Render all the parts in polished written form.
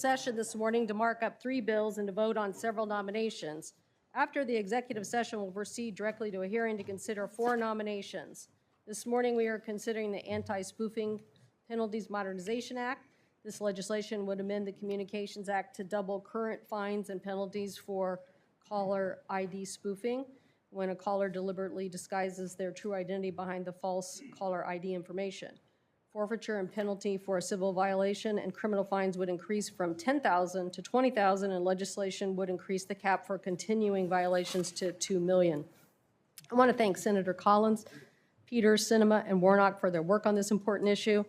Session this morning to mark up 3 bills and to vote on several nominations. After the executive session, we'll proceed directly to a hearing to consider 4 nominations. This morning, we are considering the Anti-Spoofing Penalties Modernization Act. This legislation would amend the Communications Act to double current fines and penalties for caller ID spoofing when a caller deliberately disguises their true identity behind the false caller ID information. Forfeiture and penalty for a civil violation and criminal fines would increase from $10,000 to $20,000, and legislation would increase the cap for continuing violations to $2 million. I want to thank Senator Collins, Peters, Sinema, and Warnock for their work on this important issue.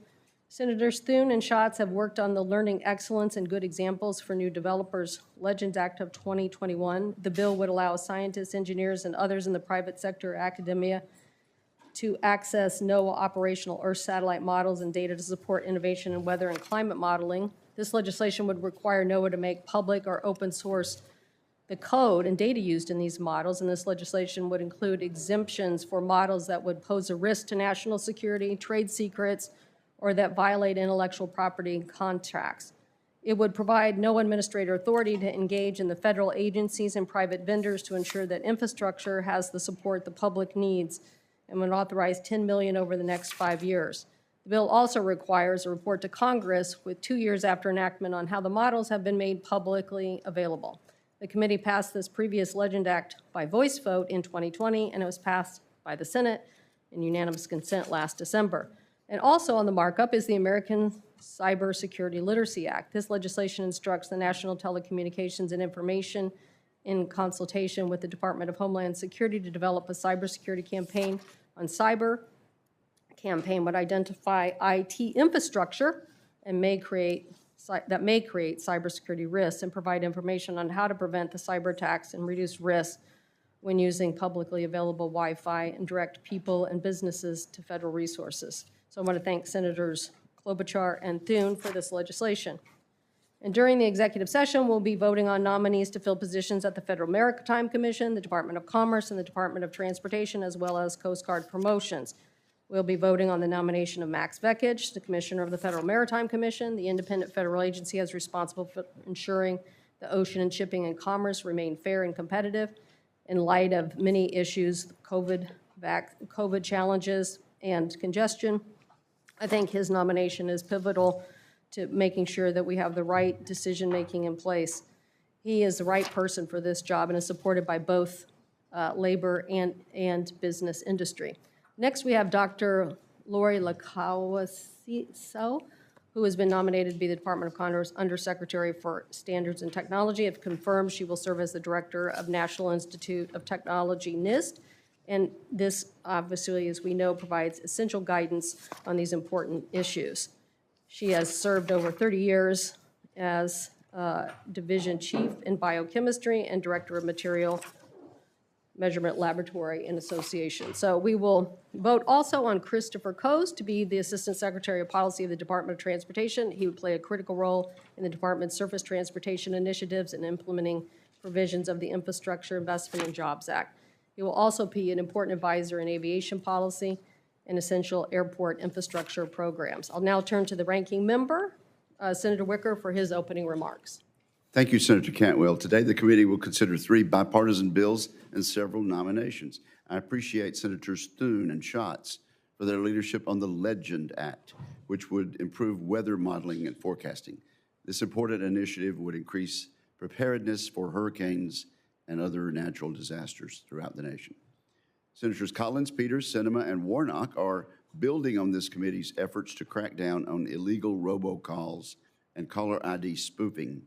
Senators Thune and Schatz have worked on the Learning Excellence and Good Examples for New Developers Legends Act of 2021. The bill would allow scientists, engineers, and others in the private sector, academia, to access NOAA operational Earth satellite models and data to support innovation in weather and climate modeling. This legislation would require NOAA to make public or open source the code and data used in these models, and this legislation would include exemptions for models that would pose a risk to national security, trade secrets, or that violate intellectual property contracts. It would provide NOAA administrator authority to engage in the federal agencies and private vendors to ensure that infrastructure has the support the public needs, and would authorize $10 million over the next 5 years. The bill also requires a report to Congress with 2 years after enactment on how the models have been made publicly available. The committee passed this previous Legend Act by voice vote in 2020, and it was passed by the Senate in unanimous consent last December. And also on the markup is the American Cybersecurity Literacy Act. This legislation instructs the National Telecommunications and Information in consultation with the Department of Homeland Security to develop a cybersecurity campaign on cyber. Campaign would identify IT infrastructure and may create cybersecurity risks and provide information on how to prevent the cyber attacks and reduce risk when using publicly available Wi-Fi and direct people and businesses to federal resources. So I want to thank Senators Klobuchar and Thune for this legislation. And during the executive session, we'll be voting on nominees to fill positions at the Federal Maritime Commission, the Department of Commerce, and the Department of Transportation, as well as Coast Guard promotions. We'll be voting on the nomination of Max Vekich, the Commissioner of the Federal Maritime Commission. The independent federal agency is responsible for ensuring the ocean and shipping and commerce remain fair and competitive in light of many issues, COVID challenges, and congestion. I think his nomination is pivotal to making sure that we have the right decision-making in place. He is the right person for this job and is supported by both labor and business industry. Next, we have Dr. Lori Lacauaso, who has been nominated to be the Department of Commerce Undersecretary for Standards and Technology. If confirmed, she will serve as the Director of National Institute of Technology, NIST, and this, obviously, as we know, provides essential guidance on these important issues. She has served over 30 years as Division Chief in Biochemistry and Director of Material Measurement Laboratory and Association. So we will vote also on Christopher Coase to be the Assistant Secretary of Policy of the Department of Transportation. He would play a critical role in the Department's surface transportation initiatives and implementing provisions of the Infrastructure Investment and Jobs Act. He will also be an important advisor in aviation policy and essential airport infrastructure programs. I'll now turn to the ranking member, Senator Wicker, for his opening remarks. Thank you, Senator Cantwell. Today, the committee will consider 3 bipartisan bills and several nominations. I appreciate Senators Thune and Schatz for their leadership on the Legend Act, which would improve weather modeling and forecasting. This important initiative would increase preparedness for hurricanes and other natural disasters throughout the nation. Senators Collins, Peters, Sinema, and Warnock are building on this committee's efforts to crack down on illegal robocalls and caller ID spoofing.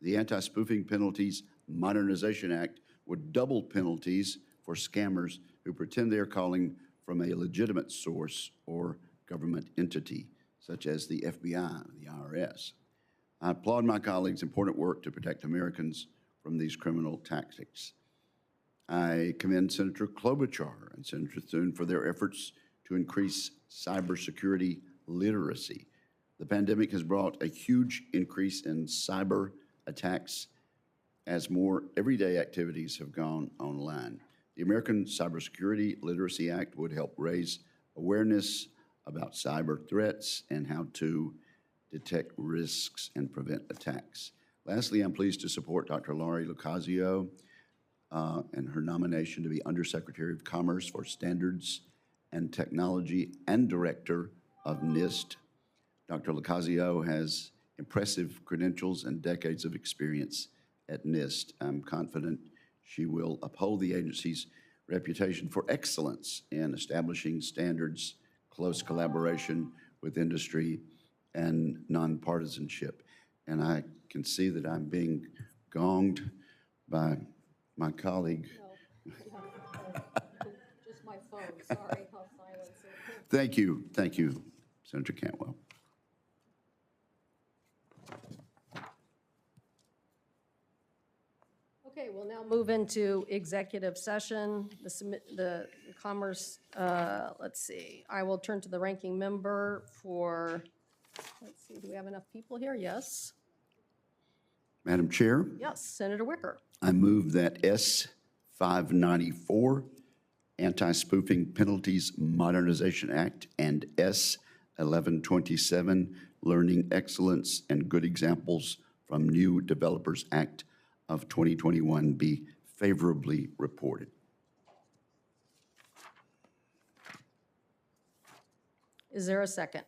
The Anti-Spoofing Penalties Modernization Act would double penalties for scammers who pretend they are calling from a legitimate source or government entity, such as the FBI, the IRS. I applaud my colleagues' important work to protect Americans from these criminal tactics. I commend Senator Klobuchar and Senator Thune for their efforts to increase cybersecurity literacy. The pandemic has brought a huge increase in cyber attacks as more everyday activities have gone online. The American Cybersecurity Literacy Act would help raise awareness about cyber threats and how to detect risks, and prevent attacks. Lastly, I'm pleased to support Dr. Laurie Lucasio and her nomination to be Undersecretary of Commerce for Standards and Technology and Director of NIST. Dr. Lucasio has impressive credentials and decades of experience at NIST. I'm confident she will uphold the agency's reputation for excellence in establishing standards, close collaboration with industry, and nonpartisanship. And I can see that I'm being gonged by my colleague. No, just my phone, sorry, I'll silence it. Thank you, Senator Cantwell. Okay, we'll now move into executive session. The Commerce, let's see, I will turn to the ranking member for, let's see, do we have enough people here? Yes. Madam Chair, Yes, Senator Wicker. I move that S-594, Anti-Spoofing Penalties Modernization Act, and S-1127, Learning Excellence and Good Examples from New Developers Act of 2021 be favorably reported. Is there a second?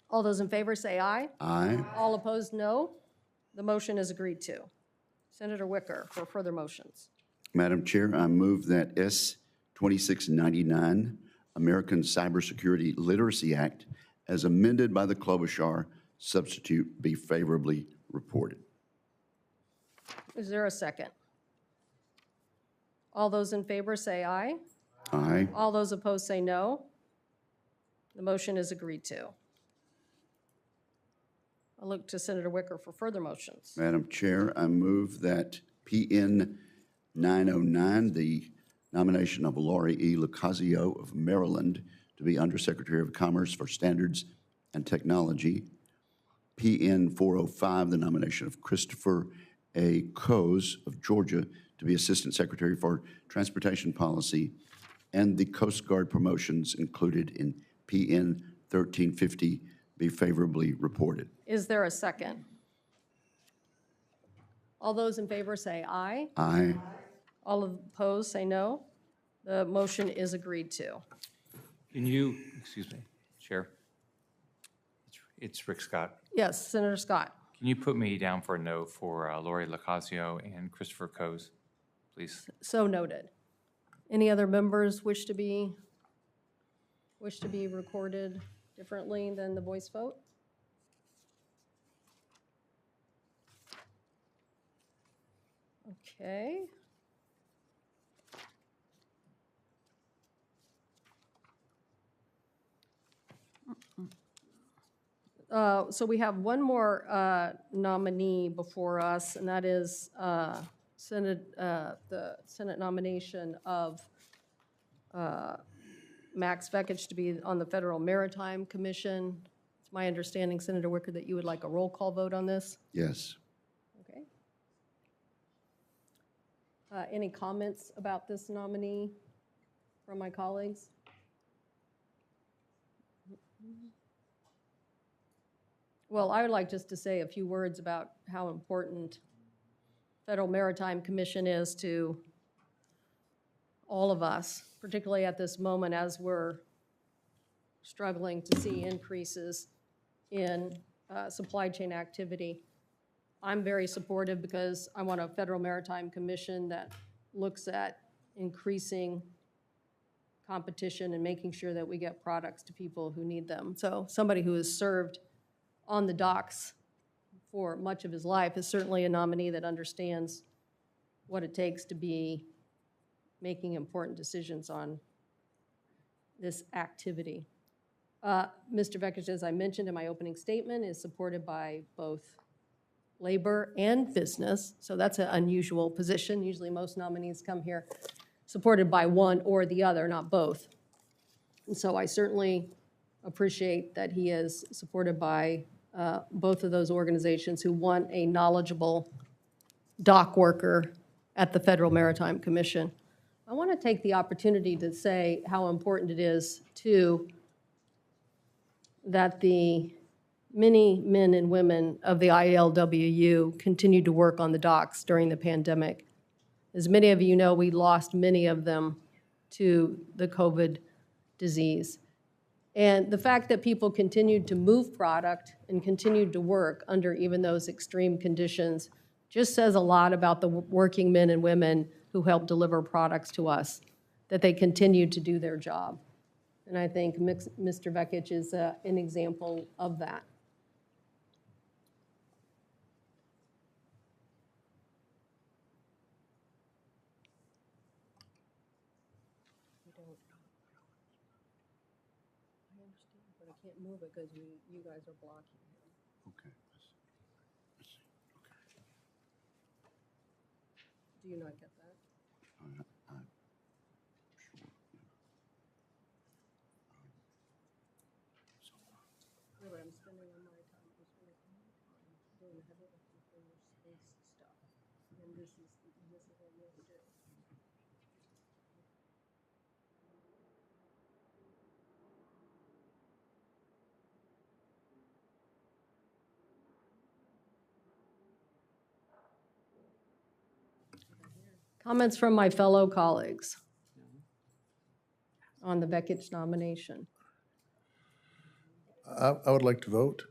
All those in favor say aye. Aye. All opposed, no. The motion is agreed to. Senator Wicker for further motions. Madam Chair, I move that S-2699, American Cybersecurity Literacy Act, as amended by the Klobuchar substitute, be favorably reported. Is there a second? All those in favor say aye. Aye. All those opposed say no. The motion is agreed to. I'll look to Senator Wicker for further motions. Madam Chair, I move that PN 909, the nomination of Laurie E. Lucasio of Maryland to be Undersecretary of Commerce for Standards and Technology, PN 405, the nomination of Christopher A. Coase of Georgia to be Assistant Secretary for Transportation Policy, and the Coast Guard promotions included in PN 1350 be favorably reported. Is there a second? All those in favor say aye. Aye. All opposed say no. The motion is agreed to. Can you, excuse me, Chair? It's Rick Scott. Yes, Senator Scott. Can you put me down for a no for Laurie Lucasio and Christopher Coase, please? So noted. Any other members wish to be recorded differently than the voice vote? Okay. So we have one more nominee before us, and that is the Senate nomination of Max Vekich to be on the Federal Maritime Commission. It's my understanding, Senator Wicker, that you would like a roll call vote on this? Yes. Okay. Any comments about this nominee from my colleagues? Well, I would like just to say a few words about how important Federal Maritime Commission is to all of us, particularly at this moment as we're struggling to see increases in supply chain activity. I'm very supportive because I want a Federal Maritime Commission that looks at increasing competition and making sure that we get products to people who need them. So somebody who has served on the docks for much of his life is certainly a nominee that understands what it takes to be making important decisions on this activity. Mr. Vekich, as I mentioned in my opening statement, is supported by both labor and business, so that's an unusual position. Usually most nominees come here supported by one or the other, not both. And so I certainly appreciate that he is supported by both of those organizations who want a knowledgeable dock worker at the Federal Maritime Commission. I want to take the opportunity to say how important it is, too, that the Many men and women of the ILWU continued to work on the docks during the pandemic. As many of you know, we lost many of them to the COVID disease. And the fact that people continued to move product and continued to work under even those extreme conditions just says a lot about the working men and women who helped deliver products to us, that they continued to do their job. And I think Mr. Vekic is an example of that. I understand, but I can't move it because you guys are blocking him. Okay. Do you not get that? No, but I'm spending all my time, doing the heavy lifting for your space stuff. And this is what we have to do. Comments from my fellow colleagues on the Vekic nomination. I would like to vote.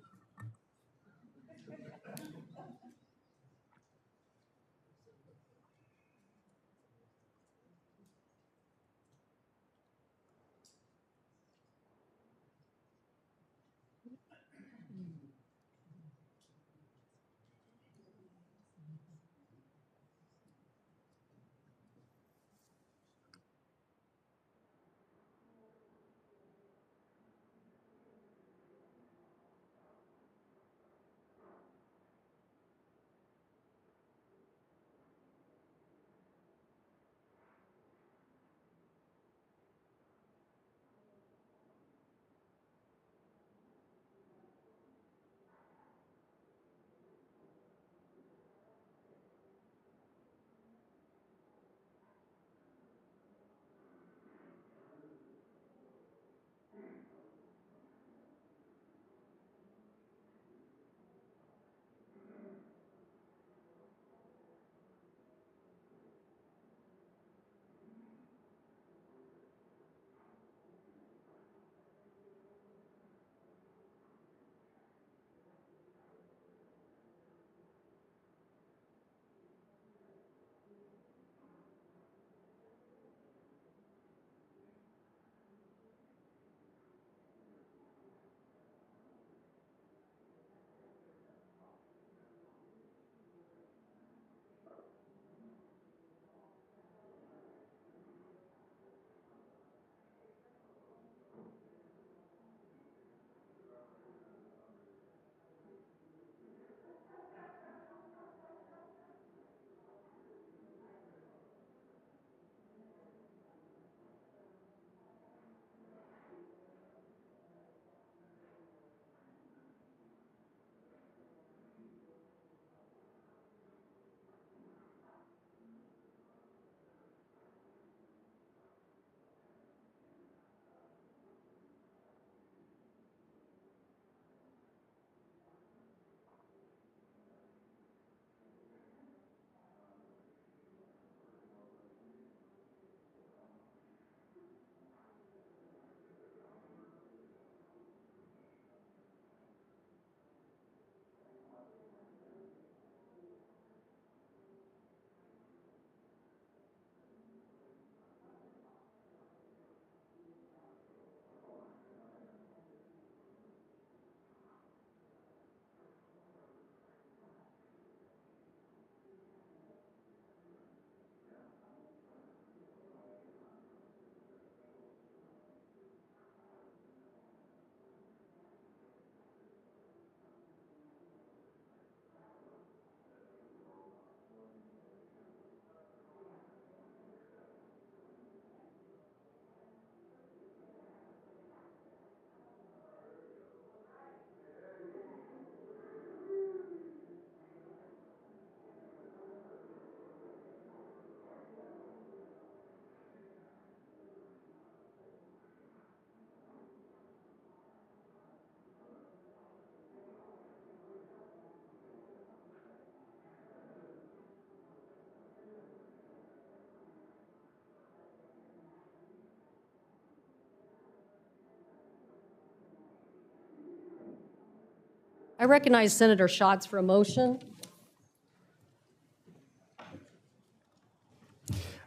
recognize Senator Schatz for a motion.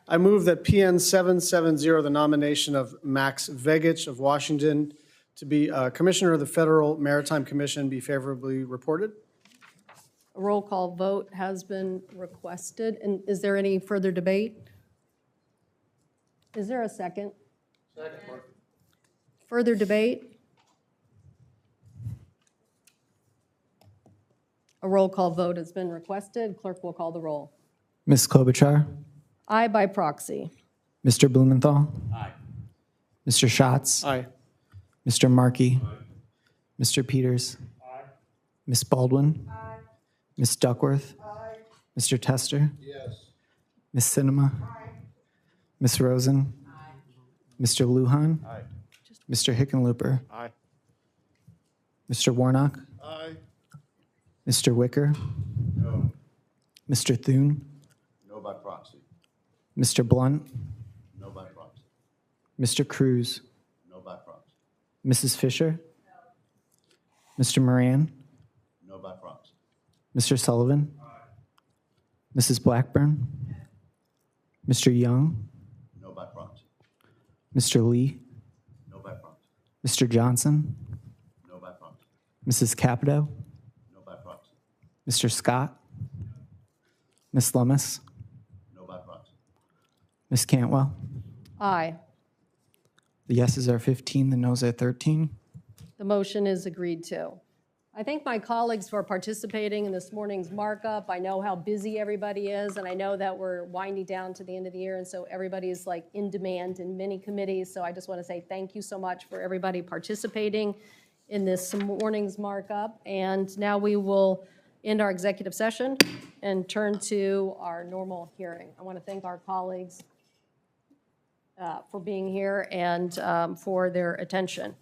I move that PN 770, the nomination of Max Vegich of Washington to be Commissioner of the Federal Maritime Commission, be favorably reported. A roll call vote has been requested. And is there any further debate? Is there a second? Second. Further debate? A roll call vote has been requested. Clerk will call the roll. Ms. Klobuchar, Aye by proxy. Mr. Blumenthal. Aye. Mr. Schatz. Aye. Mr. Markey. Aye. Mr. Peters. Aye. Ms. Baldwin. Aye. Ms. Duckworth. Aye. Mr. Tester. Yes. Ms. Sinema. Aye. Ms. Rosen. Aye. Mr. Lujan. Aye. Mr. Hickenlooper. Aye. Mr. Warnock. Aye. Mr. Wicker. No. Mr. Thune. No by proxy. Mr. Blunt. No by proxy. Mr. Cruz. No by proxy. Mrs. Fisher. Mr. Moran. No by proxy. Mr. Sullivan. Mrs. Blackburn. Mr. Young. No by proxy. Mr. Lee. No by proxy. Mr. Johnson. No by proxy. Mrs. Capito. No by proxy. Mr. Scott. Ms. Lummis. No by proxy. Ms. Cantwell. Aye. The yeses are 15, the nos are 13. The motion is agreed to. I thank my colleagues for participating in this morning's markup. I know how busy everybody is, and I know that we're winding down to the end of the year, and so everybody is like in demand in many committees. So I just want to say thank you so much for everybody participating in this morning's markup. And now we will end our executive session and turn to our normal hearing. I want to thank our colleagues for being here and for their attention.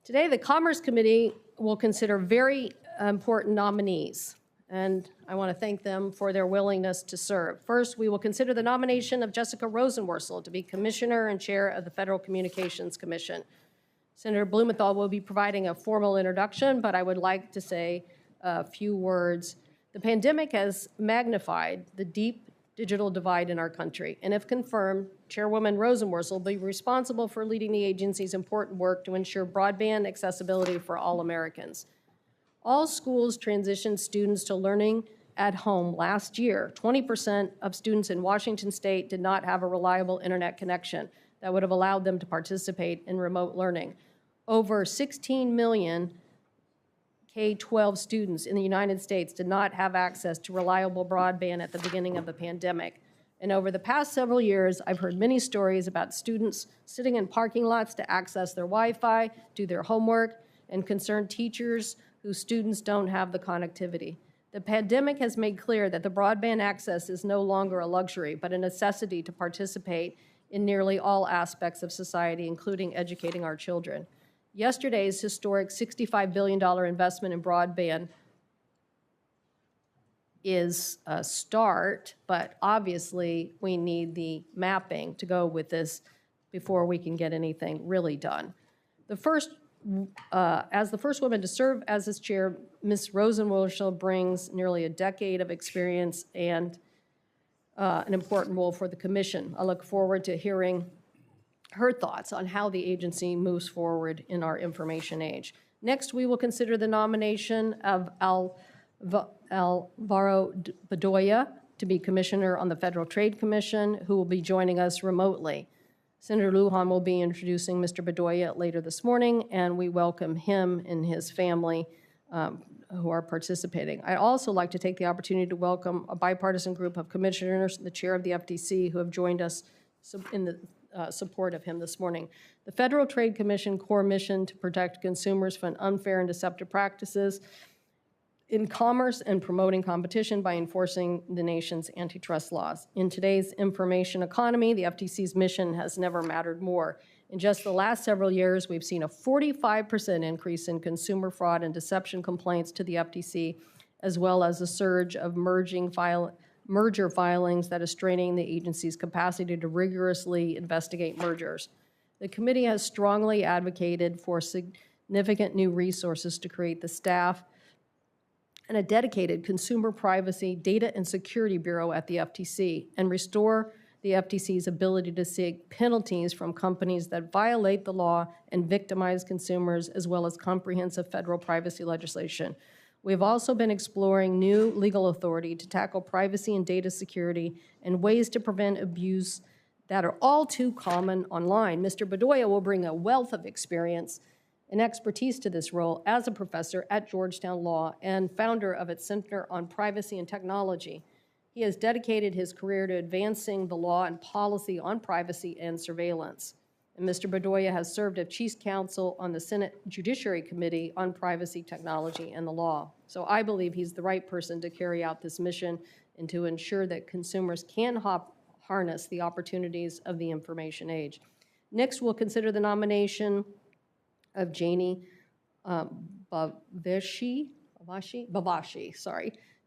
Today, the Commerce Committee will consider very important nominees, and I want to thank them for their willingness to serve. First, we will consider the nomination of Jessica Rosenworcel to be Commissioner and Chair of the Federal Communications Commission. Senator Blumenthal will be providing a formal introduction, but I would like to say a few words. The pandemic has magnified the deep digital divide in our country, and if confirmed, Chairwoman Rosenworcel will be responsible for leading the agency's important work to ensure broadband accessibility for all Americans. All schools transitioned students to learning at home last year. 20% of students in Washington State did not have a reliable internet connection that would have allowed them to participate in remote learning. Over 16 million K-12 students in the United States did not have access to reliable broadband at the beginning of the pandemic. And over the past several years, I've heard many stories about students sitting in parking lots to access their Wi-Fi, do their homework, and concerned teachers whose students don't have the connectivity. The pandemic has made clear that the broadband access is no longer a luxury, but a necessity to participate in nearly all aspects of society, including educating our children. Yesterday's historic $65 billion investment in broadband is a start, but obviously we need the mapping to go with this before we can get anything really done. As the first woman to serve as this chair, Ms. Rosenworcel brings nearly a decade of experience and an important role for the commission. I look forward to hearing her thoughts on how the agency moves forward in our information age. Next, we will consider the nomination of Alvaro Bedoya to be Commissioner on the Federal Trade Commission, who will be joining us remotely. Senator Lujan will be introducing Mr. Bedoya later this morning, and we welcome him and his family who are participating. I'd also like to take the opportunity to welcome a bipartisan group of commissioners, the chair of the FTC, who have joined us in the support of him this morning. The Federal Trade Commission core mission to protect consumers from unfair and deceptive practices in commerce and promoting competition by enforcing the nation's antitrust laws. In today's information economy, the FTC's mission has never mattered more. In just the last several years, we've seen a 45% increase in consumer fraud and deception complaints to the FTC, as well as a surge of merging merger filings that is straining the agency's capacity to rigorously investigate mergers. The committee has strongly advocated for significant new resources to create the staff and a dedicated Consumer Privacy, Data, and Security Bureau at the FTC and restore the FTC's ability to seek penalties from companies that violate the law and victimize consumers, as well as comprehensive federal privacy legislation. We have also been exploring new legal authority to tackle privacy and data security and ways to prevent abuse that are all too common online. Mr. Bedoya will bring a wealth of experience and expertise to this role as a professor at Georgetown Law and founder of its Center on Privacy and Technology. He has dedicated his career to advancing the law and policy on privacy and surveillance. And Mr. Bedoya has served as Chief Counsel on the Senate Judiciary Committee on Privacy, Technology, and the Law. So I believe he's the right person to carry out this mission and to ensure that consumers can harness the opportunities of the information age. Next, we'll consider the nomination of Janie Bavashi,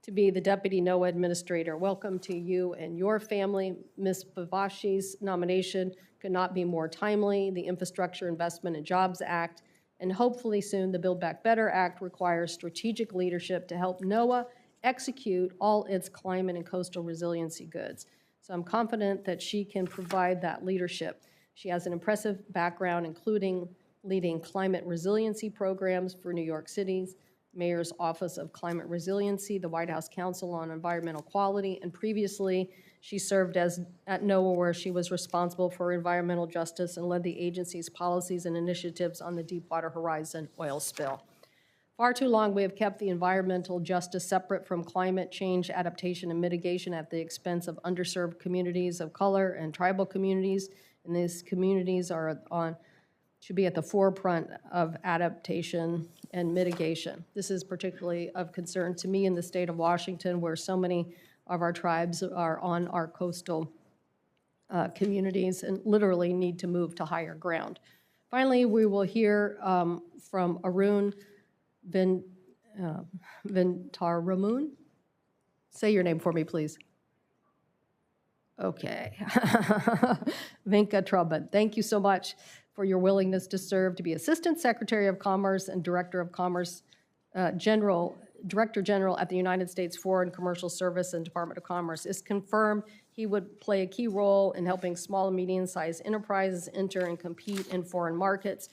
to be the Deputy NOAA Administrator. Welcome to you and your family. Ms. Bavashi's nomination could not be more timely. The Infrastructure Investment and Jobs Act, and hopefully soon the Build Back Better Act, requires strategic leadership to help NOAA execute all its climate and coastal resiliency goods. So I'm confident that she can provide that leadership. She has an impressive background, including leading climate resiliency programs for New York City's Mayor's Office of Climate Resiliency, the White House Council on Environmental Quality, and previously she served at NOAA, where she was responsible for environmental justice and led the agency's policies and initiatives on the Deepwater Horizon oil spill. Far too long we have kept the environmental justice separate from climate change adaptation and mitigation at the expense of underserved communities of color and tribal communities, and these communities should be at the forefront of adaptation and mitigation. This is particularly of concern to me in the state of Washington, where so many of our tribes are on our coastal communities and literally need to move to higher ground. Finally, we will hear from Arun Ventaramun. Say your name for me, please. Okay. Venkatraman, thank you so much for your willingness to serve to be Assistant Secretary of Commerce and Director of Commerce, Director General at the United States Foreign Commercial Service and Department of Commerce. It's confirmed he would play a key role in helping small and medium-sized enterprises enter and compete in foreign markets.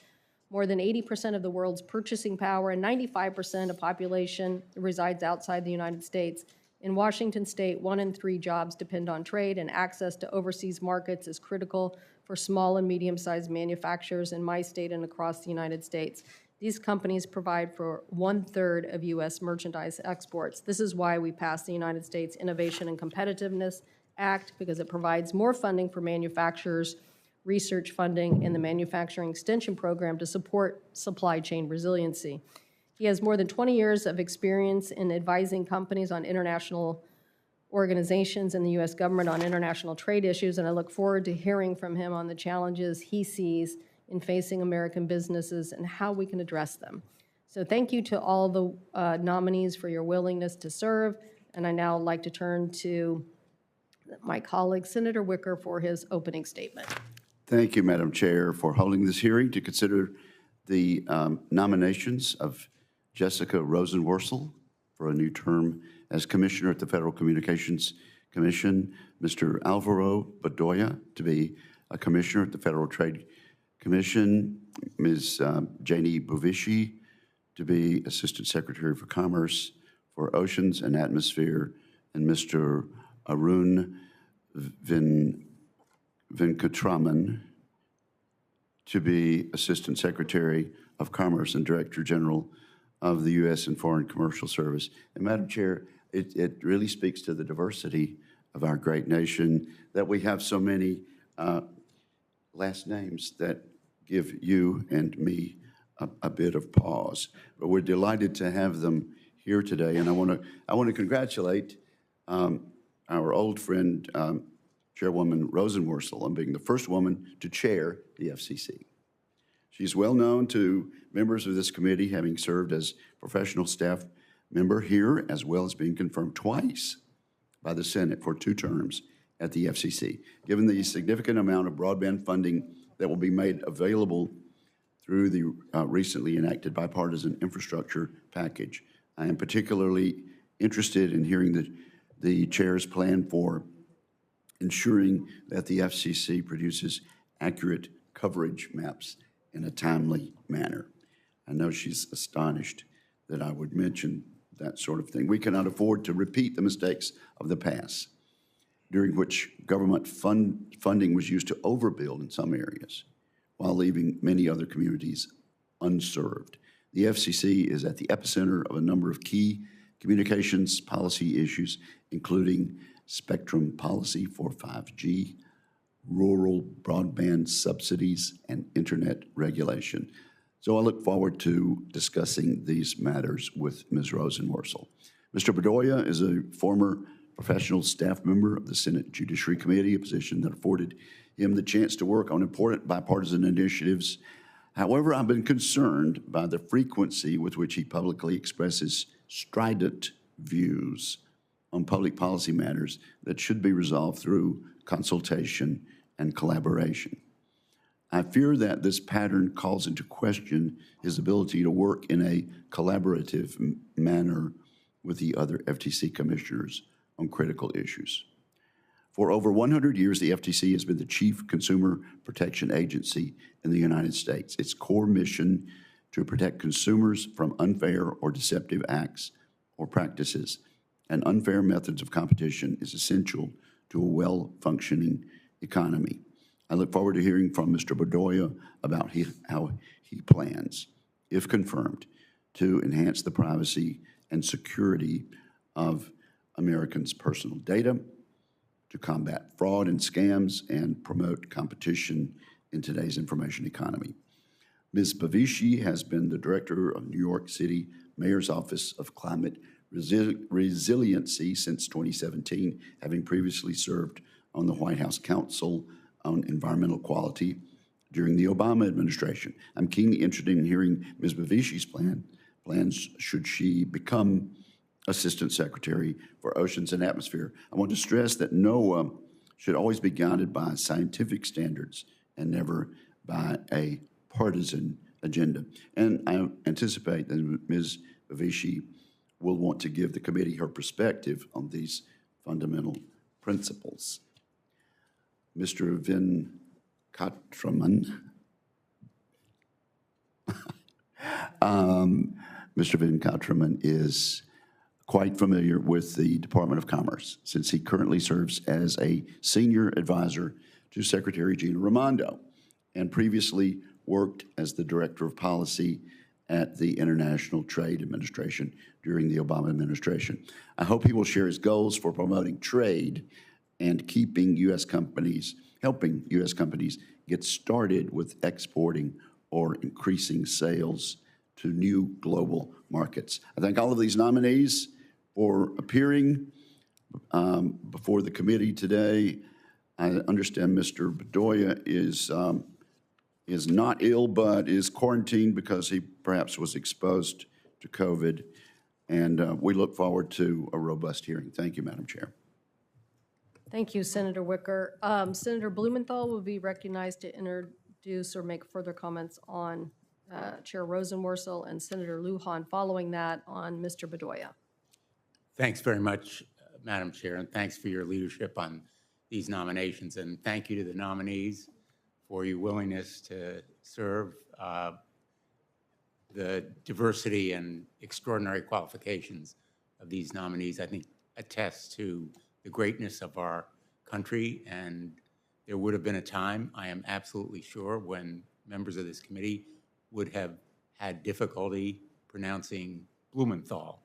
More than 80% of the world's purchasing power and 95% of population resides outside the United States. In Washington State, 1 in 3 jobs depend on trade, and access to overseas markets is critical for small and medium-sized manufacturers in my state and across the United States. These companies provide for 1/3 of U.S. merchandise exports. This is why we passed the United States Innovation and Competitiveness Act, because it provides more funding for manufacturers, research funding, and the Manufacturing Extension Program to support supply chain resiliency. He has more than 20 years of experience in advising companies on international organizations and the U.S. government on international trade issues, and I look forward to hearing from him on the challenges he sees in facing American businesses and how we can address them. So thank you to all the nominees for your willingness to serve, and I now like to turn to my colleague, Senator Wicker, for his opening statement. Thank you, Madam Chair, for holding this hearing to consider the nominations of Jessica Rosenworcel for a new term as Commissioner at the Federal Communications Commission, Mr. Alvaro Bedoya to be a Commissioner at the Federal Trade Commission, Ms. Janie Bavashi to be Assistant Secretary for Commerce for Oceans and Atmosphere, and Mr. Arun Venkatraman to be Assistant Secretary of Commerce and Director General of the U.S. and Foreign Commercial Service. And Madam Chair, it really speaks to the diversity of our great nation that we have so many last names that give you and me a bit of pause. But we're delighted to have them here today, and I want to congratulate our old friend Chairwoman Rosenworcel on being the first woman to chair the FCC. She's well known to members of this committee, having served as professional staff member here, as well as being confirmed twice by the Senate for 2 terms at the FCC. Given the significant amount of broadband funding that will be made available through the recently enacted bipartisan infrastructure package, I am particularly interested in hearing the chair's plan for ensuring that the FCC produces accurate coverage maps in a timely manner. I know she's astonished that I would mention that sort of thing. We cannot afford to repeat the mistakes of the past, during which government funding was used to overbuild in some areas while leaving many other communities unserved. The FCC is at the epicenter of a number of key communications policy issues, including spectrum policy for 5G, rural broadband subsidies, and internet regulation. So I look forward to discussing these matters with Ms. Rosenworcel. Mr. Bedoya is a former professional staff member of the Senate Judiciary Committee, a position that afforded him the chance to work on important bipartisan initiatives. However, I've been concerned by the frequency with which he publicly expresses strident views on public policy matters that should be resolved through consultation and collaboration. I fear that this pattern calls into question his ability to work in a collaborative manner with the other FTC commissioners on critical issues. For over 100 years, the FTC has been the chief consumer protection agency in the United States. Its core mission to protect consumers from unfair or deceptive acts or practices and unfair methods of competition is essential to a well-functioning economy. I look forward to hearing from Mr. Bedoya about how he plans, if confirmed, to enhance the privacy and security of Americans' personal data, to combat fraud and scams, and promote competition in today's information economy. Ms. Bavishi has been the director of New York City Mayor's Office of Climate Resiliency since 2017, having previously served on the White House Council on Environmental Quality during the Obama administration. I'm keenly interested in hearing Ms. Bavishi's plans should she become Assistant Secretary for Oceans and Atmosphere. I want to stress that NOAA should always be guided by scientific standards and never by a partisan agenda. And I anticipate that Ms. Bavishi will want to give the committee her perspective on these fundamental principles. Mr. Venkatraman, Mr. Venkatraman is quite familiar with the Department of Commerce, since he currently serves as a senior advisor to Secretary Gina Raimondo and previously worked as the Director of Policy at the International Trade Administration during the Obama administration. I hope he will share his goals for promoting trade and helping U.S. companies get started with exporting or increasing sales to new global markets. I thank all of these nominees for appearing before the committee today. I understand Mr. Bedoya is not ill, but is quarantined because he perhaps was exposed to COVID. And we look forward to a robust hearing. Thank you, Madam Chair. Thank you, Senator Wicker. Senator Blumenthal will be recognized to introduce or make further comments on Chair Rosenworcel, and Senator Lujan following that on Mr. Bedoya. Thanks very much, Madam Chair, and thanks for your leadership on these nominations. And thank you to the nominees for your willingness to serve. The diversity and extraordinary qualifications of these nominees, I think, attests to the greatness of our country. And there would have been a time, I am absolutely sure, when members of this committee would have had difficulty pronouncing Blumenthal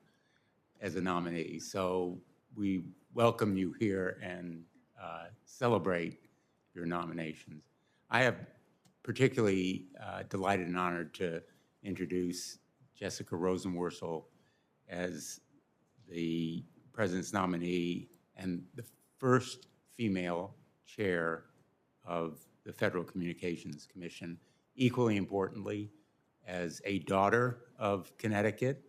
as a nominee. So we welcome you here and celebrate your nominations. I have particularly delighted and honored to introduce Jessica Rosenworcel as the President's nominee and the first female chair of the Federal Communications Commission. Equally importantly, as a daughter of Connecticut,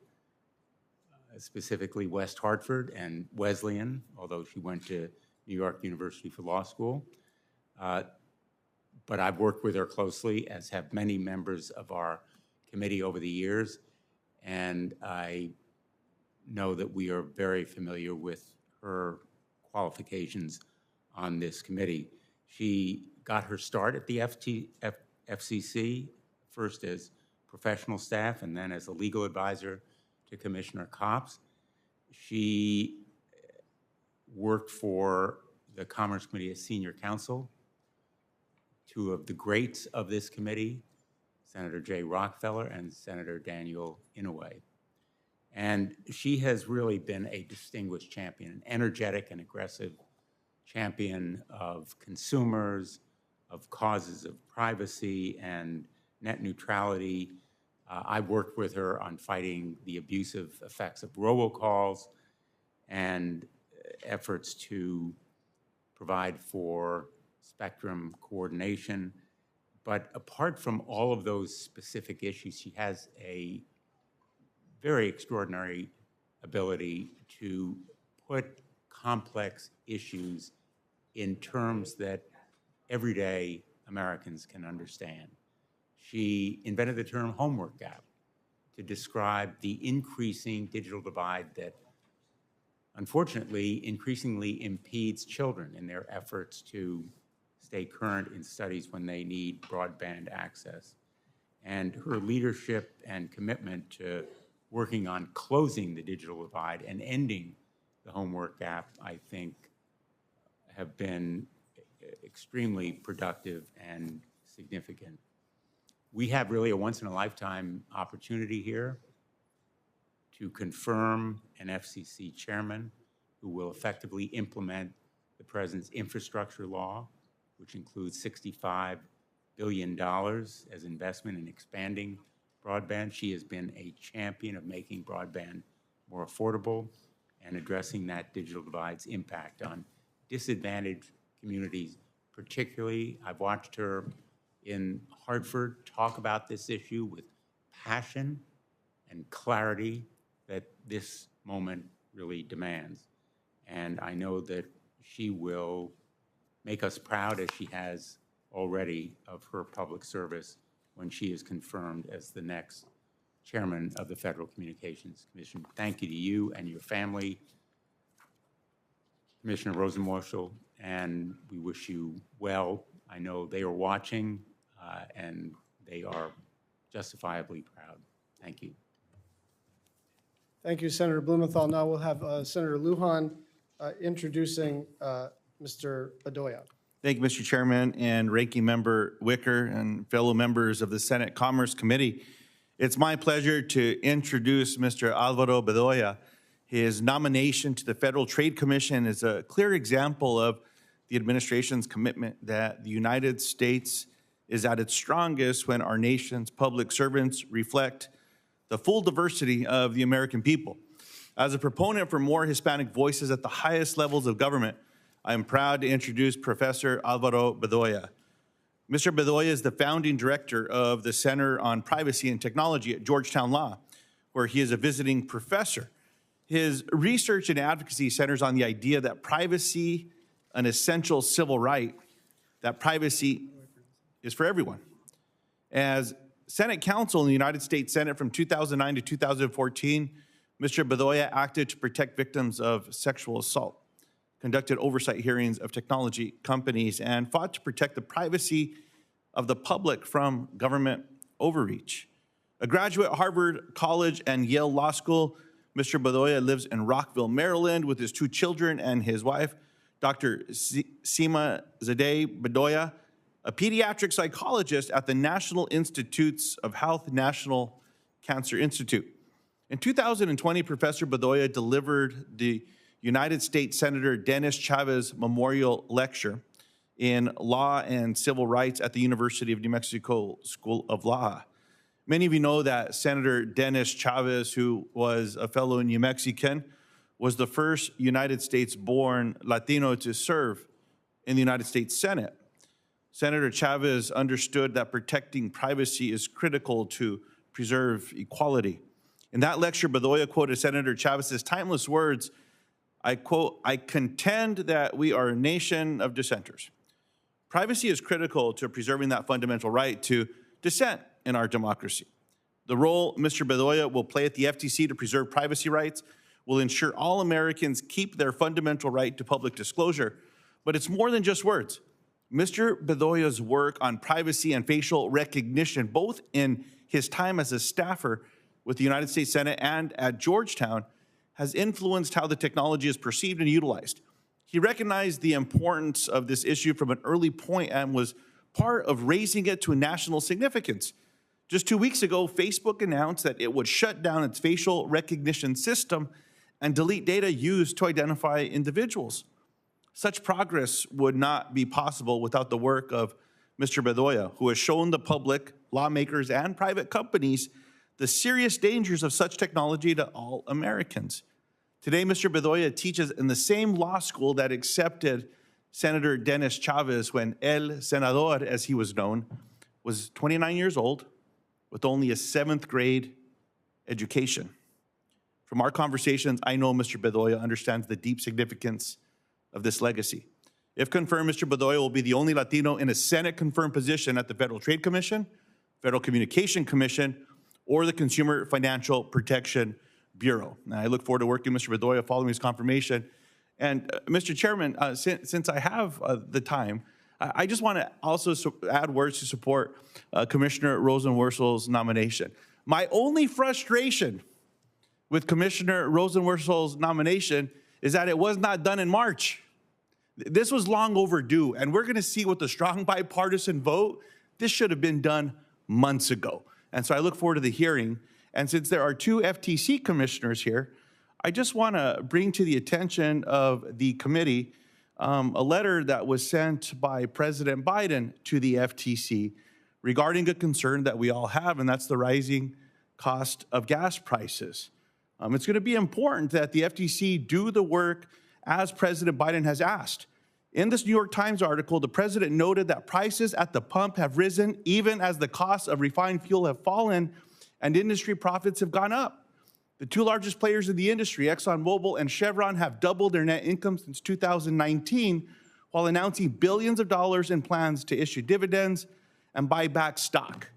specifically West Hartford and Wesleyan, although she went to New York University for law school. But I've worked with her closely, as have many members of our committee over the years, and I know that we are very familiar with her qualifications on this committee. She got her start at the FCC, first as professional staff and then as a legal advisor to Commissioner Copps. She worked for the Commerce Committee as senior counsel. Two of the greats of this committee, Senator Jay Rockefeller and Senator Daniel Inouye. And she has really been a distinguished champion, an energetic and aggressive champion of consumers, of causes of privacy and net neutrality. I've worked with her on fighting the abusive effects of robocalls and efforts to provide for spectrum coordination. But apart from all of those specific issues, she has a very extraordinary ability to put complex issues in terms that everyday Americans can understand. She invented the term homework gap to describe the increasing digital divide that unfortunately increasingly impedes children in their efforts to stay current in studies when they need broadband access. And her leadership and commitment to working on closing the digital divide and ending the homework gap, I think, have been extremely productive and significant. We have really a once-in-a-lifetime opportunity here to confirm an FCC chairman who will effectively implement the president's infrastructure law, which includes $65 billion as investment in expanding broadband. She has been a champion of making broadband more affordable and addressing that digital divide's impact on disadvantaged communities. Particularly, I've watched her in Hartford talk about this issue with passion and clarity that this moment really demands. And I know that she will make us proud, as she has already, of her public service when she is confirmed as the next chairman of the Federal Communications Commission. Thank you to you and your family, Commissioner Rosenworcel, and we wish you well. I know they are watching, and they are justifiably proud. Thank you. Thank you, Senator Blumenthal. Now we'll have Senator Lujan introducing Mr. Bedoya. Thank you, Mr. Chairman and Ranking Member Wicker and fellow members of the Senate Commerce Committee. It's my pleasure to introduce Mr. Alvaro Bedoya. His nomination to the Federal Trade Commission is a clear example of the administration's commitment that the United States is at its strongest when our nation's public servants reflect the full diversity of the American people. As a proponent for more Hispanic voices at the highest levels of government, I am proud to introduce Professor Alvaro Bedoya. Mr. Bedoya is the founding director of the Center on Privacy and Technology at Georgetown Law, where he is a visiting professor. His research and advocacy centers on the idea that privacy, an essential civil right, that privacy is for everyone. As Senate counsel in the United States Senate from 2009 to 2014, Mr. Bedoya acted to protect victims of sexual assault, conducted oversight hearings of technology companies, and fought to protect the privacy of the public from government overreach. A graduate of Harvard College and Yale Law School, Mr. Bedoya lives in Rockville, Maryland with his 2 children and his wife, Dr. Seema Zadeh Bedoya, a pediatric psychologist at the National Institutes of Health National Cancer Institute. In 2020, Professor Bedoya delivered the United States Senator Dennis Chavez Memorial Lecture in Law and Civil Rights at the University of New Mexico School of Law. Many of you know that Senator Dennis Chavez, who was a fellow New Mexican, was the first United States-born Latino to serve in the United States Senate. Senator Chavez understood that protecting privacy is critical to preserve equality. In that lecture, Bedoya quoted Senator Chavez's timeless words, I quote, "I contend that we are a nation of dissenters." Privacy is critical to preserving that fundamental right to dissent in our democracy. The role Mr. Bedoya will play at the FTC to preserve privacy rights will ensure all Americans keep their fundamental right to public disclosure. But it's more than just words. Mr. Bedoya's work on privacy and facial recognition, both in his time as a staffer with the United States Senate and at Georgetown, has influenced how the technology is perceived and utilized. He recognized the importance of this issue from an early point and was part of raising it to a national significance. Just 2 weeks ago, Facebook announced that it would shut down its facial recognition system and delete data used to identify individuals. Such progress would not be possible without the work of Mr. Bedoya, who has shown the public, lawmakers, and private companies the serious dangers of such technology to all Americans. Today, Mr. Bedoya teaches in the same law school that accepted Senator Dennis Chavez when El Senador, as he was known, was 29 years old with only a 7th grade education. From our conversations, I know Mr. Bedoya understands the deep significance of this legacy. If confirmed, Mr. Bedoya will be the only Latino in a Senate-confirmed position at the Federal Trade Commission, Federal Communication Commission, or the Consumer Financial Protection Bureau. And I look forward to working with Mr. Bedoya following his confirmation. And Mr. Chairman, since I have the time, I just want to also add words to support Commissioner Rosenworcel's nomination. My only frustration with Commissioner Rosenworcel's nomination is that it was not done in March. This was long overdue, and we're going to see with the strong bipartisan vote, this should have been done months ago. And so I look forward to the hearing. And since there are 2 FTC commissioners here, I just want to bring to the attention of the committee a letter that was sent by President Biden to the FTC regarding a concern that we all have, and that's the rising cost of gas prices. It's going to be important that the FTC do the work as President Biden has asked. In this New York Times article, the president noted that prices at the pump have risen even as the costs of refined fuel have fallen and industry profits have gone up. The 2 largest players in the industry, ExxonMobil and Chevron, have doubled their net income since 2019 while announcing billions of dollars in plans to issue dividends and buy back stock.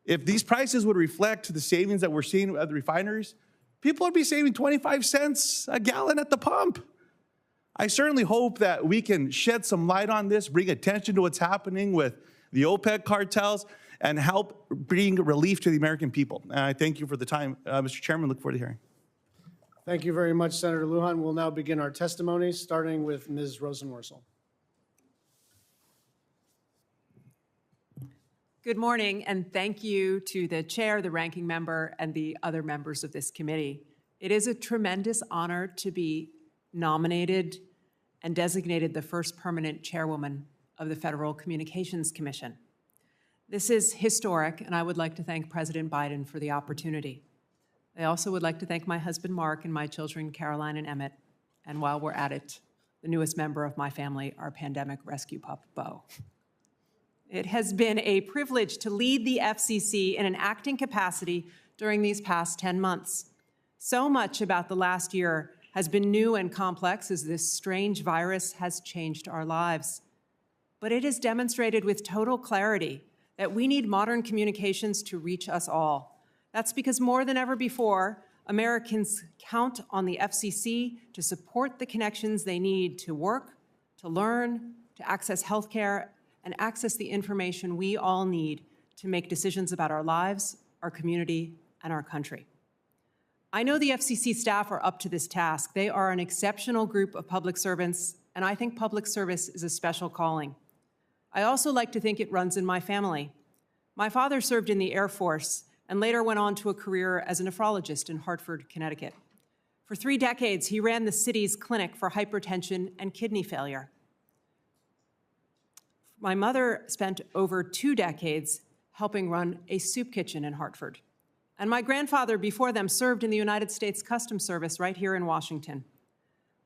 If these prices would reflect the savings that we're seeing at the refineries, people would be saving 25 cents a gallon at the pump. I certainly hope that we can shed some light on this, bring attention to what's happening with the OPEC cartels, and help bring relief to the American people. And I thank you for the time. Mr. Chairman, look forward to hearing. Thank you very much, Senator Lujan. We'll now begin our testimonies, starting with Ms. Rosenworcel. Good morning, and thank you to the chair, the ranking member, and the other members of this committee. It is a tremendous honor to be nominated and designated the first permanent chairwoman of the Federal Communications Commission. This is historic, and I would like to thank President Biden for the opportunity. I also would like to thank my husband, Mark, and my children, Caroline and Emmett, and while we're at it, the newest member of my family, our pandemic rescue pup, Bo. It has been a privilege to lead the FCC in an acting capacity during these past 10 months. So much about the last year has been new and complex as this strange virus has changed our lives. But it has demonstrated with total clarity that we need modern communications to reach us all. That's because more than ever before, Americans count on the FCC to support the connections they need to work, to learn, to access healthcare, and access the information we all need to make decisions about our lives, our community, and our country. I know the FCC staff are up to this task. They are an exceptional group of public servants, and I think public service is a special calling. I also like to think it runs in my family. My father served in the Air Force and later went on to a career as a nephrologist in Hartford, Connecticut. For 3 decades, he ran the city's clinic for hypertension and kidney failure. My mother spent over 2 decades helping run a soup kitchen in Hartford. And my grandfather before them served in the United States Customs Service right here in Washington.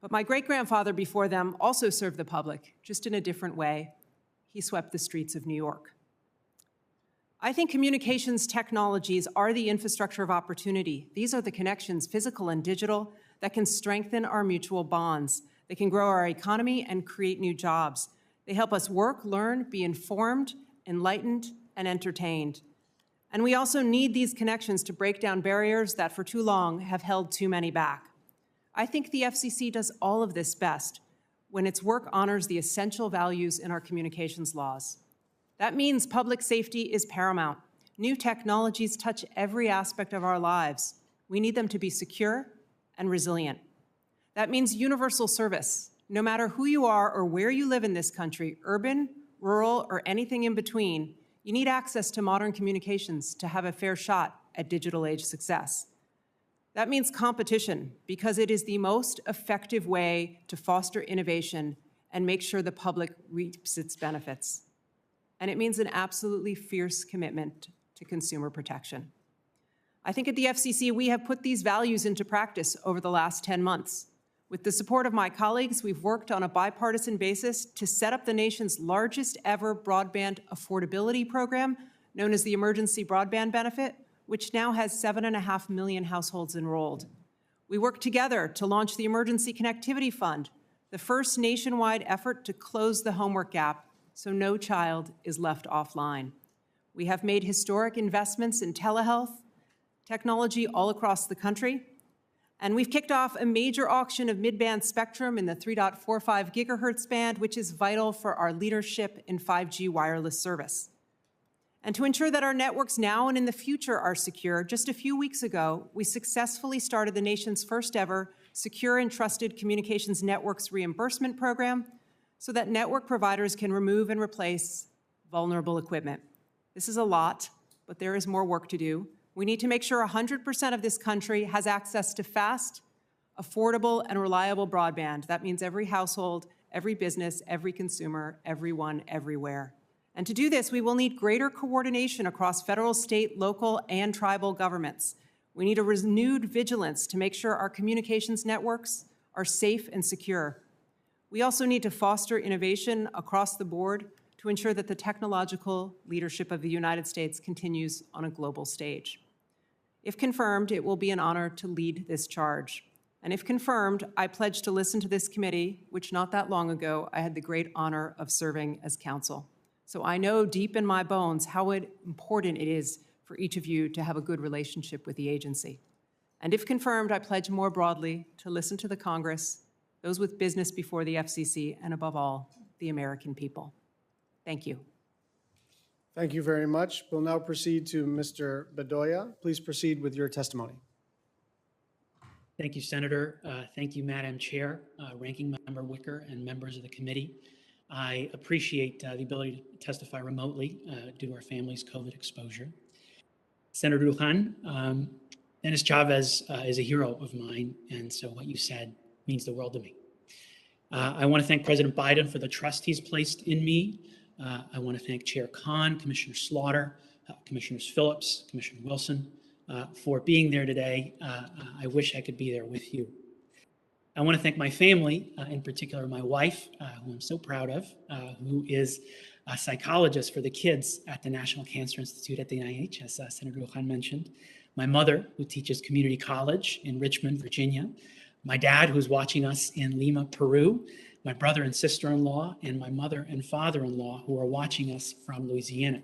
But my great-grandfather before them also served the public, just in a different way. He swept the streets of New York. I think communications technologies are the infrastructure of opportunity. These are the connections, physical and digital, that can strengthen our mutual bonds. They can grow our economy and create new jobs. They help us work, learn, be informed, enlightened, and entertained. And we also need these connections to break down barriers that for too long have held too many back. I think the FCC does all of this best when its work honors the essential values in our communications laws. That means public safety is paramount. New technologies touch every aspect of our lives. We need them to be secure and resilient. That means universal service. No matter who you are or where you live in this country, urban, rural, or anything in between, you need access to modern communications to have a fair shot at digital age success. That means competition, because it is the most effective way to foster innovation and make sure the public reaps its benefits. And it means an absolutely fierce commitment to consumer protection. I think at the FCC, we have put these values into practice over the last 10 months. With the support of my colleagues, we've worked on a bipartisan basis to set up the nation's largest ever broadband affordability program, known as the Emergency Broadband Benefit, which now has 7.5 million households enrolled. We worked together to launch the Emergency Connectivity Fund, the first nationwide effort to close the homework gap so no child is left offline. We have made historic investments in telehealth technology all across the country, and we've kicked off a major auction of mid-band spectrum in the 3.45 gigahertz band, which is vital for our leadership in 5G wireless service. And to ensure that our networks now and in the future are secure, just a few weeks ago, we successfully started the nation's first ever Secure and Trusted Communications Networks Reimbursement Program so that network providers can remove and replace vulnerable equipment. This is a lot, but there is more work to do. We need to make sure 100% of this country has access to fast, affordable, and reliable broadband. That means every household, every business, every consumer, everyone, everywhere. And to do this, we will need greater coordination across federal, state, local, and tribal governments. We need a renewed vigilance to make sure our communications networks are safe and secure. We also need to foster innovation across the board to ensure that the technological leadership of the United States continues on a global stage. If confirmed, it will be an honor to lead this charge. And if confirmed, I pledge to listen to this committee, which not that long ago I had the great honor of serving as counsel. So I know deep in my bones how important it is for each of you to have a good relationship with the agency. And if confirmed, I pledge more broadly to listen to the Congress, those with business before the FCC, and above all, the American people. Thank you. Thank you very much. We'll now proceed to Mr. Bedoya. Please proceed with your testimony. Thank you, Senator. Thank you, Madam Chair, Ranking Member Wicker, and members of the committee. I appreciate the ability to testify remotely due to our family's COVID exposure. Senator Lujan, Dennis Chavez is a hero of mine, and so what you said means the world to me. I want to thank President Biden for the trust he's placed in me. I want to thank Chair Khan, Commissioner Slaughter, Commissioners Phillips, Commissioner Wilson for being there today. I wish I could be there with you. I want to thank my family, in particular my wife, who I'm so proud of, who is a psychologist for the kids at the National Cancer Institute at the NIH, as Senator Lujan mentioned. My mother, who teaches community college in Richmond, Virginia. My dad, who's watching us in Lima, Peru. My brother and sister-in-law, and my mother and father-in-law, who are watching us from Louisiana.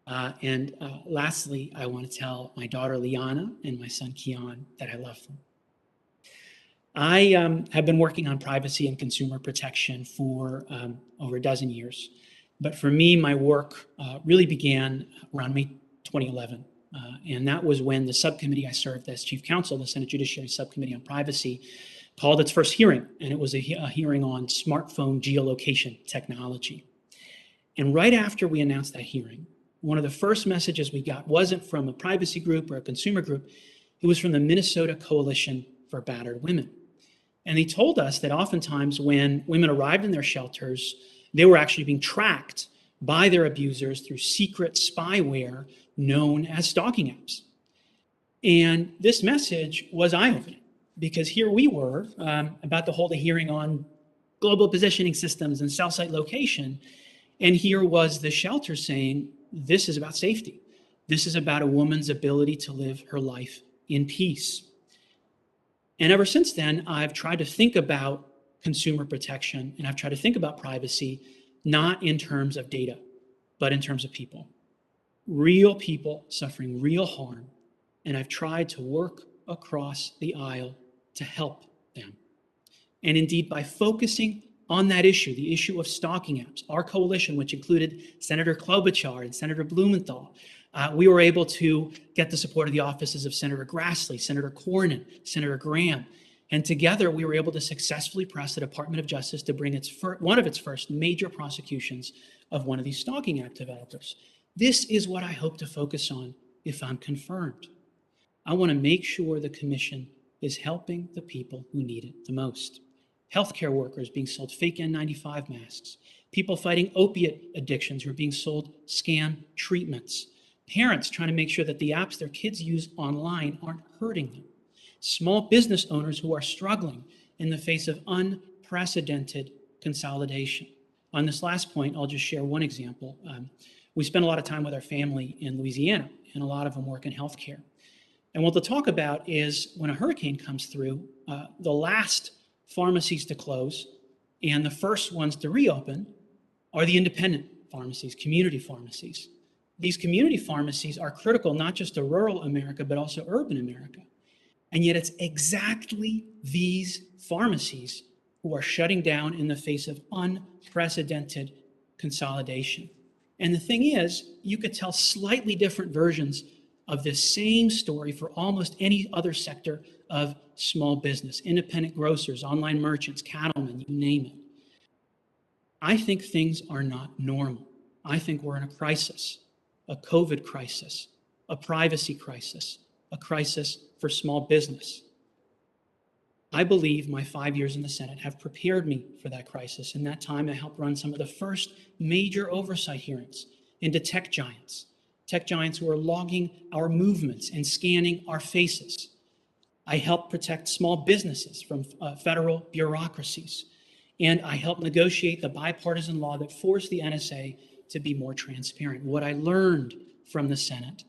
And lastly, I want to tell my daughter Liana and my son Keon that I love them. I have been working on privacy and consumer protection for over a dozen years. But for me, my work really began around May 2011. And that was when the subcommittee I served as chief counsel, the Senate Judiciary Subcommittee on Privacy, called its first hearing. And it was a hearing on smartphone geolocation technology. And right after we announced that hearing, one of the first messages we got wasn't from a privacy group or a consumer group. It was from the Minnesota Coalition for Battered Women. And they told us that oftentimes when women arrived in their shelters, they were actually being tracked by their abusers through secret spyware known as stalking apps. And this message was eye-opening because here we were about to hold a hearing on global positioning systems and cell site location. And here was the shelter saying, this is about safety. This is about a woman's ability to live her life in peace. And ever since then, I've tried to think about consumer protection, and I've tried to think about privacy, not in terms of data, but in terms of people. Real people suffering real harm, and I've tried to work across the aisle to help them. And indeed, by focusing on that issue, the issue of stalking apps, our coalition, which included Senator Klobuchar and Senator Blumenthal, we were able to get the support of the offices of Senator Grassley, Senator Cornyn, Senator Graham, and together we were able to successfully press the Department of Justice to bring one of its first major prosecutions of one of these stalking app developers. This is what I hope to focus on if I'm confirmed. I want to make sure the commission is helping the people who need it the most. Healthcare workers being sold fake N95 masks, people fighting opiate addictions who are being sold scam treatments, parents trying to make sure that the apps their kids use online aren't hurting them, small business owners who are struggling in the face of unprecedented consolidation. On this last point, I'll just share one example. We spend a lot of time with our family in Louisiana, and a lot of them work in healthcare. And what they'll talk about is when a hurricane comes through, the last pharmacies to close and the first ones to reopen are the independent pharmacies, community pharmacies. These community pharmacies are critical not just to rural America, but also urban America. And yet it's exactly these pharmacies who are shutting down in the face of unprecedented consolidation. And the thing is, you could tell slightly different versions of this same story for almost any other sector of small business, independent grocers, online merchants, cattlemen, you name it. I think things are not normal. I think we're in a crisis, a COVID crisis, a privacy crisis, a crisis for small business. I believe my 5 years in the Senate have prepared me for that crisis. In that time, I helped run some of the first major oversight hearings into tech giants who are logging our movements and scanning our faces. I helped protect small businesses from federal bureaucracies. And I helped negotiate the bipartisan law that forced the NSA to be more transparent. What I learned from the Senate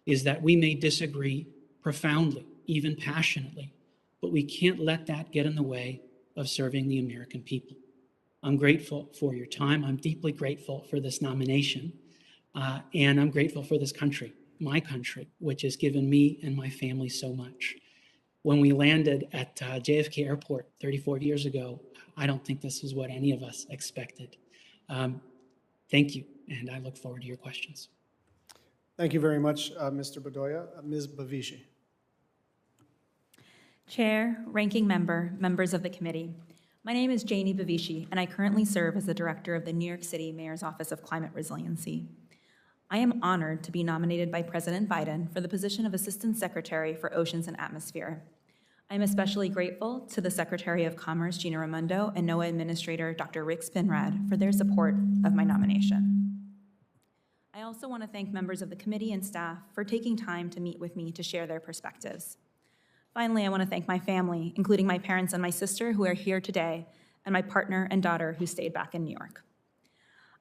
is that we may disagree profoundly, even passionately, but we can't let that get in the way of serving the American people. I'm grateful for your time. I'm deeply grateful for this nomination. And I'm grateful for this country, my country, which has given me and my family so much. When we landed at JFK Airport 34 years ago, I don't think this is what any of us expected. Thank you, and I look forward to your questions. Thank you very much, Mr. Bedoya. Ms. Bavishi. Chair, Ranking Member, members of the committee. My name is Janie Bavishi, and I currently serve as the director of the New York City Mayor's Office of Climate Resiliency. I am honored to be nominated by President Biden for the position of Assistant Secretary for Oceans and Atmosphere. I am especially grateful to the Secretary of Commerce, Gina Raimondo, and NOAA Administrator, Dr. Rick Spinrad, for their support of my nomination. I also want to thank members of the committee and staff for taking time to meet with me to share their perspectives. Finally, I want to thank my family, including my parents and my sister who are here today, and my partner and daughter who stayed back in New York.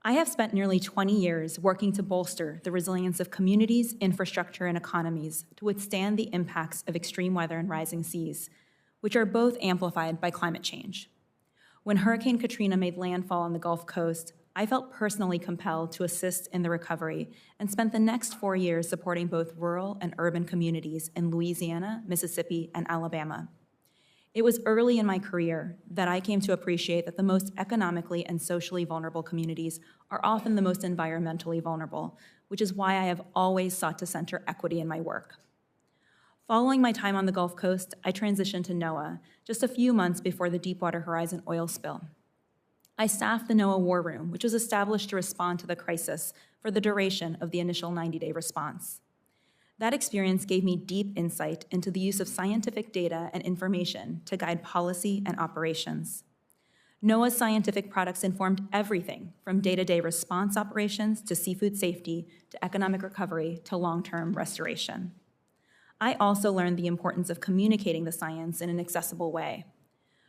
I have spent nearly 20 years working to bolster the resilience of communities, infrastructure, and economies to withstand the impacts of extreme weather and rising seas, which are both amplified by climate change. When Hurricane Katrina made landfall on the Gulf Coast, I felt personally compelled to assist in the recovery and spent the next 4 years supporting both rural and urban communities in Louisiana, Mississippi, and Alabama. It was early in my career that I came to appreciate that the most economically and socially vulnerable communities are often the most environmentally vulnerable, which is why I have always sought to center equity in my work. Following my time on the Gulf Coast, I transitioned to NOAA just a few months before the Deepwater Horizon oil spill. I staffed the NOAA War Room, which was established to respond to the crisis for the duration of the initial 90-day response. That experience gave me deep insight into the use of scientific data and information to guide policy and operations. NOAA's scientific products informed everything from day-to-day response operations to seafood safety to economic recovery to long-term restoration. I also learned the importance of communicating the science in an accessible way.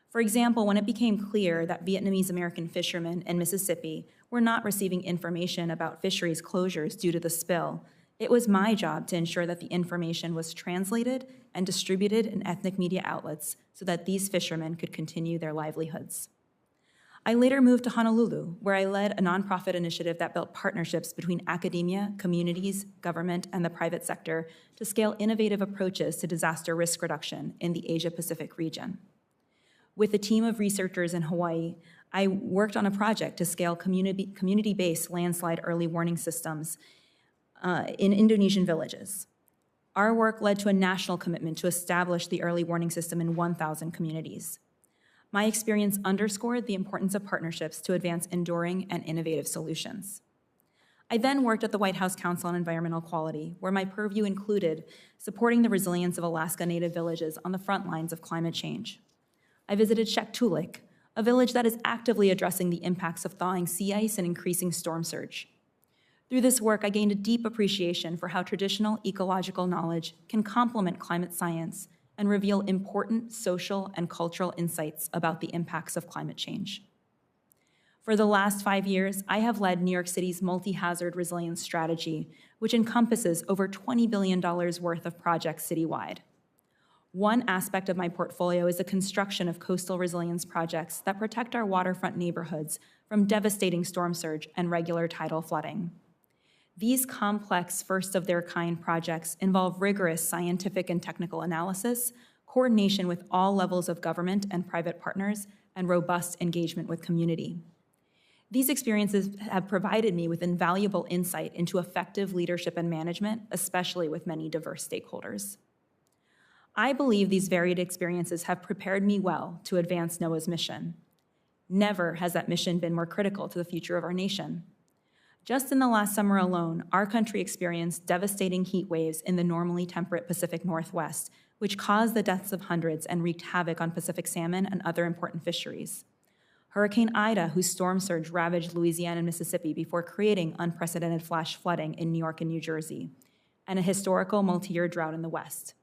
For example, when it became clear that Vietnamese American fishermen in Mississippi were not receiving information about fisheries closures due to the spill, it was my job to ensure that the information was translated and distributed in ethnic media outlets so that these fishermen could continue their livelihoods. I later moved to Honolulu, where I led a nonprofit initiative that built partnerships between academia, communities, government, and the private sector to scale innovative approaches to disaster risk reduction in the Asia-Pacific region. With a team of researchers in Hawaii, I worked on a project to scale community-based landslide early warning systems in Indonesian villages. Our work led to a national commitment to establish the early warning system in 1,000 communities. My experience underscored the importance of partnerships to advance enduring and innovative solutions. I then worked at the White House Council on Environmental Quality, where my purview included supporting the resilience of Alaska Native villages on the front lines of climate change. I visited Shaktoolik, a village that is actively addressing the impacts of thawing sea ice and increasing storm surge. Through this work, I gained a deep appreciation for how traditional ecological knowledge can complement climate science and reveal important social and cultural insights about the impacts of climate change. For the last 5 years, I have led New York City's multi-hazard resilience strategy, which encompasses over $20 billion worth of projects citywide. One aspect of my portfolio is the construction of coastal resilience projects that protect our waterfront neighborhoods from devastating storm surge and regular tidal flooding. These complex, first-of-their-kind projects involve rigorous scientific and technical analysis, coordination with all levels of government and private partners, and robust engagement with community. These experiences have provided me with invaluable insight into effective leadership and management, especially with many diverse stakeholders. I believe these varied experiences have prepared me well to advance NOAA's mission. Never has that mission been more critical to the future of our nation. Just in the last summer alone, our country experienced devastating heat waves in the normally temperate Pacific Northwest, which caused the deaths of hundreds and wreaked havoc on Pacific salmon and other important fisheries. Hurricane Ida, whose storm surge ravaged Louisiana and Mississippi before creating unprecedented flash flooding in New York and New Jersey, and a historical multi-year drought in the West.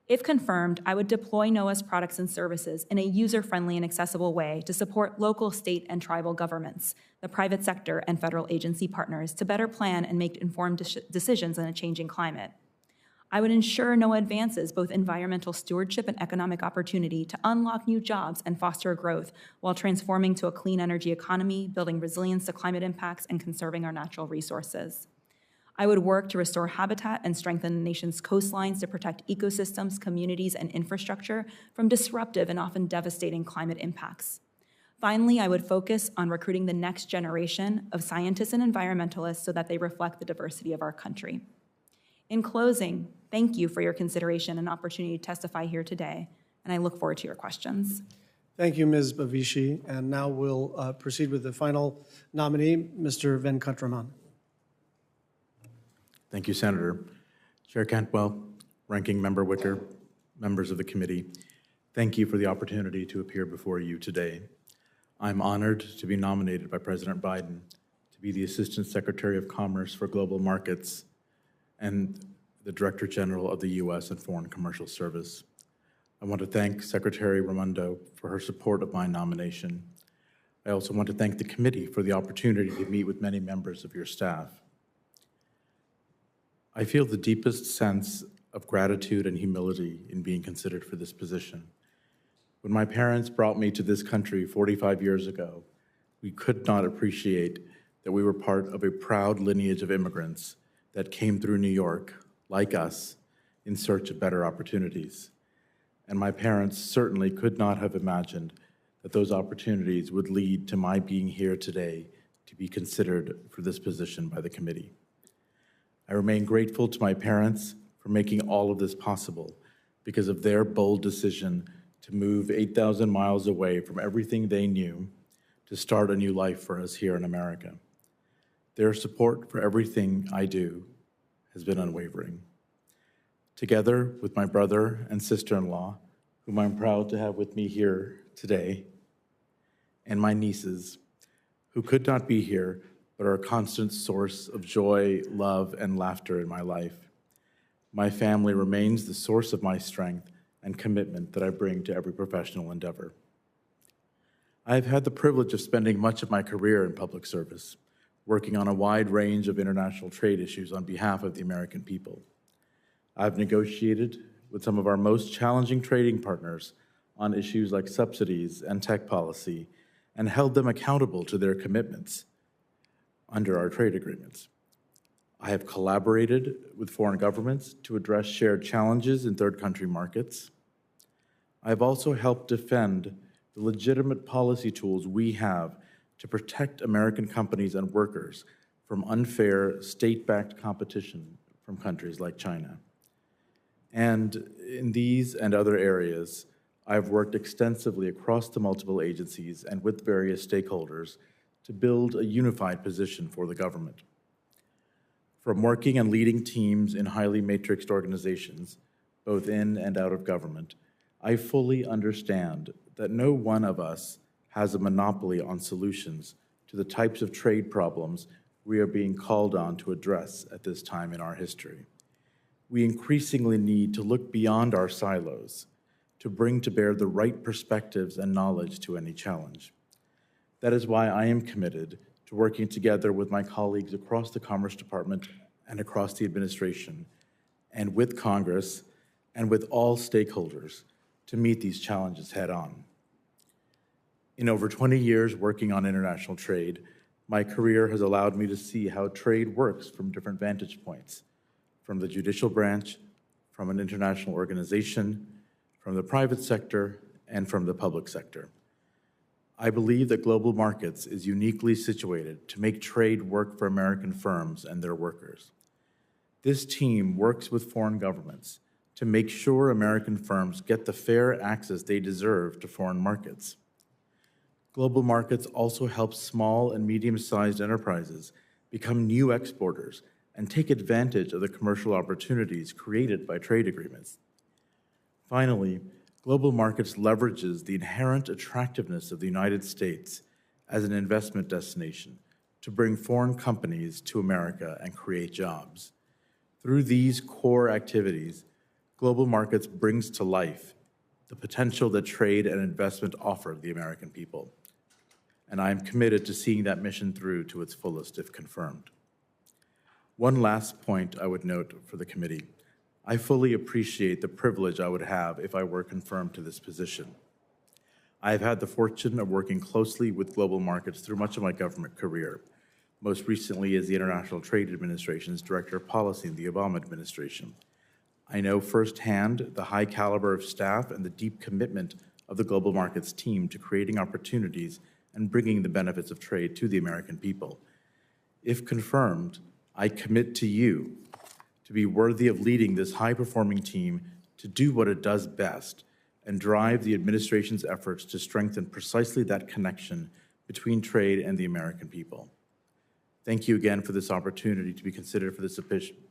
If confirmed, I would deploy NOAA's products and services in a user-friendly and accessible way to support local, state, and tribal governments, the private sector, and federal agency partners to better plan and make informed decisions in a changing climate. I would ensure NOAA advances both environmental stewardship and economic opportunity to unlock new jobs and foster growth while transforming to a clean energy economy, building resilience to climate impacts, and conserving our natural resources. I would work to restore habitat and strengthen the nation's coastlines to protect ecosystems, communities, and infrastructure from disruptive and often devastating climate impacts. Finally, I would focus on recruiting the next generation of scientists and environmentalists so that they reflect the diversity of our country. In closing, thank you for your consideration and opportunity to testify here today, and I look forward to your questions. Thank you, Ms. Bavishi. And now we'll proceed with the final nominee, Mr. Venkatraman. Thank you, Senator. Chair Cantwell, Ranking Member Wicker, members of the committee, thank you for the opportunity to appear before you today. I'm honored to be nominated by President Biden to be the Assistant Secretary of Commerce for Global Markets and the Director General of the U.S. and Foreign Commercial Service. I want to thank Secretary Raimondo for her support of my nomination. I also want to thank the committee for the opportunity to meet with many members of your staff. I feel the deepest sense of gratitude and humility in being considered for this position. When my parents brought me to this country 45 years ago, we could not appreciate that we were part of a proud lineage of immigrants that came through New York, like us, in search of better opportunities. And my parents certainly could not have imagined that those opportunities would lead to my being here today to be considered for this position by the committee. I remain grateful to my parents for making all of this possible because of their bold decision to move 8,000 miles away from everything they knew to start a new life for us here in America. Their support for everything I do has been unwavering. Together with my brother and sister-in-law, whom I'm proud to have with me here today, and my nieces, who could not be here but are a constant source of joy, love, and laughter in my life. My family remains the source of my strength and commitment that I bring to every professional endeavor. I have had the privilege of spending much of my career in public service, working on a wide range of international trade issues on behalf of the American people. I've negotiated with some of our most challenging trading partners on issues like subsidies and tech policy, and held them accountable to their commitments under our trade agreements. I have collaborated with foreign governments to address shared challenges in third country markets. I have also helped defend the legitimate policy tools we have to protect American companies and workers from unfair state-backed competition from countries like China. And in these and other areas, I've worked extensively across the multiple agencies and with various stakeholders to build a unified position for the government. From working and leading teams in highly matrixed organizations, both in and out of government, I fully understand that no one of us has a monopoly on solutions to the types of trade problems we are being called on to address at this time in our history. We increasingly need to look beyond our silos to bring to bear the right perspectives and knowledge to any challenge. That is why I am committed to working together with my colleagues across the Commerce Department and across the administration, and with Congress and with all stakeholders to meet these challenges head on. In over 20 years working on international trade, my career has allowed me to see how trade works from different vantage points, from the judicial branch, from an international organization, from the private sector, and from the public sector. I believe that Global Markets is uniquely situated to make trade work for American firms and their workers. This team works with foreign governments to make sure American firms get the fair access they deserve to foreign markets. Global Markets also helps small and medium-sized enterprises become new exporters and take advantage of the commercial opportunities created by trade agreements. Finally, Global Markets leverages the inherent attractiveness of the United States as an investment destination to bring foreign companies to America and create jobs. Through these core activities, Global Markets brings to life the potential that trade and investment offer the American people. And I am committed to seeing that mission through to its fullest if confirmed. One last point I would note for the committee. I fully appreciate the privilege I would have if I were confirmed to this position. I have had the fortune of working closely with Global Markets through much of my government career, most recently as the International Trade Administration's Director of Policy in the Obama administration. I know firsthand the high caliber of staff and the deep commitment of the Global Markets team to creating opportunities and bringing the benefits of trade to the American people. If confirmed, I commit to you to be worthy of leading this high-performing team to do what it does best and drive the administration's efforts to strengthen precisely that connection between trade and the American people. Thank you again for this opportunity to be considered for this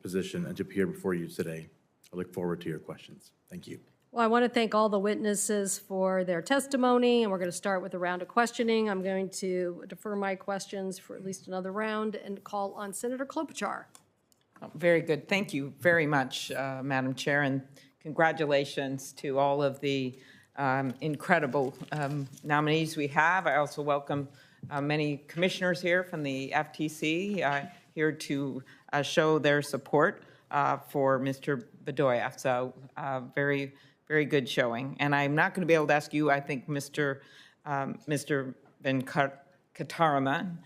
position and to appear before you today. I look forward to your questions. Thank you. Well, I want to thank all the witnesses for their testimony, and we're going to start with a round of questioning. I'm going to defer my questions for at least another round and call on Senator Klobuchar. Very good. Thank you very much, Madam Chair, and congratulations to all of the incredible nominees we have. I also welcome many commissioners here from the FTC here to show their support for Mr. Bedoya. So very, very good showing. And I'm not going to be able to ask you, I think, Mr. Venkataraman,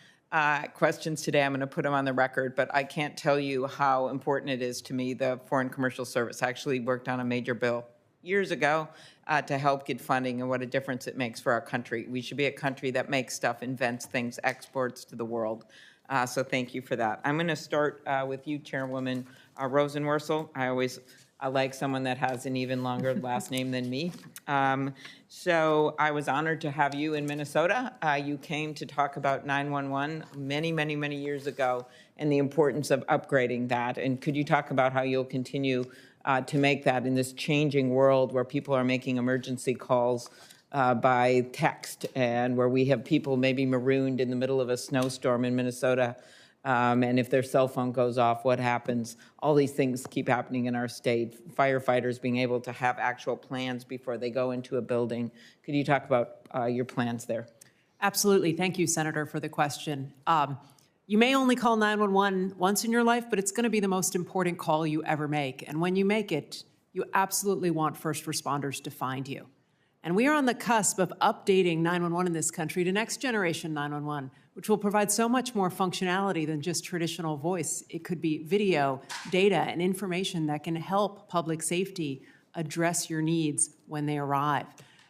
questions today. I'm going to put them on the record, but I can't tell you how important it is to me, the Foreign Commercial Service. I actually worked on a major bill years ago to help get funding and what a difference it makes for our country. We should be a country that makes stuff, invents things, exports to the world. So thank you for that. I'm going to start with you, Chairwoman Rosenworcel. I like someone that has an even longer last name than me. So I was honored to have you in Minnesota. You came to talk about 911 many, many, many years ago and the importance of upgrading that. And could you talk about how you'll continue to make that in this changing world where people are making emergency calls by text and where we have people maybe marooned in the middle of a snowstorm in Minnesota, and if their cell phone goes off, what happens? All these things keep happening in our state. Firefighters being able to have actual plans before they go into a building. Could you talk about your plans there? Absolutely. Thank you, Senator, for the question. You may only call 911 once in your life, but it's going to be the most important call you ever make. And when you make it, you absolutely want first responders to find you. And we are on the cusp of updating 911 in this country to next generation 911, which will provide so much more functionality than just traditional voice. It could be video, data, and information that can help public safety address your needs when they arrive.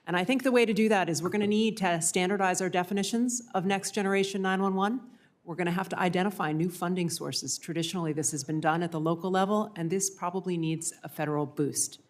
And I think the way to do that is we're going to need to standardize our definitions of next generation 911. We're going to have to identify new funding sources. Traditionally, this has been done at the local level, and this probably needs a federal boost.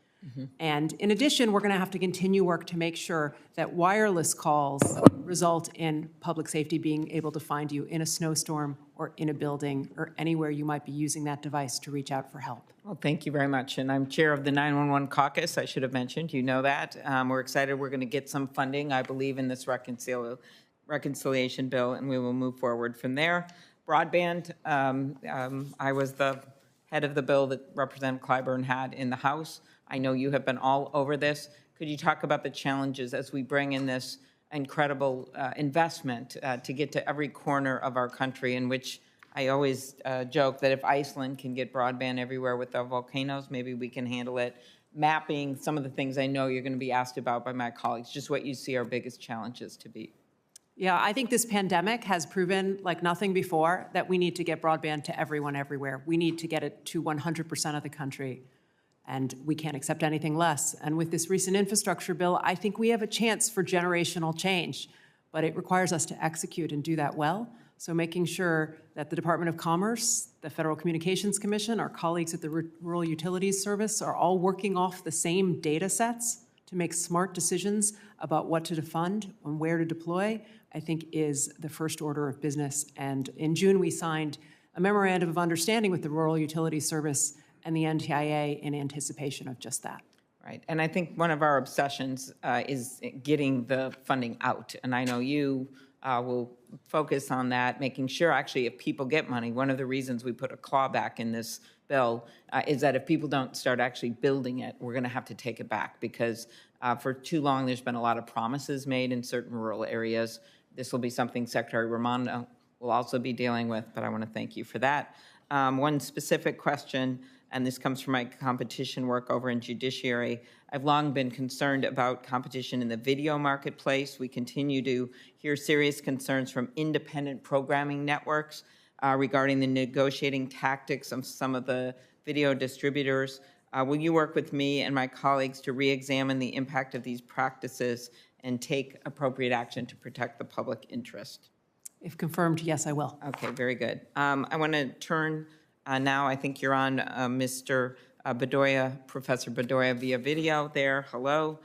And in addition, we're going to have to continue work to make sure that wireless calls result in public safety being able to find you in a snowstorm or in a building or anywhere you might be using that device to reach out for help. Well, thank you very much. And I'm chair of the 911 caucus. I should have mentioned, you know that. We're excited we're going to get some funding, I believe, in this reconciliation bill, and we will move forward from there. Broadband, I was the head of the bill that Representative Clyburn had in the House. I know you have been all over this. Could you talk about the challenges as we bring in this incredible investment to get to every corner of our country, in which I always joke that if Iceland can get broadband everywhere with their volcanoes, maybe we can handle it. Mapping, some of the things I know you're going to be asked about by my colleagues, just what you see our biggest challenges to be. Yeah, I think this pandemic has proven like nothing before that we need to get broadband to everyone everywhere. We need to get it to 100% of the country, and we can't accept anything less. And with this recent infrastructure bill, I think we have a chance for generational change, but it requires us to execute and do that well. So making sure that the Department of Commerce, the Federal Communications Commission, our colleagues at the Rural Utilities Service are all working off the same data sets to make smart decisions about what to fund and where to deploy, I think is the first order of business. And in June, we signed a memorandum of understanding with the Rural Utilities Service and the NTIA in anticipation of just that. Right, and I think one of our obsessions is getting the funding out. And I know you will focus on that, making sure actually if people get money, one of the reasons we put a clawback in this bill is that if people don't start actually building it, we're gonna have to take it back, because for too long there's been a lot of promises made in certain rural areas. This will be something Secretary Raimondo will also be dealing with, but I wanna thank you for that. One specific question, and this comes from my competition work over in judiciary. I've long been concerned about competition in the video marketplace. We continue to hear serious concerns from independent programming networks regarding the negotiating tactics of some of the video distributors. Will you work with me and my colleagues to re-examine the impact of these practices and take appropriate action to protect the public interest? If confirmed, yes, I will. Okay, very good. I want to turn now, I think you're on Mr. Bedoya, Professor Bedoya via video there. Hello.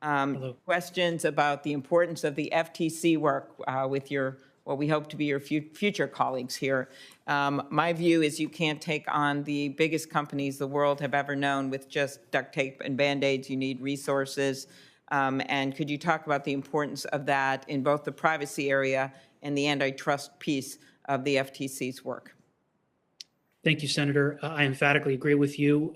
Hello. Questions about the importance of the FTC work with your, what we hope to be your future colleagues here. My view is you can't take on the biggest companies the world have ever known with just duct tape and Band-Aids. You need resources. And could you talk about the importance of that in both the privacy area and the antitrust piece of the FTC's work? Thank you, Senator. I emphatically agree with you.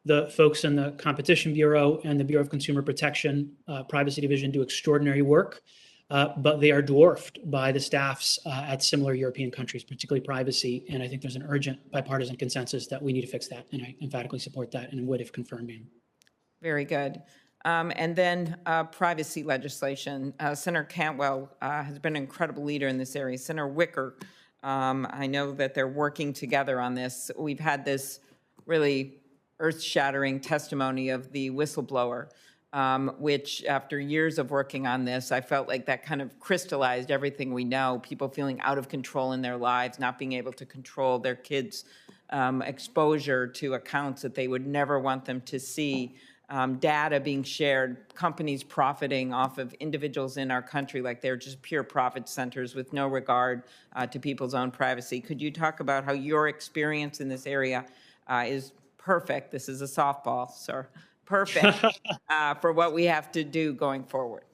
The folks in the Competition Bureau and the Bureau of Consumer Protection Privacy Division do extraordinary work, but they are dwarfed by the staffs at similar European countries, particularly privacy. And I think there's an urgent bipartisan consensus that we need to fix that. And I emphatically support that and would if confirmed. Very good. And then privacy legislation. Senator Cantwell has been an incredible leader in this area. Senator Wicker, I know that they're working together on this. We've had this really earth-shattering testimony of the whistleblower, which after years of working on this, I felt like that kind of crystallized everything we know, people feeling out of control in their lives, not being able to control their kids' exposure to accounts that they would never want them to see. Data being shared, companies profiting off of individuals in our country like they're just pure profit centers with no regard to people's own privacy. Could you talk about how your experience in this area is perfect? This is a softball, sir. Perfect for what we have to do going forward.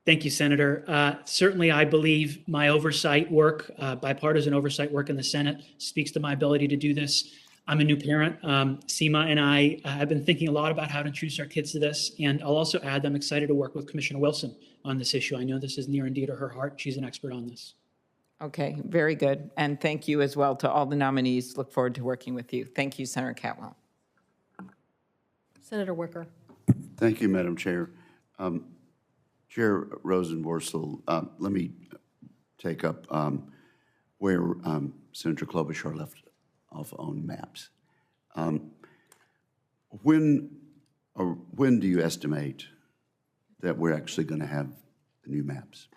Thank you, Senator. Certainly, I believe my oversight work, bipartisan oversight work in the Senate speaks to my ability to do this. I'm a new parent. Seema and I have been thinking a lot about how to introduce our kids to this. And I'll also add that I'm excited to work with Commissioner Wilson on this issue. I know this is near and dear to her heart. She's an expert on this. Okay, very good. And thank you as well to all the nominees. Look forward to working with you. Thank you, Senator Catwell. Senator Wicker. Thank you, Madam Chair. Chair Rosenworcel, let me take up where Senator Klobuchar left off on maps. When do you estimate that we're actually going to have the new maps?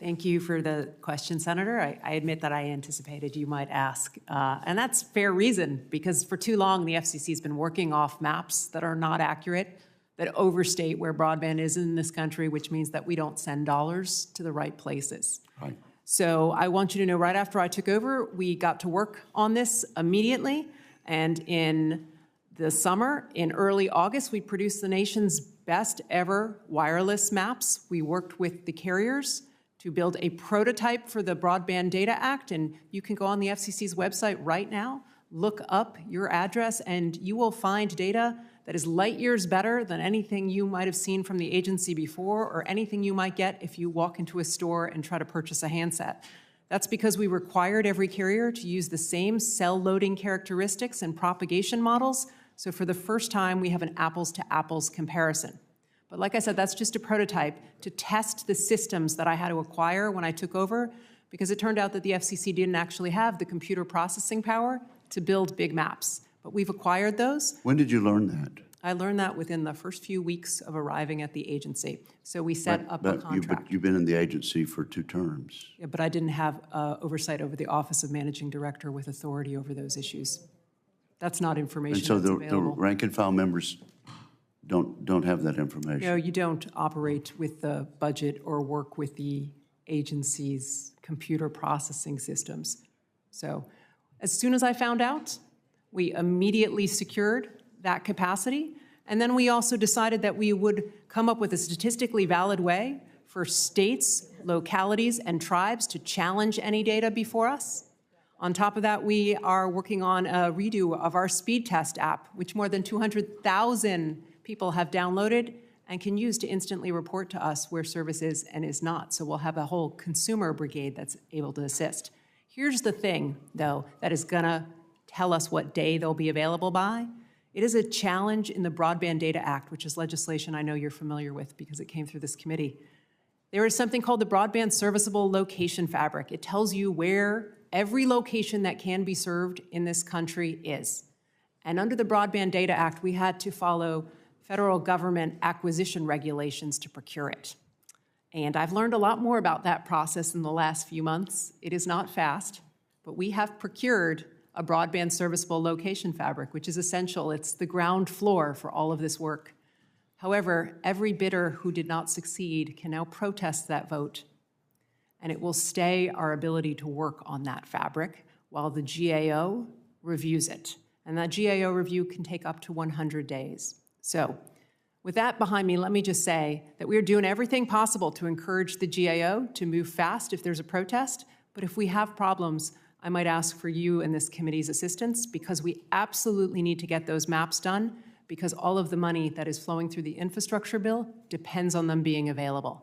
Thank you for the question, Senator. I admit that I anticipated you might ask, and that's fair reason, because for too long, the FCC has been working off maps that are not accurate, that overstate where broadband is in this country, which means that we don't send dollars to the right places. Right. So I want you to know, right after I took over, we got to work on this immediately, and in the summer, in early August, we produced the nation's best ever wireless maps. We worked with the carriers to build a prototype for the Broadband Data Act, and you can go on the FCC's website right now, look up your address, and you will find data that is light years better than anything you might have seen from the agency before or anything you might get if you walk into a store and try to purchase a handset. That's because we required every carrier to use the same cell loading characteristics and propagation models, so for the first time, we have an apples-to-apples comparison. But like I said, that's just a prototype to test the systems that I had to acquire when I took over, because it turned out that the FCC didn't actually have the computer processing power to build big maps. But we've acquired those. When did you learn that? I learned that within the first few weeks of arriving at the agency. So we set up a contract. But you've been in the agency for 2 terms. Yeah, but I didn't have oversight over the Office of Managing Director with authority over those issues. That's not information And so that's the available. rank and file members don't have that information. No, you don't operate with the budget or work with the agency's computer processing systems. So as soon as I found out, we immediately secured that capacity. And then we also decided that we would come up with a statistically valid way for states, localities, and tribes to challenge any data before us. On top of that, we are working on a redo of our speed test app, which more than 200,000 people have downloaded and can use to instantly report to us where service is and is not. So we'll have a whole consumer brigade that's able to assist. Here's the thing, though, that is gonna tell us what day they'll be available by. It is a challenge in the Broadband Data Act, which is legislation I know you're familiar with because it came through this committee. There is something called the Broadband Serviceable Location Fabric. It tells you where every location that can be served in this country is. And under the Broadband Data Act, we had to follow federal government acquisition regulations to procure it. And I've learned a lot more about that process in the last few months. It is not fast, but we have procured a broadband serviceable location fabric, which is essential. It's the ground floor for all of this work. However, every bidder who did not succeed can now protest that vote, and it will stay our ability to work on that fabric while the GAO reviews it. And that GAO review can take up to 100 days. So with that behind me, let me just say that we are doing everything possible to encourage the GAO to move fast if there's a protest, but if we have problems, I might ask for you and this committee's assistance, because we absolutely need to get those maps done, because all of the money that is flowing through the infrastructure bill depends on them being available.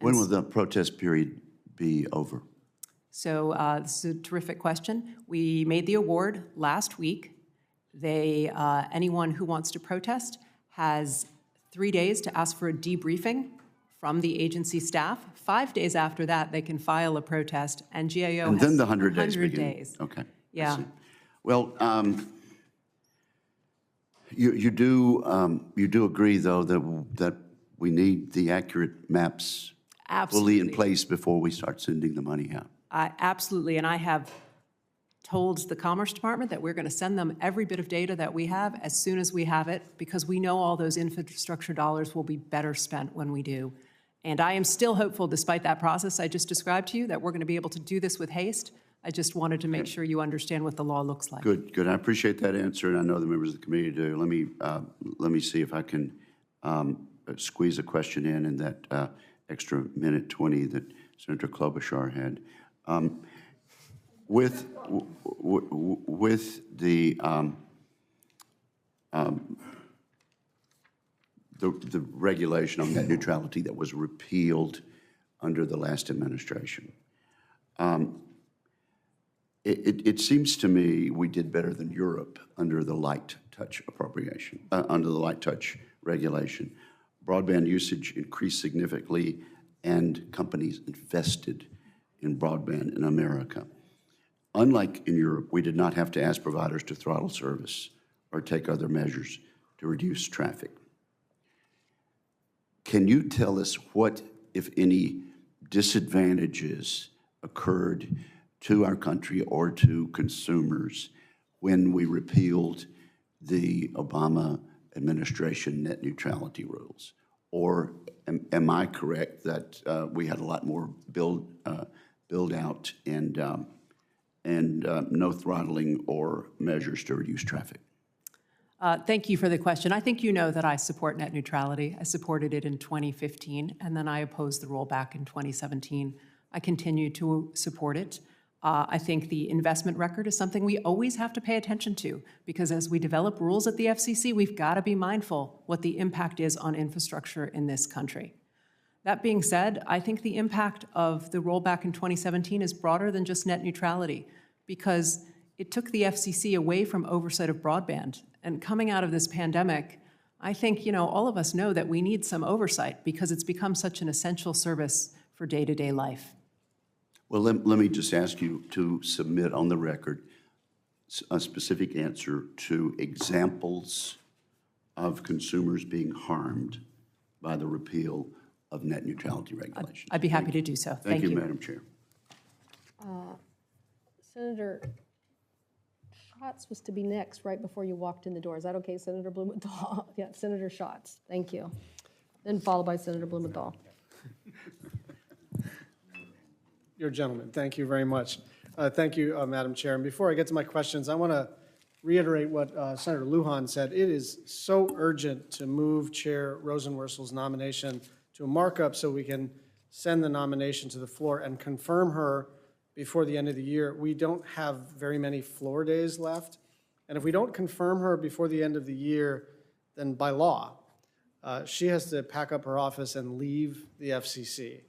When will the protest period be over? So this is a terrific question. We made the award last week. Anyone who wants to protest has 3 days to ask for a debriefing from the agency staff. 5 days after that, they can file a protest, and GAO has And then the 100 days 100 begin. days. Okay. I Yeah. see. Well, you do agree, though, that we need the accurate maps fully in place before we start sending the money out. Absolutely, and I have told the Commerce Department that we're going to send them every bit of data that we have as soon as we have it, because we know all those infrastructure dollars will be better spent when we do. And I am still hopeful, despite that process I just described to you, that we're going to be able to do this with haste. I just wanted to make sure you understand what the law looks like. Good, good. I appreciate that answer, and I know the members of the committee do. Let me see if I can squeeze a question in that extra minute 20 that Senator Klobuchar had. With the regulation on net neutrality that was repealed under the last administration, it seems to me we did better than Europe under the light touch appropriation, under the light touch regulation. Broadband usage increased significantly, and companies invested in broadband in America. Unlike in Europe, we did not have to ask providers to throttle service or take other measures to reduce traffic. Can you tell us what, if any, disadvantages occurred to our country or to consumers when we repealed the Obama administration net neutrality rules? Or am I correct that we had a lot more build out and no throttling or measures to reduce traffic? Thank you for the question. I think you know that I support net neutrality. I supported it in 2015, and then I opposed the rollback in 2017. I continue to support it. I think the investment record is something we always have to pay attention to, because as we develop rules at the FCC, we've got to be mindful what the impact is on infrastructure in this country. That being said, I think the impact of the rollback in 2017 is broader than just net neutrality, because it took the FCC away from oversight of broadband. And coming out of this pandemic, I think, all of us know that we need some oversight because it's become such an essential service for day-to-day life. Well, let me just ask you to submit on the record a specific answer to examples of consumers being harmed by the repeal of net neutrality regulations. I'd be happy to do so. Thank you. Madam Chair. Senator Schatz was to be next, right before you walked in the door. Is that okay, Senator Blumenthal? Yeah, Senator Schatz. Thank you. Then followed by Senator Blumenthal. You're a gentleman. Thank you very much. Thank you, Madam Chair. And before I get to my questions, I want to reiterate what Senator Lujan said. It is so urgent to move Chair Rosenworcel's nomination to a markup so we can send the nomination to the floor and confirm her before the end of the year. We don't have very many floor days left. And if we don't confirm her before the end of the year, then by law, she has to pack up her office and leave the FCC.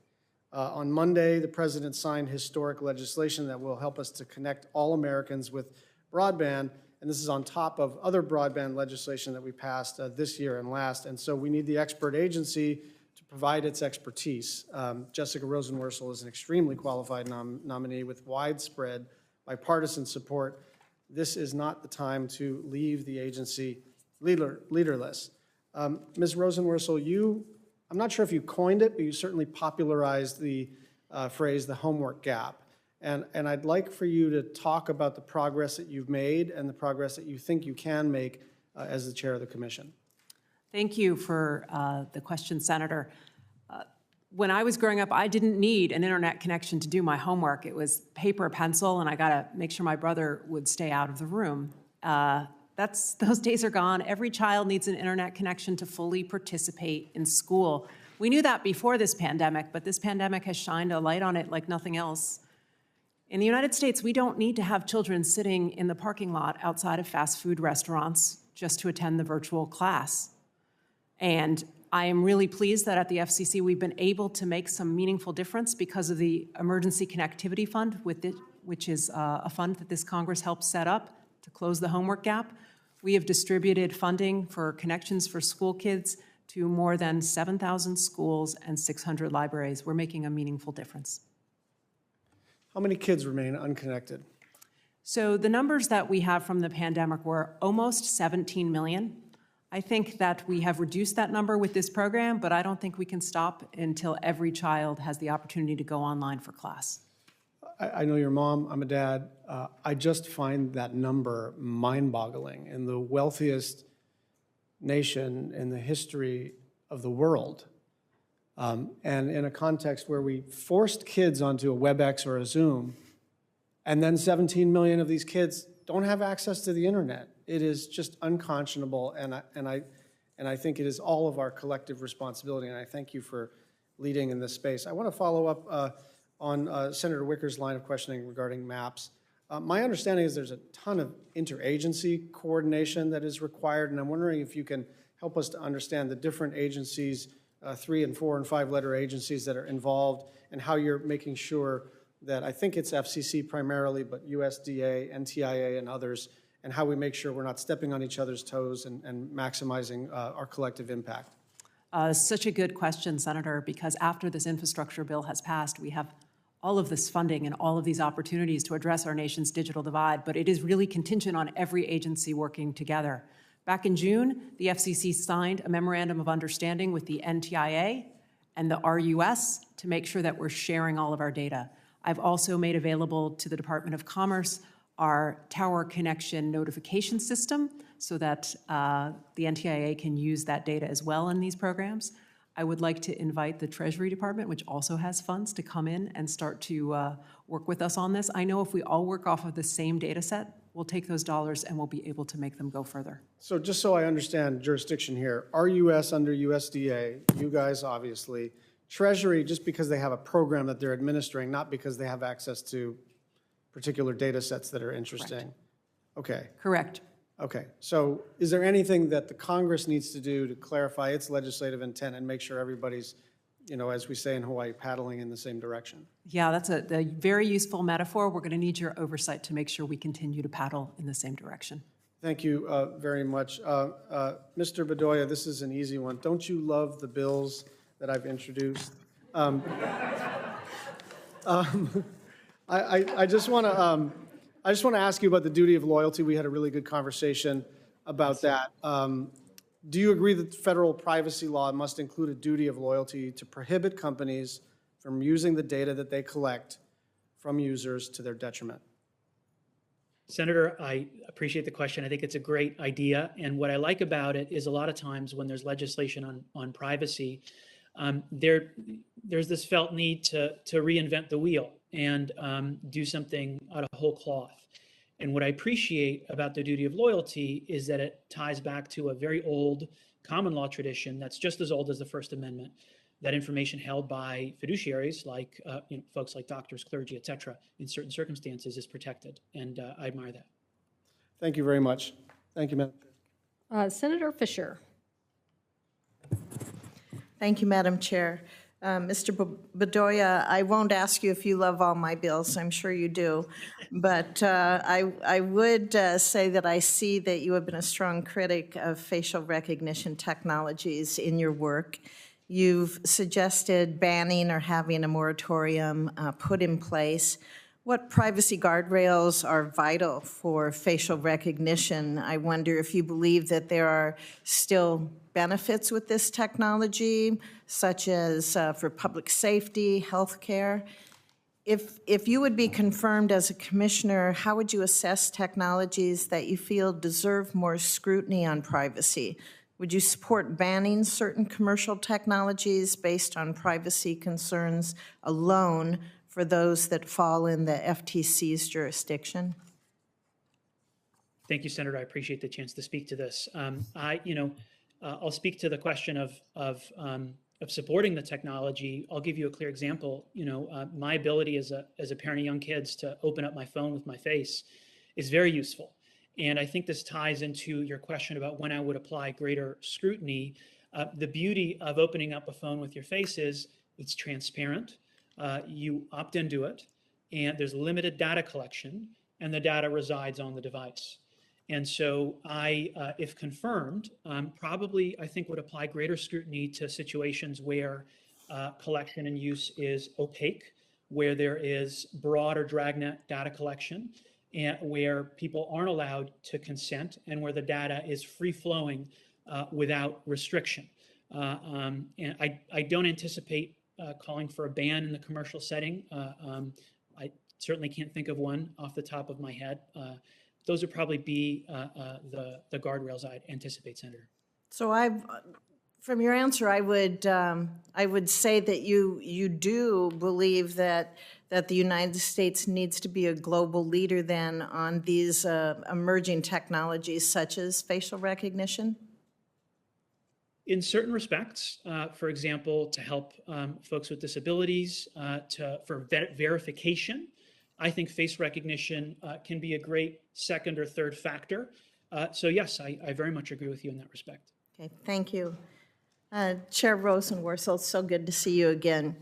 On Monday, the president signed historic legislation that will help us to connect all Americans with broadband, and this is on top of other broadband legislation that we passed this year and last, and so we need the expert agency to provide its expertise. Jessica Rosenworcel is an extremely qualified nominee with widespread bipartisan support. This is not the time to leave the agency leaderless. Ms. Rosenworcel, I'm not sure if you coined it, but you certainly popularized the phrase, the homework gap. And I'd like for you to talk about the progress that you've made and the progress that you think you can make as the chair of the commission. Thank you for the question, Senator. When I was growing up, I didn't need an internet connection to do my homework. It was paper, pencil, and I got to make sure my brother would stay out of the room. Those days are gone. Every child needs an internet connection to fully participate in school. We knew that before this pandemic, but this pandemic has shined a light on it like nothing else. In the United States, we don't need to have children sitting in the parking lot outside of fast food restaurants just to attend the virtual class. And I am really pleased that at the FCC we've been able to make some meaningful difference because of the Emergency Connectivity Fund, which is a fund that this Congress helped set up to close the homework gap. We have distributed funding for connections for school kids to more than 7,000 schools and 600 libraries. We're making a meaningful difference. How many kids remain unconnected? So the numbers that we have from the pandemic were almost 17 million. I think that we have reduced that number with this program, but I don't think we can stop until every child has the opportunity to go online for class. I know your mom, I'm a dad. I just find that number mind-boggling. In the wealthiest nation in the history of the world, and in a context where we forced kids onto a WebEx or a Zoom, and then 17 million of these kids don't have access to the internet. It is just unconscionable, and I think it is all of our collective responsibility, and I thank you for leading in this space. I want to follow up on Senator Wicker's line of questioning regarding maps. My understanding is there's a ton of interagency coordination that is required, and I'm wondering if you can help us to understand the different agencies, 3 and 4 and 5 letter agencies that are involved, and how you're making sure that, I think it's FCC primarily, but USDA, NTIA, and others, and how we make sure we're not stepping on each other's toes and maximizing our collective impact. Such a good question, Senator, because after this infrastructure bill has passed, we have all of this funding and all of these opportunities to address our nation's digital divide, but it is really contingent on every agency working together. Back in June, the FCC signed a memorandum of understanding with the NTIA and the RUS to make sure that we're sharing all of our data. I've also made available to the Department of Commerce our tower connection notification system so that the NTIA can use that data as well in these programs. I would like to invite the Treasury Department, which also has funds, to come in and start to work with us on this. I know if we all work off of the same data set, we'll take those dollars and we'll be able to make them go further. So just so I understand jurisdiction here, RUS under USDA, you guys obviously, Treasury just because they have a program that they're administering, not because they have access to particular data sets that are interesting. Okay. Correct. Okay. So is there anything that the Congress needs to do to clarify its legislative intent and make sure everybody's, you know, as we say in Hawaii, paddling in the same direction? Yeah, that's a very useful metaphor. We're going to need your oversight to make sure we continue to paddle in the same direction. Thank you very much. Mr. Bedoya, this is an easy one. Don't you love the bills that I've introduced? I just want to ask you about the duty of loyalty. We had a really good conversation about that. Do you agree that federal privacy law must include a duty of loyalty to prohibit companies from using the data that they collect from users to their detriment? Senator, I appreciate the question. I think it's a great idea. And what I like about it is a lot of times when there's legislation on privacy, there's this felt need to reinvent the wheel and do something out of whole cloth. And what I appreciate about the duty of loyalty is that it ties back to a very old common law tradition that's just as old as the First Amendment, that information held by fiduciaries like folks like doctors, clergy, et cetera, in certain circumstances is protected. And I admire that. Thank you very much. Thank you, Madam. Senator Fisher. Thank you, Madam Chair. Mr. Bedoya, I won't ask you if you love all my bills. I'm sure you do. But I would say that I see that you have been a strong critic of facial recognition technologies in your work. You've suggested banning or having a moratorium put in place. What privacy guardrails are vital for facial recognition? I wonder if you believe that there are still benefits with this technology, such as for public safety, healthcare. If you would be confirmed as a commissioner, how would you assess technologies that you feel deserve more scrutiny on privacy? Would you support banning certain commercial technologies based on privacy concerns alone for those that fall in the FTC's jurisdiction? Thank you, Senator. I appreciate the chance to speak to this. I'll speak to the question of supporting the technology. I'll give you a clear example. My ability as a parent of young kids to open up my phone with my face is very useful. And I think this ties into your question about when I would apply greater scrutiny. The beauty of opening up a phone with your face is it's transparent. You opt into it, and there's limited data collection, and the data resides on the device. And so I, if confirmed, probably I think would apply greater scrutiny to situations where collection and use is opaque, where there is broad or dragnet data collection, and where people aren't allowed to consent, and where the data is free-flowing without restriction. And I don't anticipate calling for a ban in the commercial setting. I certainly can't think of one off the top of my head. Those would probably be the guardrails I'd anticipate, Senator. So from your answer, I would say that you do believe that the United States needs to be a global leader then on these emerging technologies such as facial recognition? In certain respects, for example, to help folks with disabilities, for verification I think face recognition can be a great second or third factor. So yes, I very much agree with you in that respect. Okay, thank you. Chair Rosenworcel, it's so good to see you again.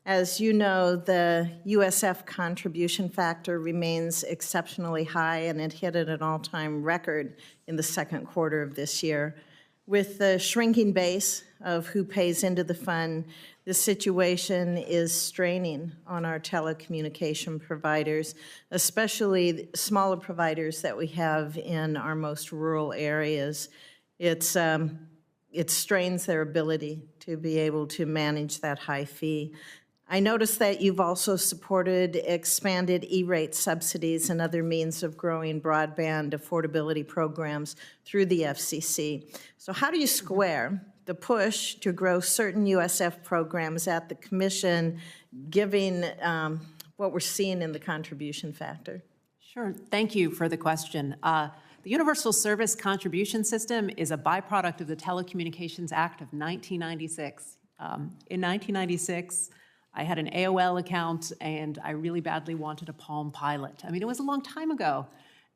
As you know, the USF contribution factor remains exceptionally high, and it hit at an all-time record in the second quarter of this year. With the shrinking base of who pays into the fund, this situation is straining on our telecommunication providers, especially smaller providers that we have in our most rural areas. It strains their ability to be able to manage that high fee. I noticed that you've also supported expanded E-rate subsidies and other means of growing broadband affordability programs through the FCC. So how do you square the push to grow certain USF programs at the Commission, given what we're seeing in the contribution factor? Sure. Thank you for the question. The Universal Service Contribution System is a byproduct of the Telecommunications Act of 1996. In 1996, I had an AOL account, and I really badly wanted a Palm Pilot. I mean, it was a long time ago.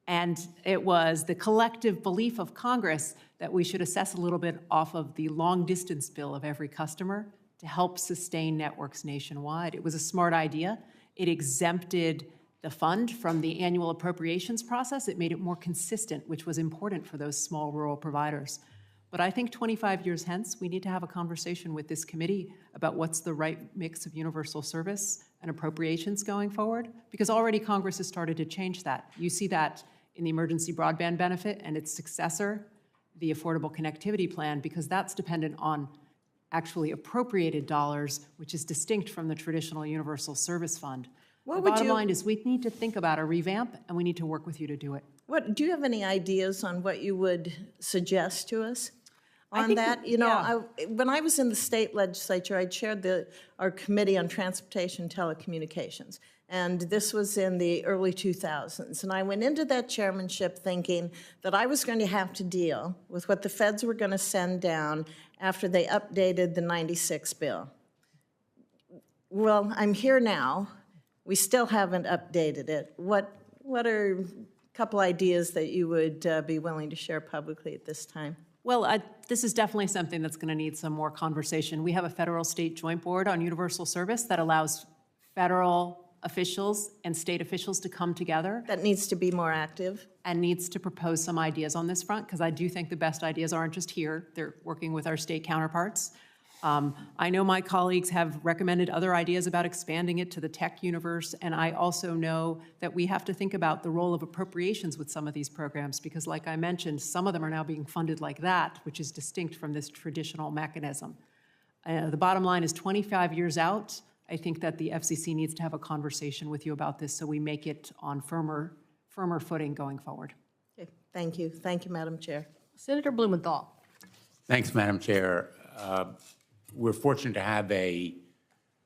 And it was the collective belief of Congress that we should assess a little bit off of the long-distance bill of every customer to help sustain networks nationwide. It was a smart idea. It exempted the fund from the annual appropriations process. It made it more consistent, which was important for those small rural providers. But I think 25 years hence, we need to have a conversation with this committee about what's the right mix of universal service and appropriations going forward, because already Congress has started to change that. You see that in the emergency broadband benefit and its successor, the Affordable Connectivity Plan, because that's dependent on actually appropriated dollars, which is distinct from the traditional universal service fund. The bottom line is we need to think about a revamp, and we need to work with you to do it. Do you have any ideas on what you would suggest to us on that? You know, when I was in the state legislature, I chaired our Committee on Transportation and Telecommunications, and this was in the early 2000s. And I went into that chairmanship thinking that I was going to have to deal with what the feds were going to send down after they updated the 96 bill. Well, I'm here now. We still haven't updated it. What are a couple ideas that you would be willing to share publicly at this time? Well, this is definitely something that's going to need some more conversation. We have a federal-state joint board on universal service that allows federal officials and state officials to come together. That needs to be more active. And needs to propose some ideas on this front, because I do think the best ideas aren't just here. They're working with our state counterparts. I know my colleagues have recommended other ideas about expanding it to the tech universe, and I also know that we have to think about the role of appropriations with some of these programs, because like I mentioned, some of them are now being funded like that, which is distinct from this traditional mechanism. The bottom line is 25 years out, I think that the FCC needs to have a conversation with you about this so we make it on firmer footing going forward. Okay, thank you. Thank you, Madam Chair. Senator Blumenthal. Thanks, Madam Chair. We're fortunate to have a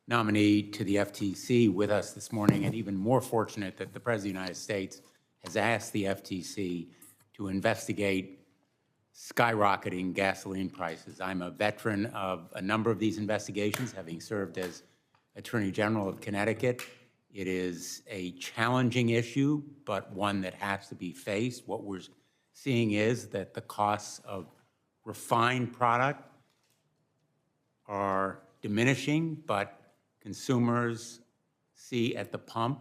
nominee to the FTC with us this morning, and even more fortunate that the President of the United States has asked the FTC to investigate skyrocketing gasoline prices. I'm a veteran of a number of these investigations, having served as Attorney General of Connecticut. It is a challenging issue, but one that has to be faced. What we're seeing is that the costs of refined product are diminishing, but consumers see at the pump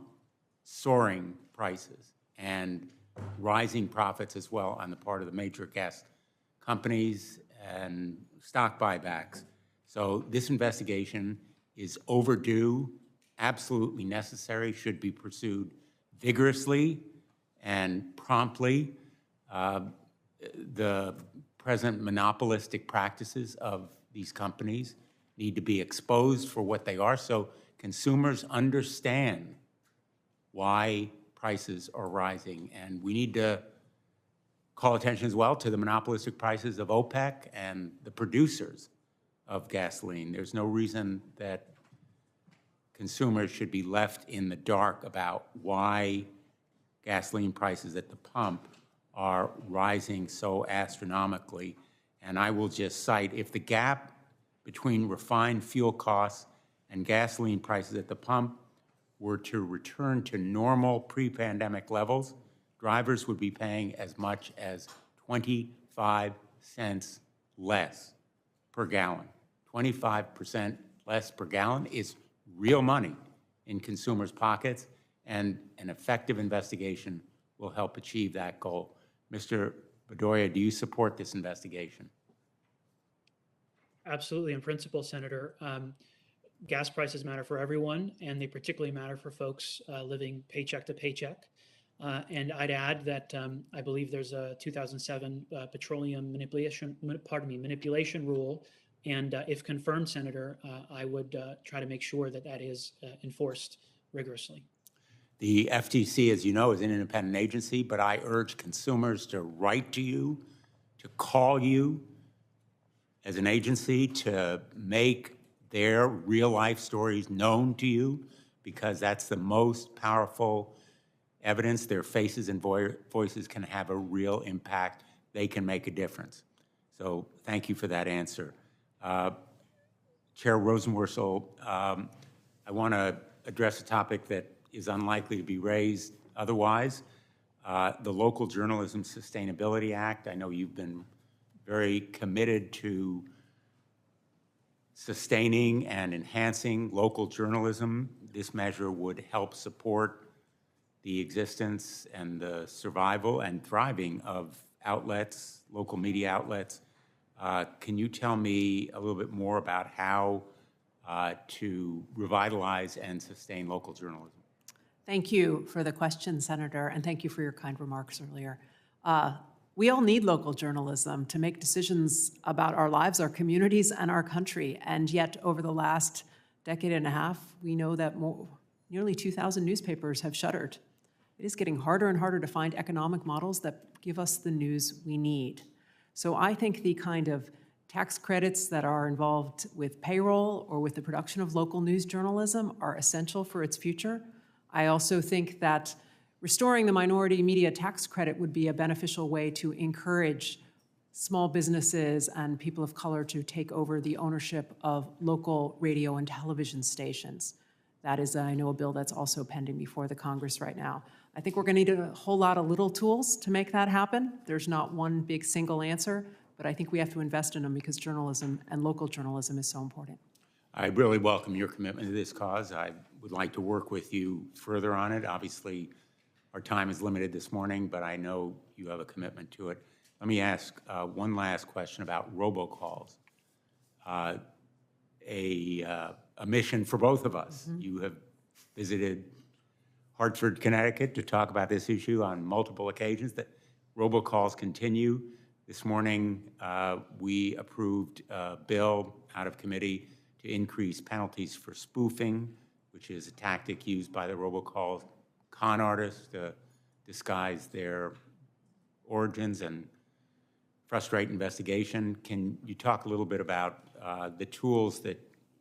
soaring prices and rising profits as well on the part of the major gas companies and stock buybacks. So this investigation is overdue, absolutely necessary, should be pursued vigorously and promptly. The present monopolistic practices of these companies need to be exposed for what they are so consumers understand why prices are rising. And we need to call attention as well to the monopolistic prices of OPEC and the producers of gasoline. There's no reason that consumers should be left in the dark about why gasoline prices at the pump are rising so astronomically. And I will just cite, if the gap between refined fuel costs and gasoline prices at the pump were to return to normal pre-pandemic levels, drivers would be paying as much as 25 cents less per gallon. 25% less per gallon is real money in consumers' pockets, and an effective investigation will help achieve that goal. Mr. Bedoya, do you support this investigation? Absolutely, in principle, Senator. Gas prices matter for everyone, and they particularly matter for folks living paycheck to paycheck. And I'd add that I believe there's a 2007 petroleum manipulation rule, and if confirmed, Senator, I would try to make sure that that is enforced rigorously. The FTC, as you know, is an independent agency, but I urge consumers to write to you, to call you as an agency, to make their real-life stories known to you, because that's the most powerful evidence. Their faces and voices can have a real impact. They can make a difference. So thank you for that answer. Chair Rosenworcel, I want to address a topic that is unlikely to be raised otherwise. The Local Journalism Sustainability Act. I know you've been very committed to sustaining and enhancing local journalism. This measure would help support the existence and the survival and thriving of outlets, local media outlets. Can you tell me a little bit more about how to revitalize and sustain local journalism? Thank you for the question, Senator, and thank you for your kind remarks earlier. We all need local journalism to make decisions about our lives, our communities, and our country. And yet, over the last decade and a half, we know that nearly 2,000 newspapers have shuttered. It is getting harder and harder to find economic models that give us the news we need. So I think the kind of tax credits that are involved with payroll or with the production of local news journalism are essential for its future. I also think that restoring the minority media tax credit would be a beneficial way to encourage small businesses and people of color to take over the ownership of local radio and television stations. That is, I know, a bill that's also pending before the Congress right now. I think we're going to need a whole lot of little tools to make that happen. There's not one big single answer, but I think we have to invest in them because journalism and local journalism is so important. I really welcome your commitment to this cause. I would like to work with you further on it. Obviously, our time is limited this morning, but I know you have a commitment to it. Let me ask one last question about robocalls. A mission for both of us. Mm-hmm. You have visited Hartford, Connecticut to talk about this issue on multiple occasions. That robocalls continue. This morning, we approved a bill out of committee to increase penalties for spoofing, which is a tactic used by the robocall con artists to disguise their origins and frustrate investigation. Can you talk a little bit about the tools that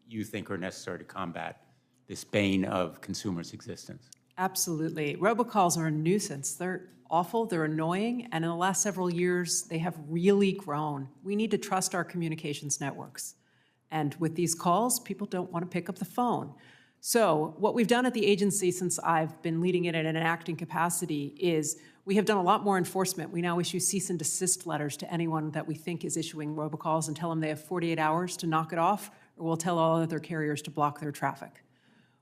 you think are necessary to combat this bane of consumers' existence? Absolutely. Robocalls are a nuisance. They're awful, they're annoying, and in the last several years, they have really grown. We need to trust our communications networks. And with these calls, people don't want to pick up the phone. So what we've done at the agency since I've been leading it in an acting capacity is we have done a lot more enforcement. We now issue cease and desist letters to anyone that we think is issuing robocalls and tell them they have 48 hours to knock it off, or we'll tell all other carriers to block their traffic.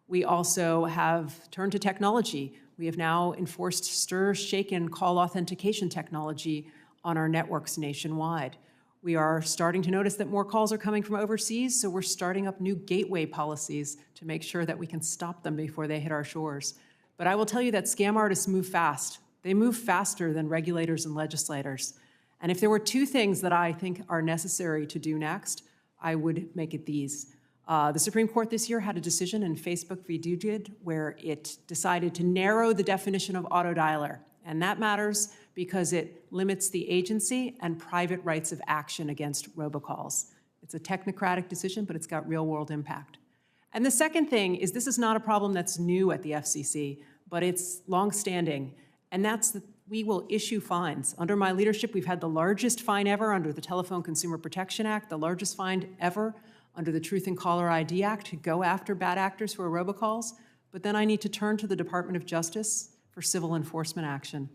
We also have turned to technology. We have now enforced stir, shake, and call authentication technology on our networks nationwide. We are starting to notice that more calls are coming from overseas, so we're starting up new gateway policies to make sure that we can stop them before they hit our shores. But I will tell you that scam artists move fast. They move faster than regulators and legislators. And if there were two things that I think are necessary to do next, I would make it these. The Supreme Court this year had a decision in Facebook v. Dugid where it decided to narrow the definition of autodialer. And that matters because it limits the agency and private rights of action against robocalls. It's a technocratic decision, but it's got real-world impact. And the second thing is this is not a problem that's new at the FCC, but it's longstanding, and that's that we will issue fines. Under my leadership, we've had the largest fine ever under the Telephone Consumer Protection Act, the largest fine ever under the Truth in Caller ID Act to go after bad actors who are robocalls. but then I need to turn to the Department of Justice for civil enforcement action.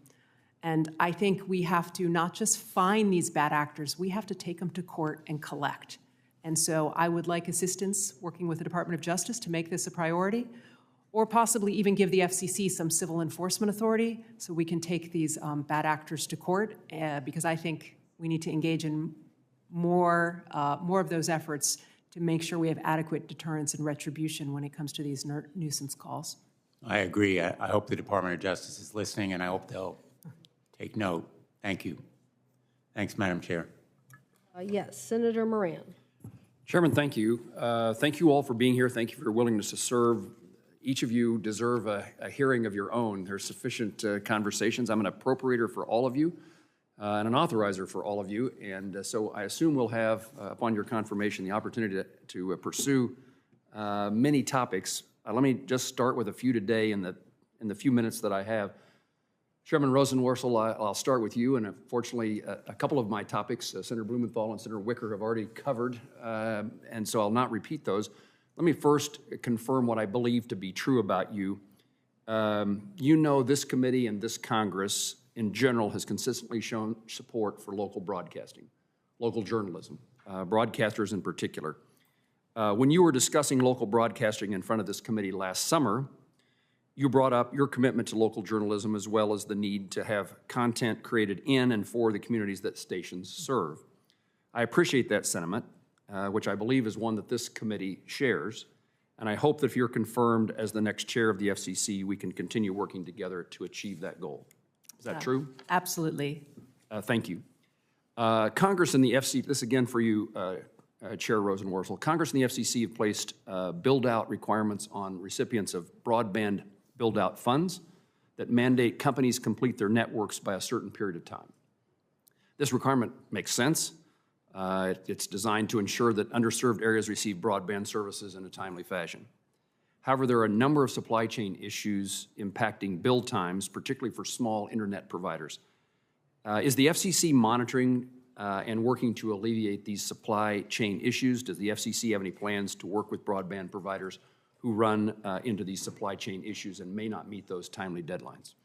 And I think we have to not just find these bad actors, we have to take them to court and collect. And so I would like assistance working with the Department of Justice to make this a priority, or possibly even give the FCC some civil enforcement authority so we can take these bad actors to court, because I think we need to engage in more of those efforts to make sure we have adequate deterrence and retribution when it comes to these nuisance calls. I agree. I hope the Department of Justice is listening, and I hope they'll take note. Thank you. Thanks, Madam Chair. Yes, Senator Moran. Chairman, thank you. Thank you all for being here. Thank you for your willingness to serve. Each of you deserve a hearing of your own. There's sufficient conversations. I'm an appropriator for all of you and an authorizer for all of you. And so I assume we'll have, upon your confirmation, the opportunity to pursue many topics. Let me just start with a few today in the few minutes that I have. Chairman Rosenworcel, I'll start with you, and unfortunately, a couple of my topics, Senator Blumenthal and Senator Wicker have already covered, and so I'll not repeat those. Let me first confirm what I believe to be true about you. You know this committee and this Congress in general has consistently shown support for local broadcasting, local journalism, broadcasters in particular. When you were discussing local broadcasting in front of this committee last summer, you brought up your commitment to local journalism as well as the need to have content created in and for the communities that stations serve. I appreciate that sentiment, which I believe is one that this committee shares, and I hope that if you're confirmed as the next chair of the FCC, we can continue working together to achieve that goal. Is that true? Absolutely. Thank you. Congress and the FCC, this again for you, Chair Rosenworcel, Congress and the FCC have placed build-out requirements on recipients of broadband build-out funds that mandate companies complete their networks by a certain period of time. This requirement makes sense. It's designed to ensure that underserved areas receive broadband services in a timely fashion. However, there are a number of supply chain issues impacting build times, particularly for small internet providers. Is the FCC monitoring and working to alleviate these supply chain issues? Does the FCC have any plans to work with broadband providers who run into these supply chain issues and may not meet those timely deadlines?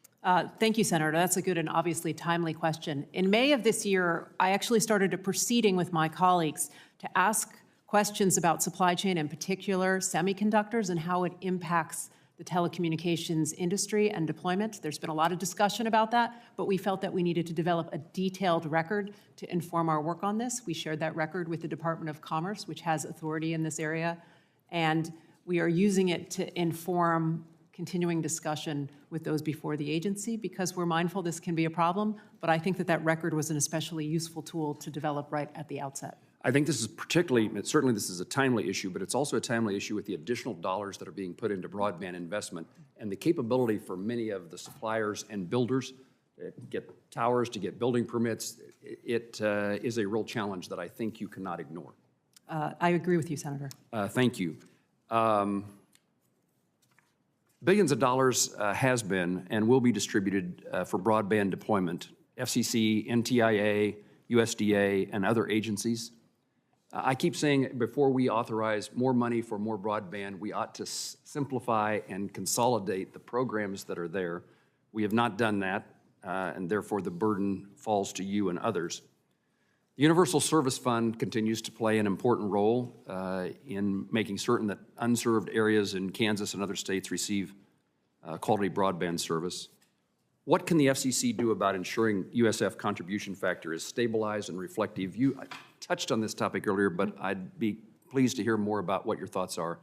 Thank you, Senator. That's a good and obviously timely question. In May of this year, I actually started a proceeding with my colleagues to ask questions about supply chain, in particular semiconductors, and how it impacts the telecommunications industry and deployment. There's been a lot of discussion about that, but we felt that we needed to develop a detailed record to inform our work on this. We shared that record with the Department of Commerce, which has authority in this area, and we are using it to inform continuing discussion with those before the agency, because we're mindful this can be a problem, but I think that that record was an especially useful tool to develop right at the outset. I think this is certainly this is a timely issue, but it's also a timely issue with the additional dollars that are being put into broadband investment and the capability for many of the suppliers and builders to get towers, to get building permits. It is a real challenge that I think you cannot ignore. I agree with you, Senator. Thank you. Billions of dollars has been and will be distributed for broadband deployment. FCC, NTIA, USDA, and other agencies. I keep saying before we authorize more money for more broadband, we ought to simplify and consolidate the programs that are there. We have not done that, and therefore the burden falls to you and others. The Universal Service Fund continues to play an important role in making certain that unserved areas in Kansas and other states receive quality broadband service. What can the FCC do about ensuring USF contribution factor is stabilized and reflective? You touched on this topic earlier, but I'd be pleased to hear more about what your thoughts are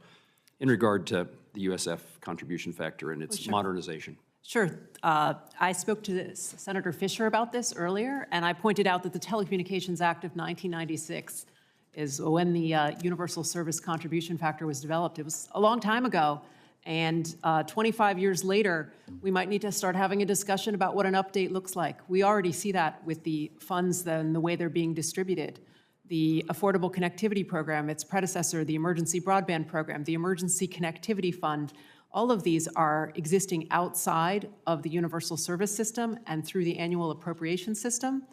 in regard to the USF contribution factor and its modernization. Sure. I spoke to Senator Fisher about this earlier, and I pointed out that the Telecommunications Act of 1996 is when the Universal Service Contribution Factor was developed. It was a long time ago, and 25 years later, we might need to start having a discussion about what an update looks like. We already see that with the funds and the way they're being distributed. The Affordable Connectivity Program, its predecessor, the Emergency Broadband Program, the Emergency Connectivity Fund, all of these are existing outside of the Universal Service System and through the annual appropriation system.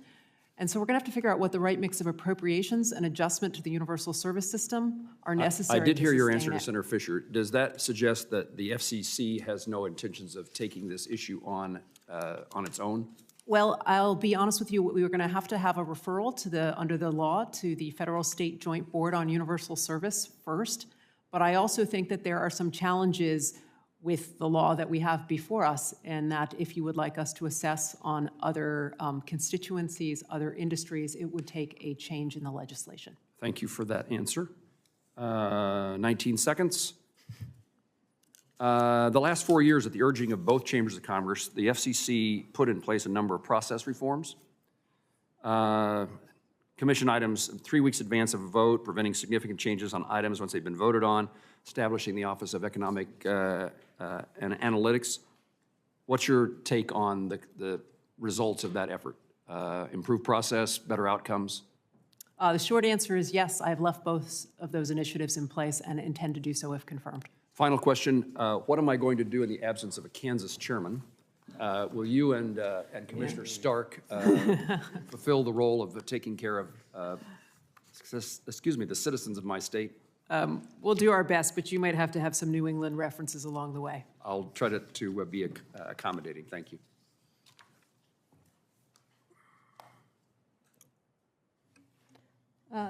And so we're going to have to figure out what the right mix of appropriations and adjustment to the universal service system are necessary. I did hear your sustain answer to it. Senator Fisher. Does that suggest that the FCC has no intentions of taking this issue on its own? Well, I'll be honest with you, we were going to have a referral to under the law to the Federal State Joint Board on Universal Service first. But I also think that there are some challenges with the law that we have before us, and that if you would like us to assess on other constituencies, other industries, it would take a change in the legislation. Thank you for that answer. 19 seconds. The last 4 years, at the urging of both chambers of Congress, the FCC put in place a number of process reforms. Commission items 3 weeks advance of a vote, preventing significant changes on items once they've been voted on, establishing the Office of Economic and Analytics. What's your take on the results of that effort? Improved process, better outcomes? The short answer is yes, I have left both of those initiatives in place and intend to do so if confirmed. Final question, what am I going to do in the absence of a Kansas chairman? Will you and Commissioner Stark fulfill the role of taking care of, the citizens of my state? We'll do our best, but you might have to have some New England references along the way. I'll try to be accommodating. Thank you.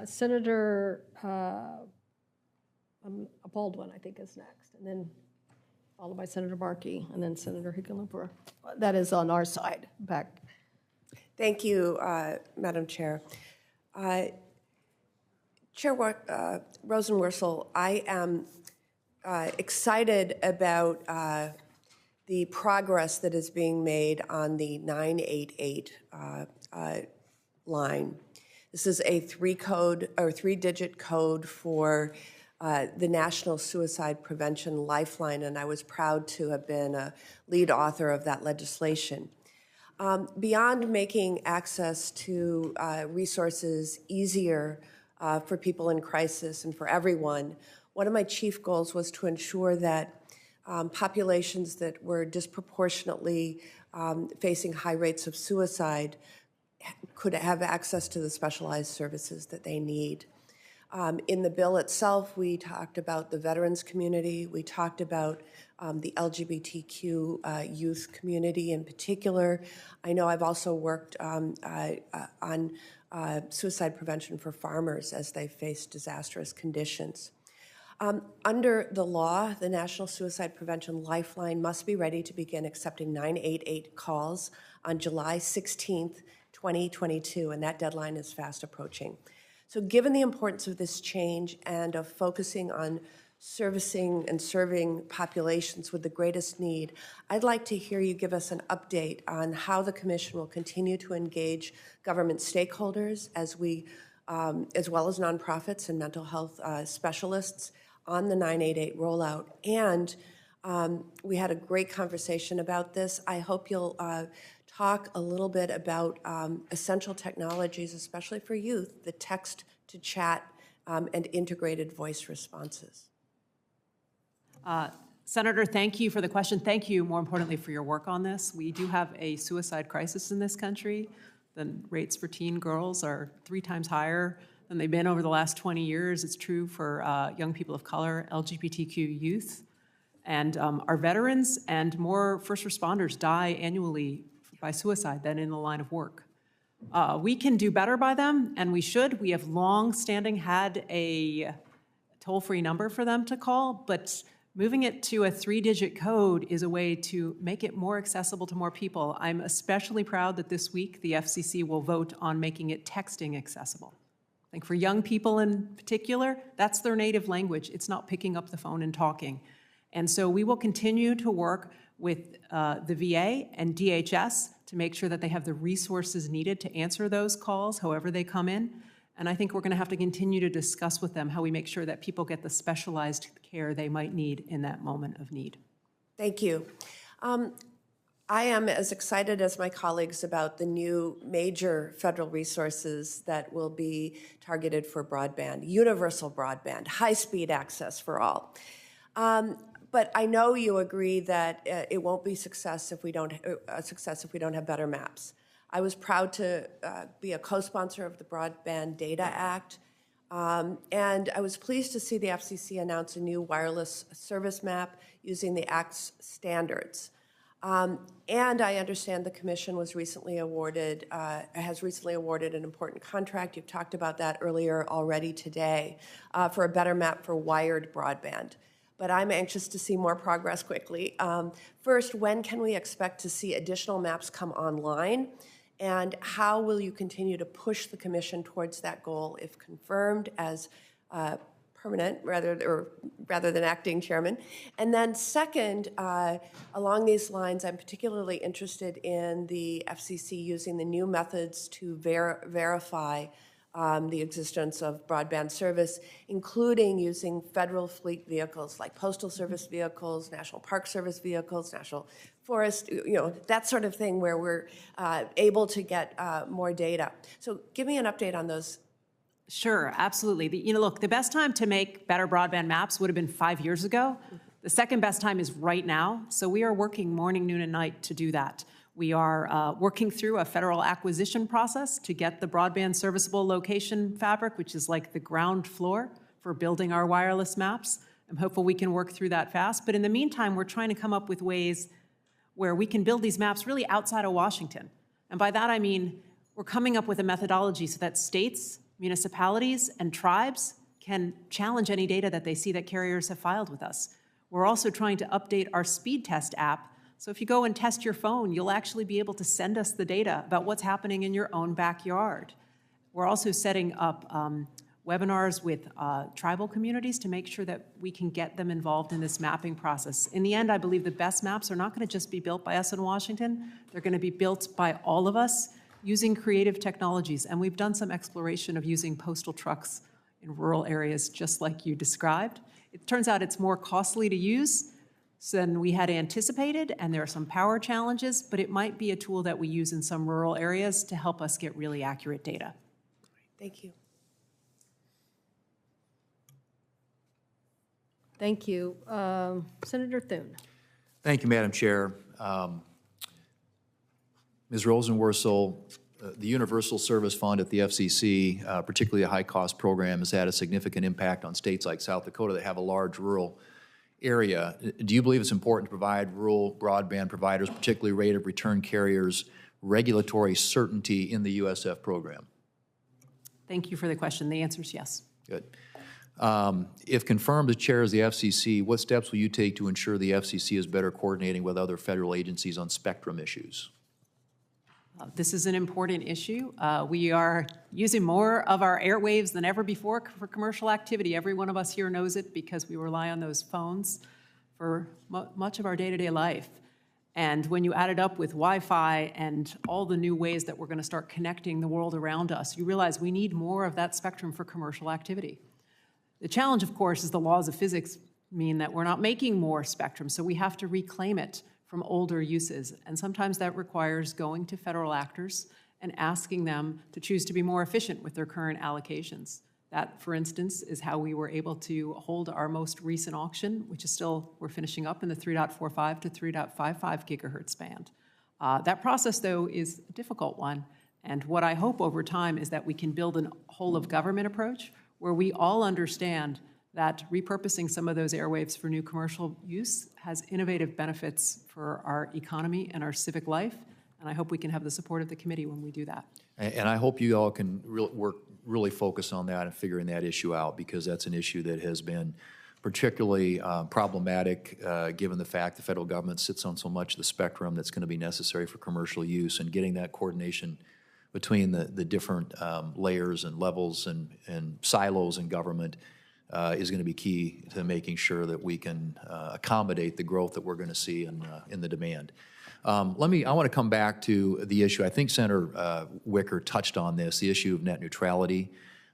Senator Baldwin, I think, is next, and then followed by Senator Markey, and then Senator Hickenlooper. That is on our side, back. Thank you, Madam Chair. Chair Rosenworcel, I am excited about the progress that is being made on the 988 line. This is a three-digit code for the National Suicide Prevention Lifeline, and I was proud to have been a lead author of that legislation. Beyond making access to resources easier for people in crisis and for everyone, one of my chief goals was to ensure that populations that were disproportionately facing high rates of suicide could have access to the specialized services that they need. In the bill itself, we talked about the veterans community. We talked about the LGBTQ youth community in particular. I know I've also worked on suicide prevention for farmers as they face disastrous conditions. Under the law, the National Suicide Prevention Lifeline must be ready to begin accepting 988 calls on July 16th, 2022, and that deadline is fast approaching. So given the importance of this change and of focusing on servicing and serving populations with the greatest need, I'd like to hear you give us an update on how the Commission will continue to engage government stakeholders as well as nonprofits and mental health specialists on the 988 rollout. And we had a great conversation about this. I hope you'll talk a little bit about essential technologies, especially for youth, the text-to-chat and integrated voice responses. Senator, thank you for the question. Thank you, more importantly, for your work on this. We do have a suicide crisis in this country. The rates for teen girls are 3 times higher than they've been over the last 20 years. It's true for young people of color, LGBTQ youth, and our veterans and more first responders die annually by suicide than in the line of work. We can do better by them, and we should. We have long-standing had a toll-free number for them to call, but moving it to a 3-digit code is a way to make it more accessible to more people. I'm especially proud that this week the FCC will vote on making it texting accessible. I think for young people in particular, that's their native language. It's not picking up the phone and talking. And so we will continue to work with the VA and DHS to make sure that they have the resources needed to answer those calls, however they come in. And I think we're going to have to continue to discuss with them how we make sure that people get the specialized care they might need in that moment of need. Thank you. I am as excited as my colleagues about the new major federal resources that will be targeted for broadband, universal broadband, high-speed access for all. But I know you agree that it won't be a success if we don't have better maps. I was proud to be a co-sponsor of the Broadband Data Act, and I was pleased to see the FCC announce a new wireless service map using the Act's standards. And I understand the Commission was recently awarded, has recently awarded an important contract. You've talked about that earlier already today for a better map for wired broadband. But I'm anxious to see more progress quickly. First, when can we expect to see additional maps come online? And how will you continue to push the Commission towards that goal if confirmed as permanent rather than acting chairman? And then second, along these lines, I'm particularly interested in the FCC using the new methods to verify the existence of broadband service, including using federal fleet vehicles like Postal Service vehicles, National Park Service vehicles, National Forest, that sort of thing where we're able to get more data. So give me an update on those. Sure, absolutely. Look, the best time to make better broadband maps would have been 5 years ago. The second best time is right now. So we are working morning, noon, and night to do that. We are working through a federal acquisition process to get the broadband serviceable location fabric, which is like the ground floor for building our wireless maps. I'm hopeful we can work through that fast. But in the meantime, we're trying to come up with ways where we can build these maps really outside of Washington. And by that, I mean we're coming up with a methodology so that states, municipalities, and tribes can challenge any data that they see that carriers have filed with us. We're also trying to update our speed test app. So if you go and test your phone, you'll actually be able to send us the data about what's happening in your own backyard. We're also setting up webinars with tribal communities to make sure that we can get them involved in this mapping process. In the end, I believe the best maps are not going to just be built by us in Washington. They're going to be built by all of us using creative technologies. And we've done some exploration of using postal trucks in rural areas, just like you described. It turns out it's more costly to use than we had anticipated, and there are some power challenges, but it might be a tool that we use in some rural areas to help us get really accurate data. Thank you. Thank you. Senator Thune. Thank you, Madam Chair. Ms. Rosenworcel, the Universal Service Fund at the FCC, particularly a high-cost program, has had a significant impact on states like South Dakota that have a large rural area. Do you believe it's important to provide rural broadband providers, particularly rate of return carriers, regulatory certainty in the USF program? Thank you for the question. The answer is yes. Good. If confirmed as chair of the FCC, what steps will you take to ensure the FCC is better coordinating with other federal agencies on spectrum issues? This is an important issue. We are using more of our airwaves than ever before for commercial activity. Every one of us here knows it because we rely on those phones for much of our day-to-day life. And when you add it up with Wi-Fi and all the new ways that we're going to start connecting the world around us, you realize we need more of that spectrum for commercial activity. The challenge, of course, is the laws of physics mean that we're not making more spectrum, so we have to reclaim it from older uses. And sometimes that requires going to federal actors and asking them to choose to be more efficient with their current allocations. That, for instance, is how we were able to hold our most recent auction, which is still, we're finishing up in the 3.45 to 3.55 gigahertz band. That process, though, is a difficult one. And what I hope over time is that we can build a whole-of-government approach where we all understand that repurposing some of those airwaves for new commercial use has innovative benefits for our economy and our civic life. And I hope we can have the support of the committee when we do that. And I hope you all can really focus on that and figuring that issue out, because that's an issue that has been particularly problematic given the fact the federal government sits on so much of the spectrum that's going to be necessary for commercial use, and getting that coordination between the different layers and levels and silos in government is going to be key to making sure that we can accommodate the growth that we're going to see in the demand. I want to come back to the issue. I think Senator Wicker touched on this, the issue of net neutrality.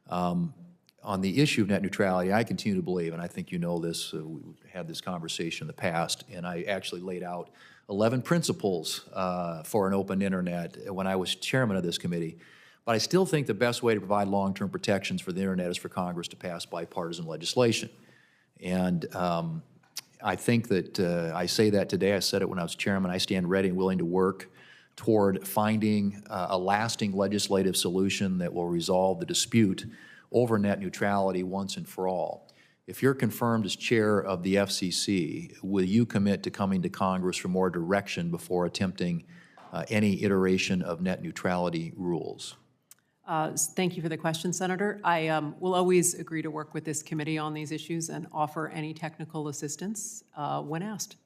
On the issue of net neutrality, I continue to believe, and I think you know this, we had this conversation in the past, and I actually laid out 11 principles for an open internet when I was chairman of this committee. But I still think the best way to provide long-term protections for the internet is for Congress to pass bipartisan legislation. And I think that I say that today. I said it when I was chairman. I stand ready and willing to work toward finding a lasting legislative solution that will resolve the dispute over net neutrality once and for all. If you're confirmed as chair of the FCC, will you commit to coming to Congress for more direction before attempting any iteration of net neutrality rules? Thank you for the question, Senator. I will always agree to work with this committee on these issues and offer any technical assistance when asked.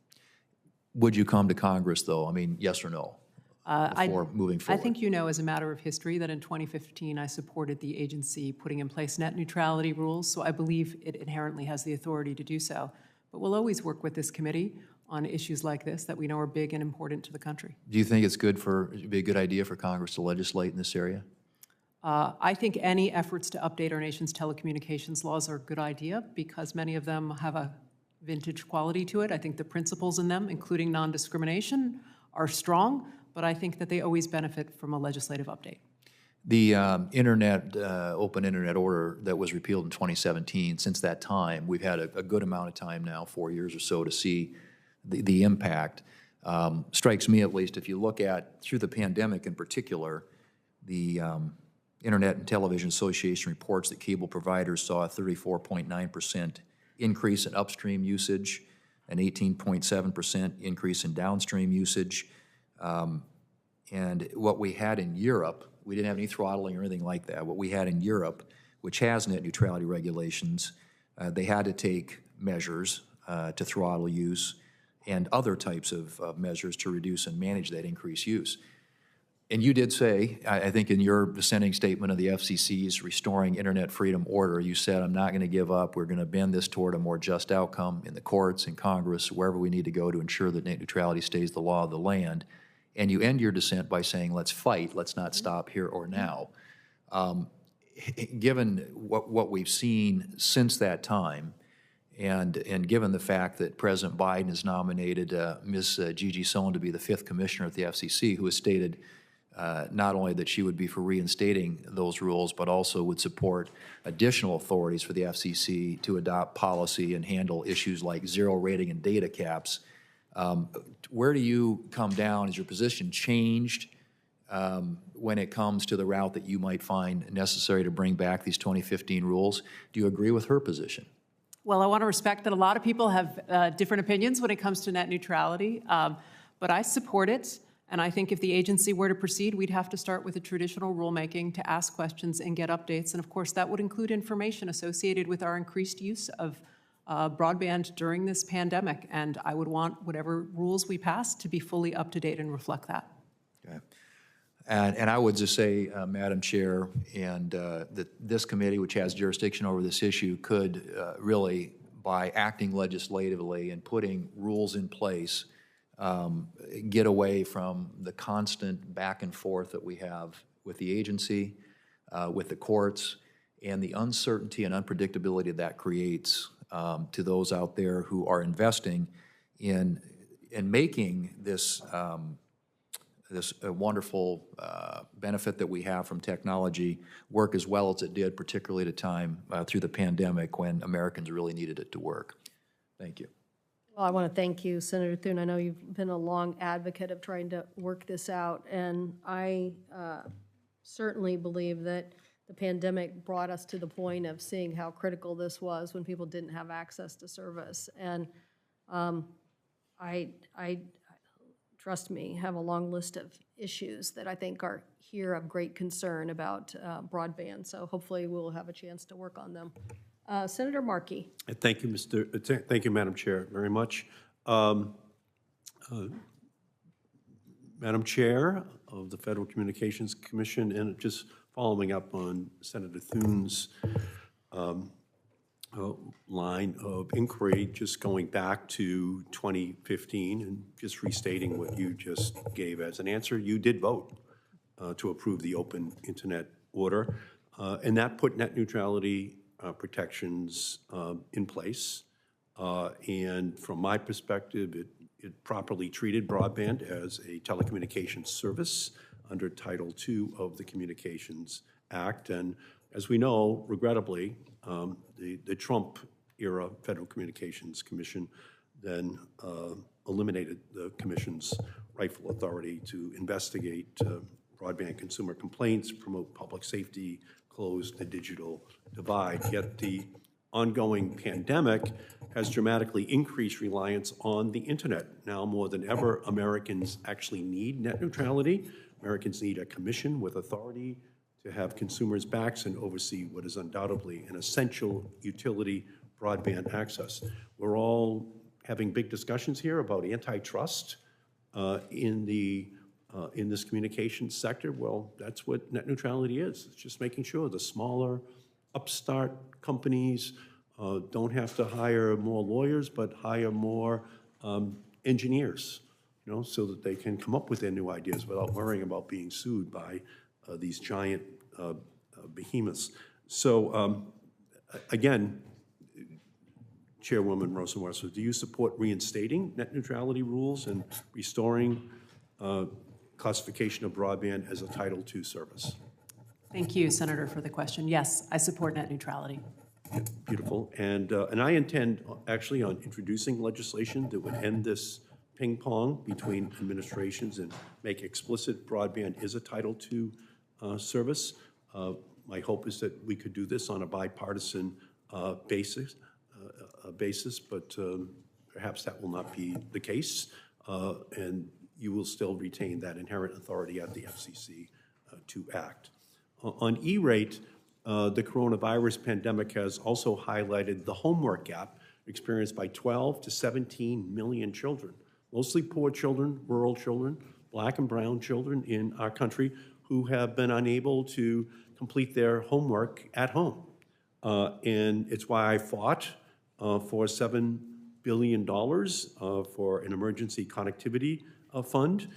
Would you come to Congress, though? I mean, yes or no, before moving forward? I think you know, as a matter of history, that in 2015 I supported the agency putting in place net neutrality rules, so I believe it inherently has the authority to do so. But we'll always work with this committee on issues like this that we know are big and important to the country. Do you think it'd be a good idea for Congress to legislate in this area? I think any efforts to update our nation's telecommunications laws are a good idea because many of them have a vintage quality to it. I think the principles in them, including non-discrimination, are strong, but I think that they always benefit from a legislative update. The open internet order that was repealed in 2017, since that time, we've had a good amount of time now, 4 years or so, to see the impact. Strikes me, at least, if you look at, through the pandemic in particular, the Internet and Television Association reports that cable providers saw a 34.9% increase in upstream usage, an 18.7% increase in downstream usage. And what we had in Europe, we didn't have any throttling or anything like that. What we had in Europe, which has net neutrality regulations, they had to take measures to throttle use and other types of measures to reduce and manage that increased use. And you did say, I think in your dissenting statement of the FCC's Restoring Internet Freedom Order, you said, I'm not going to give up. We're going to bend this toward a more just outcome in the courts, in Congress, wherever we need to go to ensure that net neutrality stays the law of the land. And you end your dissent by saying, let's fight, let's not stop here or now. Given what we've seen since that time, and given the fact that President Biden has nominated Ms. Gigi Sohn to be the 5th commissioner at the FCC, who has stated not only that she would be for reinstating those rules, but also would support additional authorities for the FCC to adopt policy and handle issues like zero rating and data caps. Where do you come down? Has your position changed when it comes to the route that you might find necessary to bring back these 2015 rules? Do you agree with her position? Well, I want to respect that a lot of people have different opinions when it comes to net neutrality, but I support it. And I think if the agency were to proceed, we'd have to start with a traditional rulemaking to ask questions and get updates. And of course, that would include information associated with our increased use of broadband during this pandemic. And I would want whatever rules we pass to be fully up to date and reflect that. Okay. And I would just say, Madam Chair, and that this committee, which has jurisdiction over this issue, could really, by acting legislatively and putting rules in place, get away from the constant back and forth that we have with the agency, with the courts, and the uncertainty and unpredictability that creates to those out there who are investing in making this this wonderful benefit that we have from technology work as well as it did, particularly at a time through the pandemic when Americans really needed it to work. Thank you. Well, I want to thank you, Senator Thune. I know you've been a long advocate of trying to work this out, and I certainly believe that the pandemic brought us to the point of seeing how critical this was when people didn't have access to service. And I trust me, have a long list of issues that I think are here of great concern about broadband. So hopefully we'll have a chance to work on them. Senator Markey. Thank you, thank you, Madam Chair, very much. Madam Chair of the Federal Communications Commission, and just following up on Senator Thune's line of inquiry, just going back to 2015 and just restating what you just gave as an answer, you did vote to approve the open internet order, and that put net neutrality protections in place. And from my perspective, it properly treated broadband as a telecommunications service under Title II of the Communications Act. And as we know, regrettably, the Trump-era Federal Communications Commission then eliminated the Commission's rightful authority to investigate broadband consumer complaints, promote public safety, close the digital divide. Yet the ongoing pandemic has dramatically increased reliance on the internet. Now more than ever, Americans actually need net neutrality. Americans need a commission with authority to have consumers' backs and oversee what is undoubtedly an essential utility, broadband access. We're all having big discussions here about antitrust in this communications sector. Well, that's what net neutrality is. It's just making sure the smaller upstart companies don't have to hire more lawyers, but hire more engineers, you know, so that they can come up with their new ideas without worrying about being sued by these giant behemoths. So again, Chairwoman Rosenworcel, do you support reinstating net neutrality rules and restoring classification of broadband as a Title II service? Thank you, Senator, for the question. Yes, I support net neutrality. Beautiful. And I intend actually on introducing legislation that would end this ping pong between administrations and make explicit broadband is a Title II service. My hope is that we could do this on a bipartisan basis, but perhaps that will not be the case. And you will still retain that inherent authority at the FCC to act. On E-rate, the coronavirus pandemic has also highlighted the homework gap experienced by 12 to 17 million children, mostly poor children, rural children, Black and brown children in our country who have been unable to complete their homework at home. And it's why I fought for $7 billion for an emergency connectivity fund,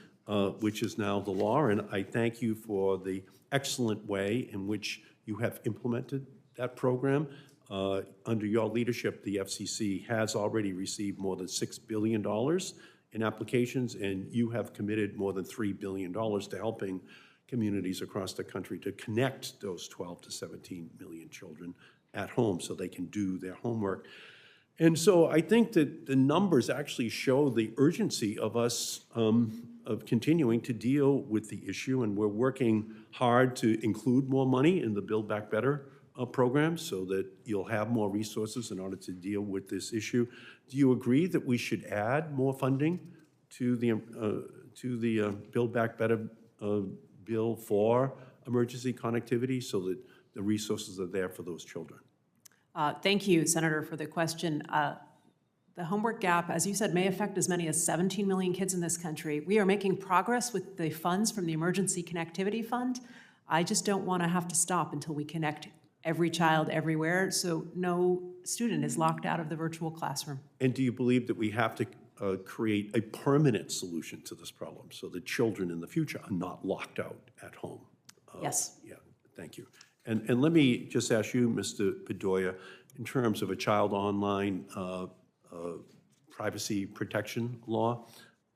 which is now the law. And I thank you for the excellent way in which you have implemented that program. Under your leadership, the FCC has already received more than $6 billion in applications, and you have committed more than $3 billion to helping communities across the country to connect those 12 to 17 million children at home so they can do their homework. And so I think that the numbers actually show the urgency of us of continuing to deal with the issue, and we're working hard to include more money in the Build Back Better program so that you'll have more resources in order to deal with this issue. Do you agree that we should add more funding to the Build Back Better bill for emergency connectivity so that the resources are there for those children? Thank you, Senator, for the question. The homework gap, as you said, may affect as many as 17 million kids in this country. We are making progress with the funds from the Emergency Connectivity Fund. I just don't want to have to stop until we connect every child everywhere, so no student is locked out of the virtual classroom. And do you believe that we have to create a permanent solution to this problem so that children in the future are not locked out at home? Yes. Yeah, thank you. And let me just ask you, Mr. Bedoya, in terms of a child online privacy protection law,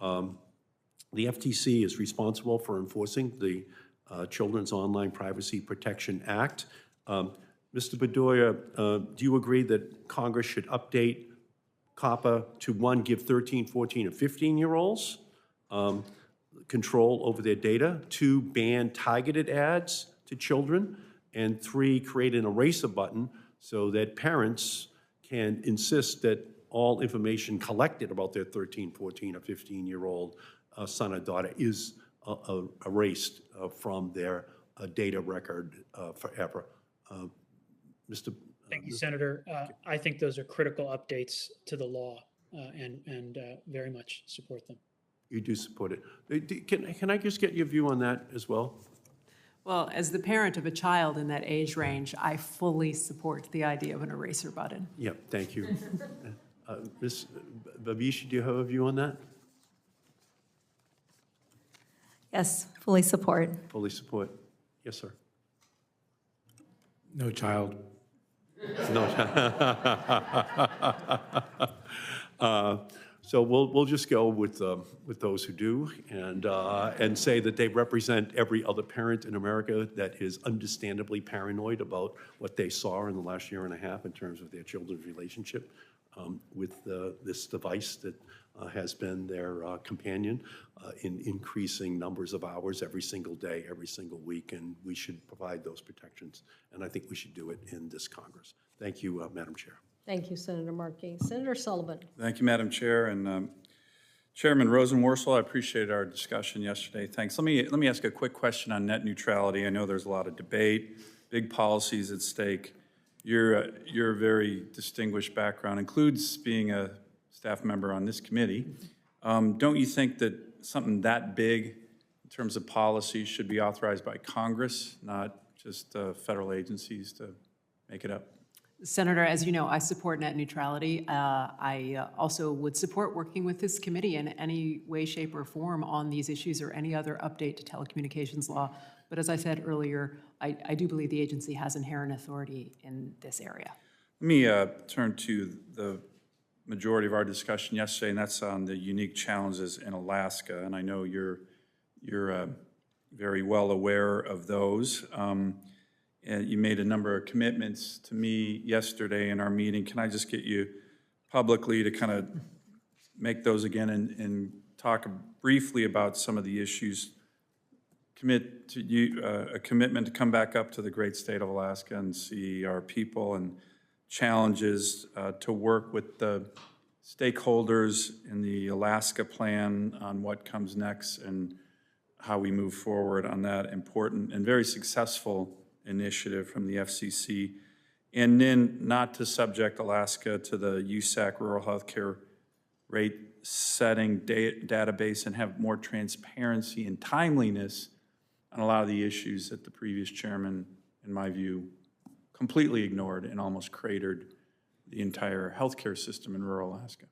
the FTC is responsible for enforcing the Children's Online Privacy Protection Act. Mr. Bedoya, do you agree that Congress should update COPPA to, one, give 13, 14, and 15-year-olds control over their data, two, ban targeted ads to children, and three, create an eraser button so that parents can insist that all information collected about their 13, 14, or 15-year-old son or daughter is erased from their data record forever. Mr. Thank you, Senator. I think those are critical updates to the law and very much support them. You do support it. Can I just get your view on that as well? Well, as the parent of a child in that age range, I fully support the idea of an eraser button. Yeah, thank you. Ms. Babish, do you have a view on that? Yes, fully support. Fully support. Yes, sir. No child. No. So we'll just go with those who do, and say that they represent every other parent in America that is understandably paranoid about what they saw in the last year and a half in terms of their children's relationship with this device that has been their companion in increasing numbers of hours every single day, every single week, and we should provide those protections. And I think we should do it in this Congress. Thank you, Madam Chair. Thank you, Senator Markey. Senator Sullivan. Thank you, Madam Chair. And Chairman Rosenworcel, I appreciated our discussion yesterday. Thanks. Let me ask a quick question on net neutrality. I know there's a lot of debate, big policies at stake. Your very distinguished background includes being a staff member on this committee. Don't you think that something that big in terms of policy should be authorized by Congress, not just federal agencies to make it up? Senator, as you know, I support net neutrality. I also would support working with this committee in any way, shape, or form on these issues or any other update to telecommunications law. But as I said earlier, I do believe the agency has inherent authority in this area. Let me turn to the majority of our discussion yesterday, and that's on the unique challenges in Alaska. And I know you're very well aware of those. And you made a number of commitments to me yesterday in our meeting. Can I just get you publicly to kind of make those again and talk briefly about some of the issues? Commit to you a commitment to come back up to the great state of Alaska and see our people and challenges, to work with the stakeholders in the Alaska plan on what comes next and how we move forward on that important and very successful initiative from the FCC, and then not to subject Alaska to the USAC rural healthcare rate setting database and have more transparency and timeliness on a lot of the issues that the previous chairman, in my view, completely ignored and almost cratered the entire healthcare system in rural Alaska.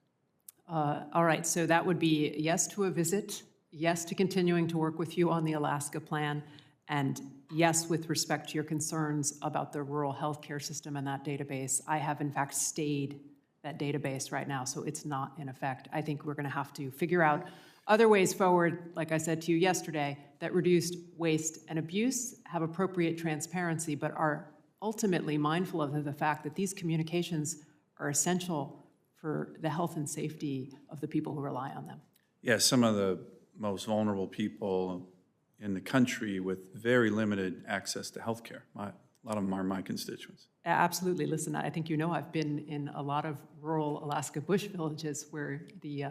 All right, so that would be yes to a visit, yes to continuing to work with you on the Alaska plan, and yes, with respect to your concerns about the rural healthcare system and that database. I have, in fact, stayed that database right now, so it's not in effect. I think we're going to have to figure out other ways forward, like I said to you yesterday, that reduced waste and abuse, have appropriate transparency, but are ultimately mindful of the fact that these communications are essential for the health and safety of the people who rely on them. Yeah, some of the most vulnerable people in the country with very limited access to health care. A lot of them are my constituents. Absolutely. Listen, I think you know I've been in a lot of rural Alaska bush villages where the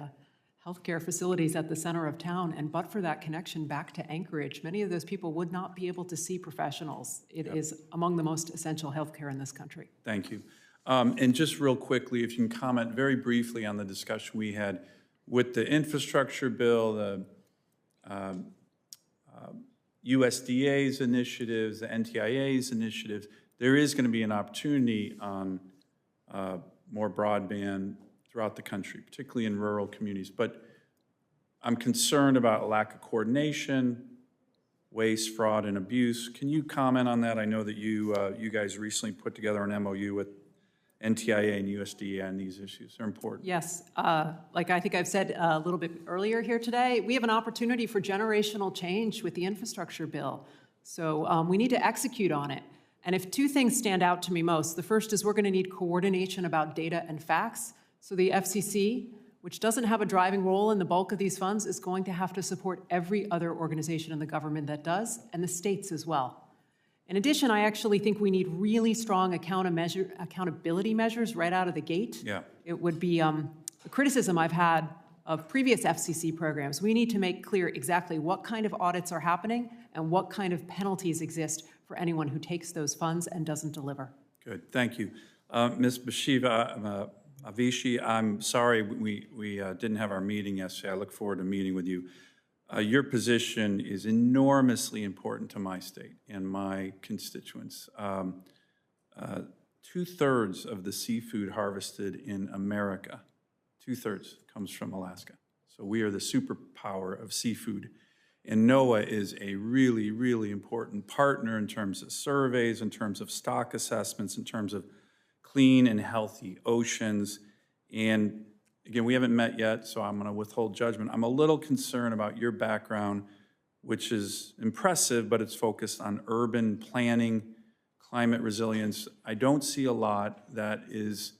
healthcare facilities at the center of town, and but for that connection back to Anchorage, many of those people would not be able to see professionals. It is among the most essential healthcare in this country. Thank you. And just real quickly, if you can comment very briefly on the discussion we had with the infrastructure bill, the USDA's initiatives, the NTIA's initiatives, there is going to be an opportunity on more broadband throughout the country, particularly in rural communities. But I'm concerned about a lack of coordination, waste, fraud, and abuse. Can you comment on that? I know that you guys recently put together an MOU with NTIA and USDA on these issues. They're important. Yes, like I think I've said a little bit earlier here today, we have an opportunity for generational change with the infrastructure bill. So we need to execute on it. And if two things stand out to me most, the first is we're going to need coordination about data and facts. So the FCC, which doesn't have a driving role in the bulk of these funds, is going to have to support every other organization in the government that does, and the states as well. In addition, I actually think we need really strong accountability measures right out of the gate. Yeah. It would be a criticism I've had of previous FCC programs. We need to make clear exactly what kind of audits are happening and what kind of penalties exist for anyone who takes those funds and doesn't deliver. Good, thank you. Ms. Bashiva Avishi, I'm sorry we didn't have our meeting yesterday. I look forward to meeting with you. Your position is enormously important to my state and my constituents. 2/3 of the seafood harvested in America, 2/3 comes from Alaska. So we are the superpower of seafood. And NOAA is a really, really important partner in terms of surveys, in terms of stock assessments, in terms of clean and healthy oceans. And again, we haven't met yet, so I'm going to withhold judgment. I'm a little concerned about your background, which is impressive, but it's focused on urban planning, climate resilience. I don't see a lot that is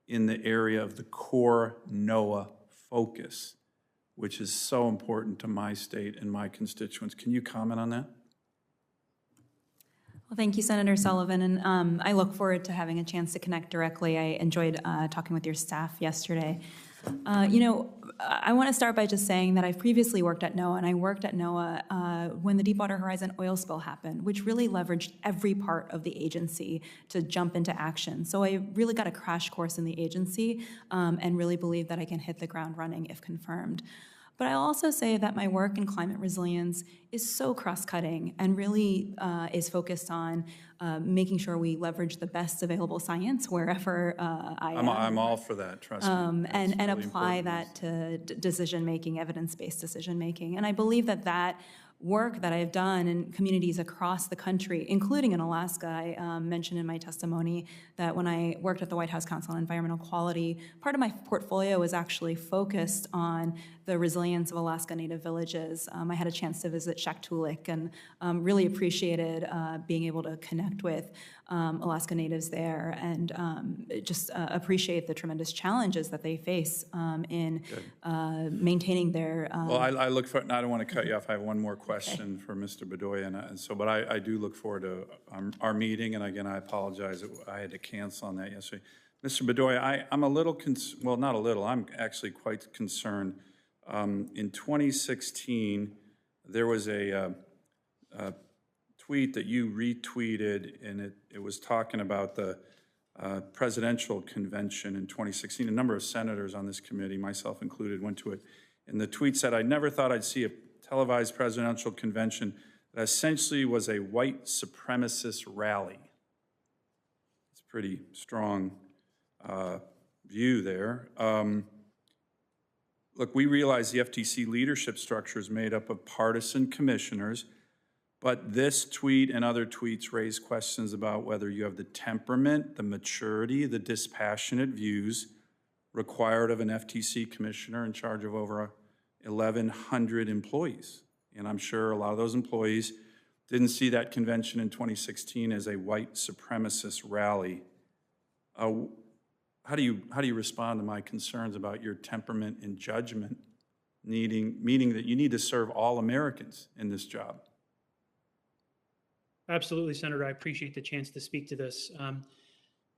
in the area of the core NOAA focus, which is so important to my state and my constituents. Can you comment on that? Well, thank you, Senator Sullivan, and I look forward to having a chance to connect directly. I enjoyed talking with your staff yesterday. I want to start by just saying that I've previously worked at NOAA, and I worked at NOAA when the Deepwater Horizon oil spill happened, which really leveraged every part of the agency to jump into action. So I really got a crash course in the agency and really believe that I can hit the ground running if confirmed. But I'll also say that my work in climate resilience is so cross-cutting and really is focused on making sure we leverage the best available science wherever I am. I'm all for that, trust me. And apply that to decision-making, evidence-based decision-making. And I believe that that work that I've done in communities across the country, including in Alaska. I mentioned in my testimony that when I worked at the White House Council on Environmental Quality, part of my portfolio was actually focused on the resilience of Alaska Native villages. I had a chance to visit Shaktoolik and really appreciated being able to connect with Alaska Natives there and just appreciate the tremendous challenges that they face in maintaining their... Well, I look for, and I don't want to cut you off, I have one more question for Mr. Bedoya, but I do look forward to our meeting, and again, I apologize, I had to cancel on that yesterday. Mr. Bedoya, I'm a little, well, not a little, I'm actually quite concerned. In 2016, there was a tweet that you retweeted, and it was talking about the presidential convention in 2016. A number of senators on this committee, myself included, went to it. And the tweet said, "I never thought I'd see a televised presidential convention that essentially was a white supremacist rally." It's a pretty strong view there. Look, we realize the FTC leadership structure is made up of partisan commissioners, but this tweet and other tweets raise questions about whether you have the temperament, the maturity, the dispassionate views required of an FTC commissioner in charge of over 1,100 employees. And I'm sure a lot of those employees didn't see that convention in 2016 as a white supremacist rally. How do you respond to my concerns about your temperament and judgment, meaning that you need to serve all Americans in this job? Absolutely, Senator. I appreciate the chance to speak to this.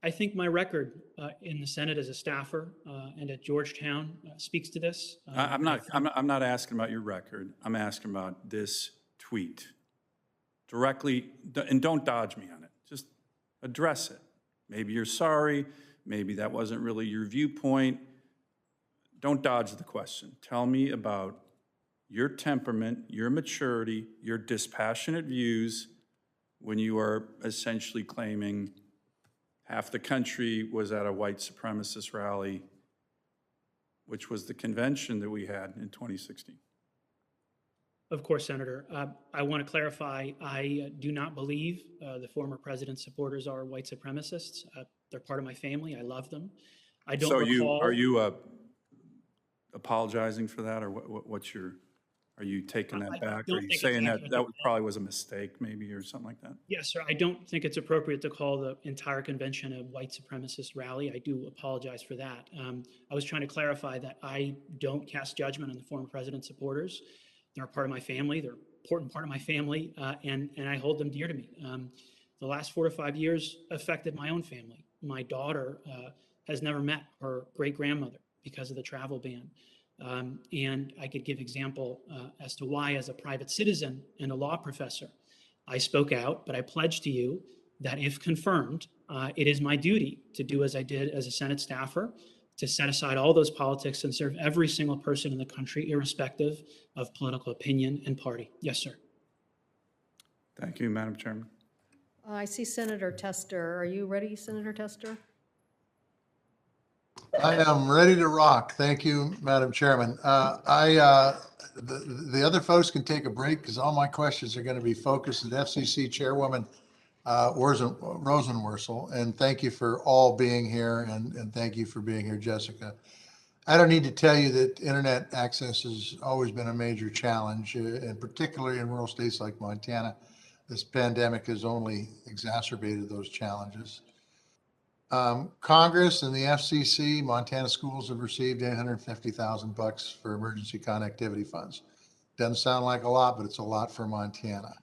I think my record in the Senate as a staffer and at Georgetown speaks to this. I'm not asking about your record. I'm asking about this tweet directly, and don't dodge me on it. Just address it. Maybe you're sorry. Maybe that wasn't really your viewpoint. Don't dodge the question. Tell me about your temperament, your maturity, your dispassionate views when you are essentially claiming half the country was at a white supremacist rally, which was the convention that we had in 2016. Of course, Senator. I want to clarify, I do not believe the former president's supporters are white supremacists. They're part of my family. I love them. I don't recall... Are you apologizing for that, or what's your... Are you taking that back? Are you saying that probably was a mistake, maybe, or something like that? Yes, sir. I don't think it's appropriate to call the entire convention a white supremacist rally. I do apologize for that. I was trying to clarify that I don't cast judgment on the former president's supporters. They're a part of my family. They're an important part of my family, and I hold them dear to me. The last 4 to 5 years affected my own family. My daughter has never met her great-grandmother because of the travel ban. And I could give example as to why, as a private citizen and a law professor, I spoke out, but I pledge to you that if confirmed, it is my duty to do as I did as a Senate staffer, to set aside all those politics and serve every single person in the country, irrespective of political opinion and party. Yes, sir. Thank you, Madam Chairman. I see Senator Tester. Are you ready, Senator Tester? I am ready to rock. Thank you, Madam Chairman. The other folks can take a break because all my questions are going to be focused at FCC Chairwoman Rosenworcel. And thank you for all being here, and thank you for being here, Jessica. I don't need to tell you that internet access has always been a major challenge, and particularly in rural states like Montana. This pandemic has only exacerbated those challenges. Congress and the FCC, Montana schools have received $850,000 for emergency connectivity funds. Doesn't sound like a lot, but it's a lot for Montana.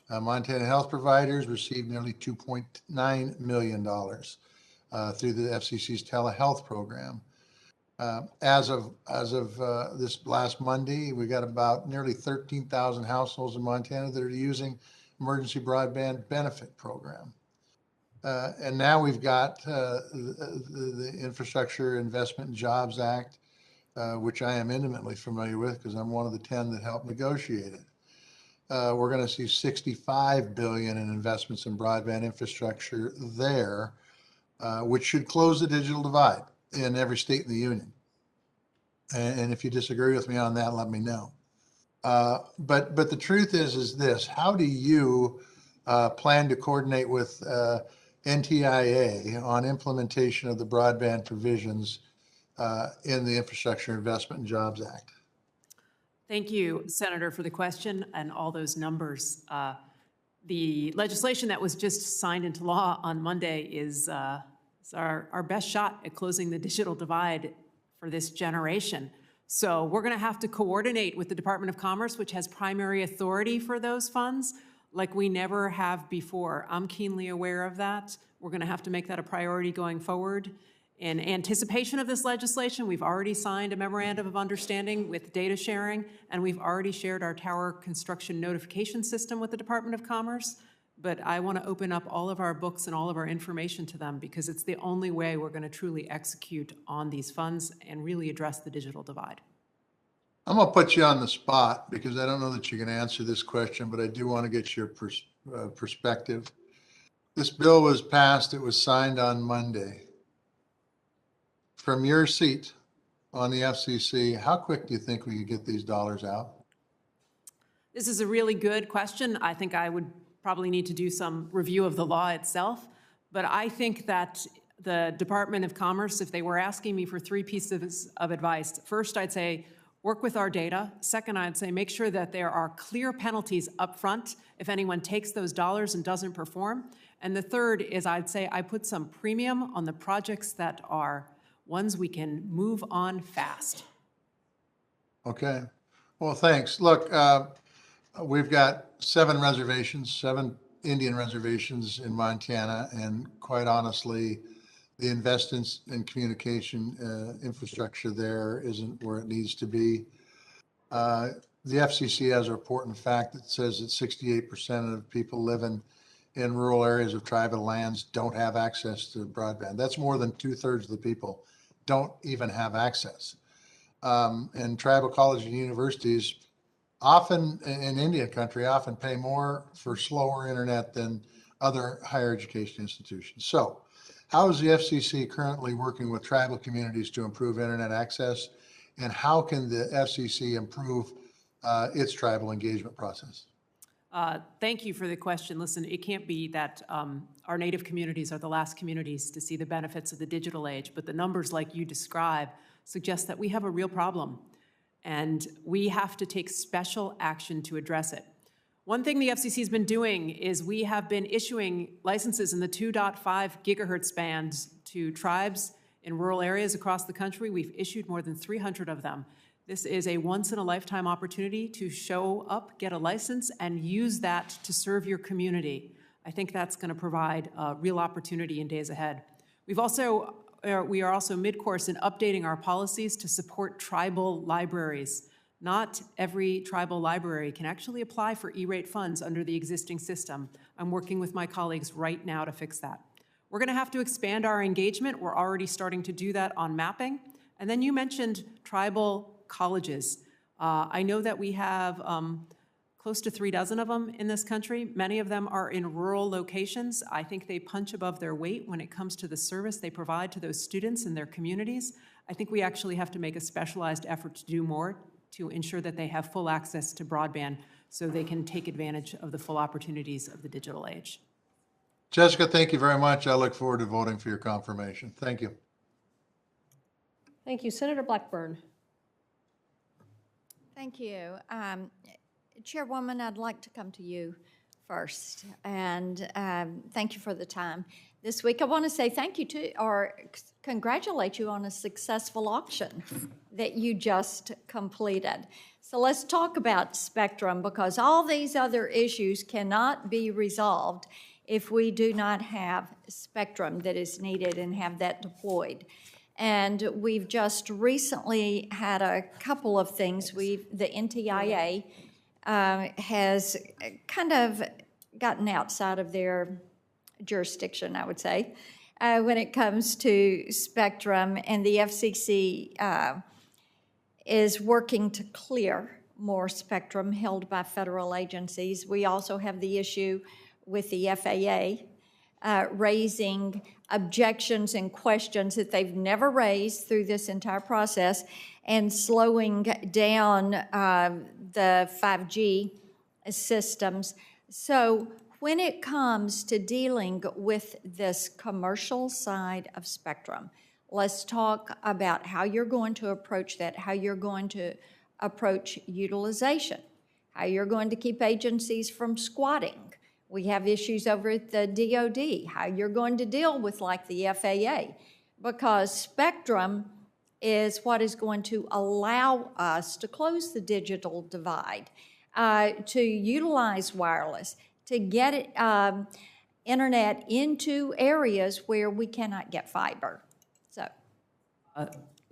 Montana health providers received nearly $2.9 million through the FCC's telehealth program. As of this last Monday, we got about nearly 13,000 households in Montana that are using emergency broadband benefit program. And now we've got the Infrastructure Investment and Jobs Act, which I am intimately familiar with because I'm one of the 10 that helped negotiate it. We're going to see $65 billion in investments in broadband infrastructure there, which should close the digital divide in every state in the union. And if you disagree with me on that, let me know. But the truth is this: how do you plan to coordinate with NTIA on implementation of the broadband provisions in the Infrastructure Investment and Jobs Act? Thank you, Senator, for the question and all those numbers. The legislation that was just signed into law on Monday is our best shot at closing the digital divide for this generation. So we're going to have to coordinate with the Department of Commerce, which has primary authority for those funds, like we never have before. I'm keenly aware of that. We're going to have to make that a priority going forward. In anticipation of this legislation, we've already signed a memorandum of understanding with data sharing, and we've already shared our tower construction notification system with the Department of Commerce. But I want to open up all of our books and all of our information to them because it's the only way we're going to truly execute on these funds and really address the digital divide. I'm going to put you on the spot because I don't know that you can answer this question, but I do want to get your perspective. This bill was passed, it was signed on Monday. From your seat on the FCC, how quick do you think we could get these dollars out? This is a really good question. I think I would probably need to do some review of the law itself, but I think that the Department of Commerce, if they were asking me for 3 pieces of advice, first I'd say work with our data. Second, I'd say make sure that there are clear penalties up front if anyone takes those dollars and doesn't perform. And the third is I'd say I put some premium on the projects that are ones we can move on fast. Okay. Well, thanks. Look, we've got 7 Indian reservations in Montana, and quite honestly, the investments in communication infrastructure there isn't where it needs to be. The FCC has a report, in fact, that says that 68% of people living in rural areas of tribal lands don't have access to broadband. That's more than 2/3 of the people don't even have access. And tribal colleges and universities often in Indian country often pay more for slower internet than other higher education institutions. So how is the FCC currently working with tribal communities to improve internet access? And how can the FCC improve its tribal engagement process? Thank you for the question. Listen, it can't be that our Native communities are the last communities to see the benefits of the digital age, but the numbers like you describe suggest that we have a real problem, and we have to take special action to address it. One thing the FCC has been doing is we have been issuing licenses in the 2.5 gigahertz bands to tribes in rural areas across the country. We've issued more than 300 of them. This is a once-in-a-lifetime opportunity to show up, get a license, and use that to serve your community. I think that's going to provide a real opportunity in days ahead. We are also mid-course in updating our policies to support tribal libraries. Not every tribal library can actually apply for E-rate funds under the existing system. I'm working with my colleagues right now to fix that. We're going to have to expand our engagement. We're already starting to do that on mapping. And then you mentioned tribal colleges. I know that we have close to 36 of them in this country. Many of them are in rural locations. I think they punch above their weight when it comes to the service they provide to those students in their communities. I think we actually have to make a specialized effort to do more to ensure that they have full access to broadband so they can take advantage of the full opportunities of the digital age. Jessica, thank you very much. I look forward to voting for your confirmation. Thank you. Thank you. Senator Blackburn. Thank you. Chairwoman, I'd like to come to you first, and thank you for the time this week. I want to say thank you to, or congratulate you on a successful auction that you just completed. So let's talk about spectrum, because all these other issues cannot be resolved if we do not have spectrum that is needed and have that deployed. And we've just recently had a couple of things. The NTIA has kind of gotten outside of their jurisdiction, I would say, when it comes to spectrum, and the FCC is working to clear more spectrum held by federal agencies. We also have the issue with the FAA raising objections and questions that they've never raised through this entire process, and slowing down the 5G systems. So when it comes to dealing with this commercial side of spectrum, let's talk about how you're going to approach that, how you're going to approach utilization, how you're going to keep agencies from squatting. We have issues over at the DOD, how you're going to deal with like the FAA, because spectrum is what is going to allow us to close the digital divide, to utilize wireless, to get internet into areas where we cannot get fiber. So.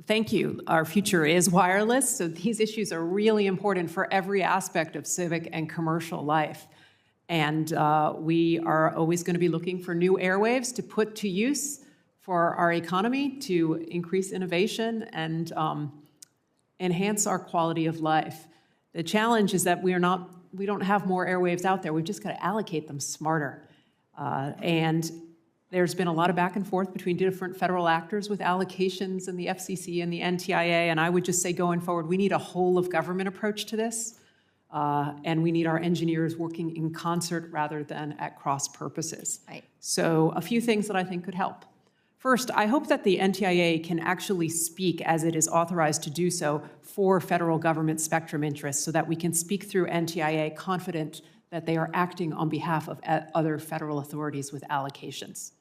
Thank you. Our future is wireless, so these issues are really important for every aspect of civic and commercial life. And we are always going to be looking for new airwaves to put to use for our economy, to increase innovation and enhance our quality of life. The challenge is that we don't have more airwaves out there. We've just got to allocate them smarter. And there's been a lot of back and forth between different federal actors with allocations and the FCC and the NTIA. And I would just say going forward, we need a whole of government approach to this. And we need our engineers working in concert rather than at cross purposes. Right. So a few things that I think could help. First, I hope that the NTIA can actually speak, as it is authorized to do so, for federal government spectrum interests, so that we can speak through NTIA confident that they are acting on behalf of other federal authorities with allocations.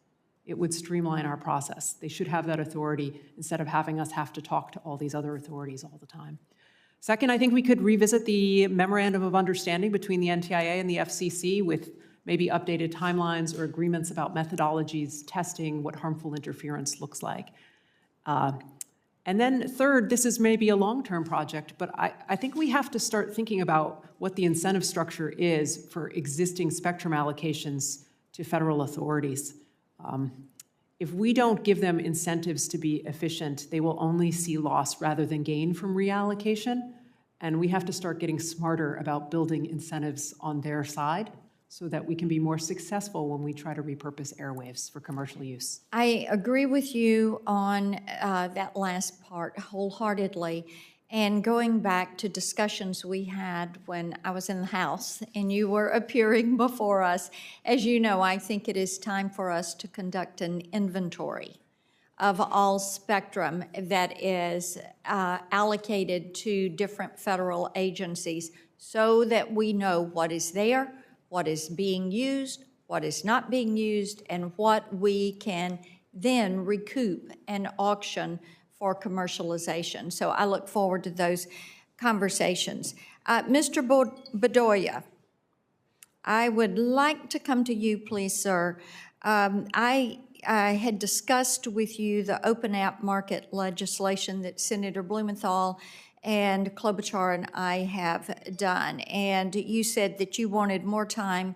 It would streamline our process. They should have that authority instead of having us have to talk to all these other authorities all the time. Second, I think we could revisit the Memorandum of Understanding between the NTIA and the FCC with maybe updated timelines or agreements about methodologies, testing what harmful interference looks like. And then third, this is maybe a long-term project, but I think we have to start thinking about what the incentive structure is for existing spectrum allocations to federal authorities. If we don't give them incentives to be efficient, they will only see loss rather than gain from reallocation. And we have to start getting smarter about building incentives on their side so that we can be more successful when we try to repurpose airwaves for commercial use. I agree with you on that last part wholeheartedly. And going back to discussions we had when I was in the House and you were appearing before us, as you know, I think it is time for us to conduct an inventory of all spectrum that is allocated to different federal agencies so that we know what is there, what is being used, what is not being used, and what we can then recoup and auction for commercialization. So I look forward to those conversations. Mr. Bedoya, I would like to come to you, please, sir. I had discussed with you the open app market legislation that Senator Blumenthal and Klobuchar and I have done. And you said that you wanted more time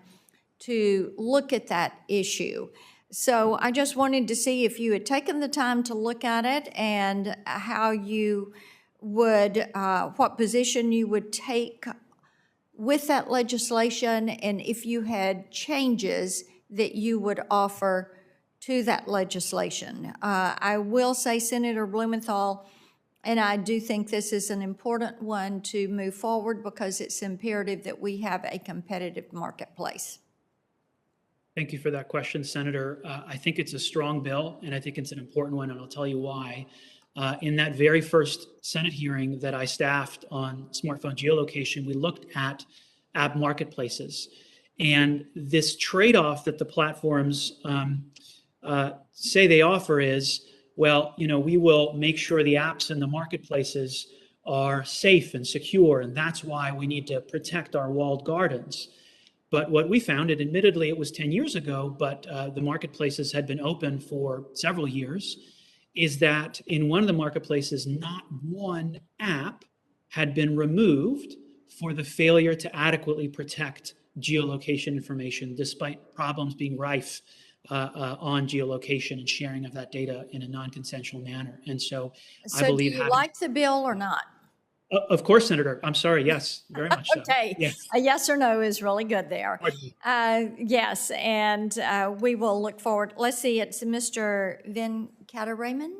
to look at that issue. So I just wanted to see if you had taken the time to look at it and how you would, what position you would take with that legislation, and if you had changes that you would offer to that legislation. I will say, Senator Blumenthal, and I do think this is an important one to move forward because it's imperative that we have a competitive marketplace. Thank you for that question, Senator. I think it's a strong bill, and I think it's an important one, and I'll tell you why. In that very first Senate hearing that I staffed on smartphone geolocation, we looked at app marketplaces. And this trade-off that the platforms say they offer is, well, we will make sure the apps and the marketplaces are safe and secure, and that's why we need to protect our walled gardens. But what we found, and admittedly it was 10 years ago, but the marketplaces had been open for several years, is that in one of the marketplaces, not one app had been removed for the failure to adequately protect geolocation information, despite problems being rife on geolocation and sharing of that data in a non-consensual manner. And so I believe do you like the bill or not? Of course, Senator. I'm sorry. Yes, very much so. Okay. Yes. A yes or no is really good there. Yes, and we will look forward. Let's see, it's Mr. Venkataraman.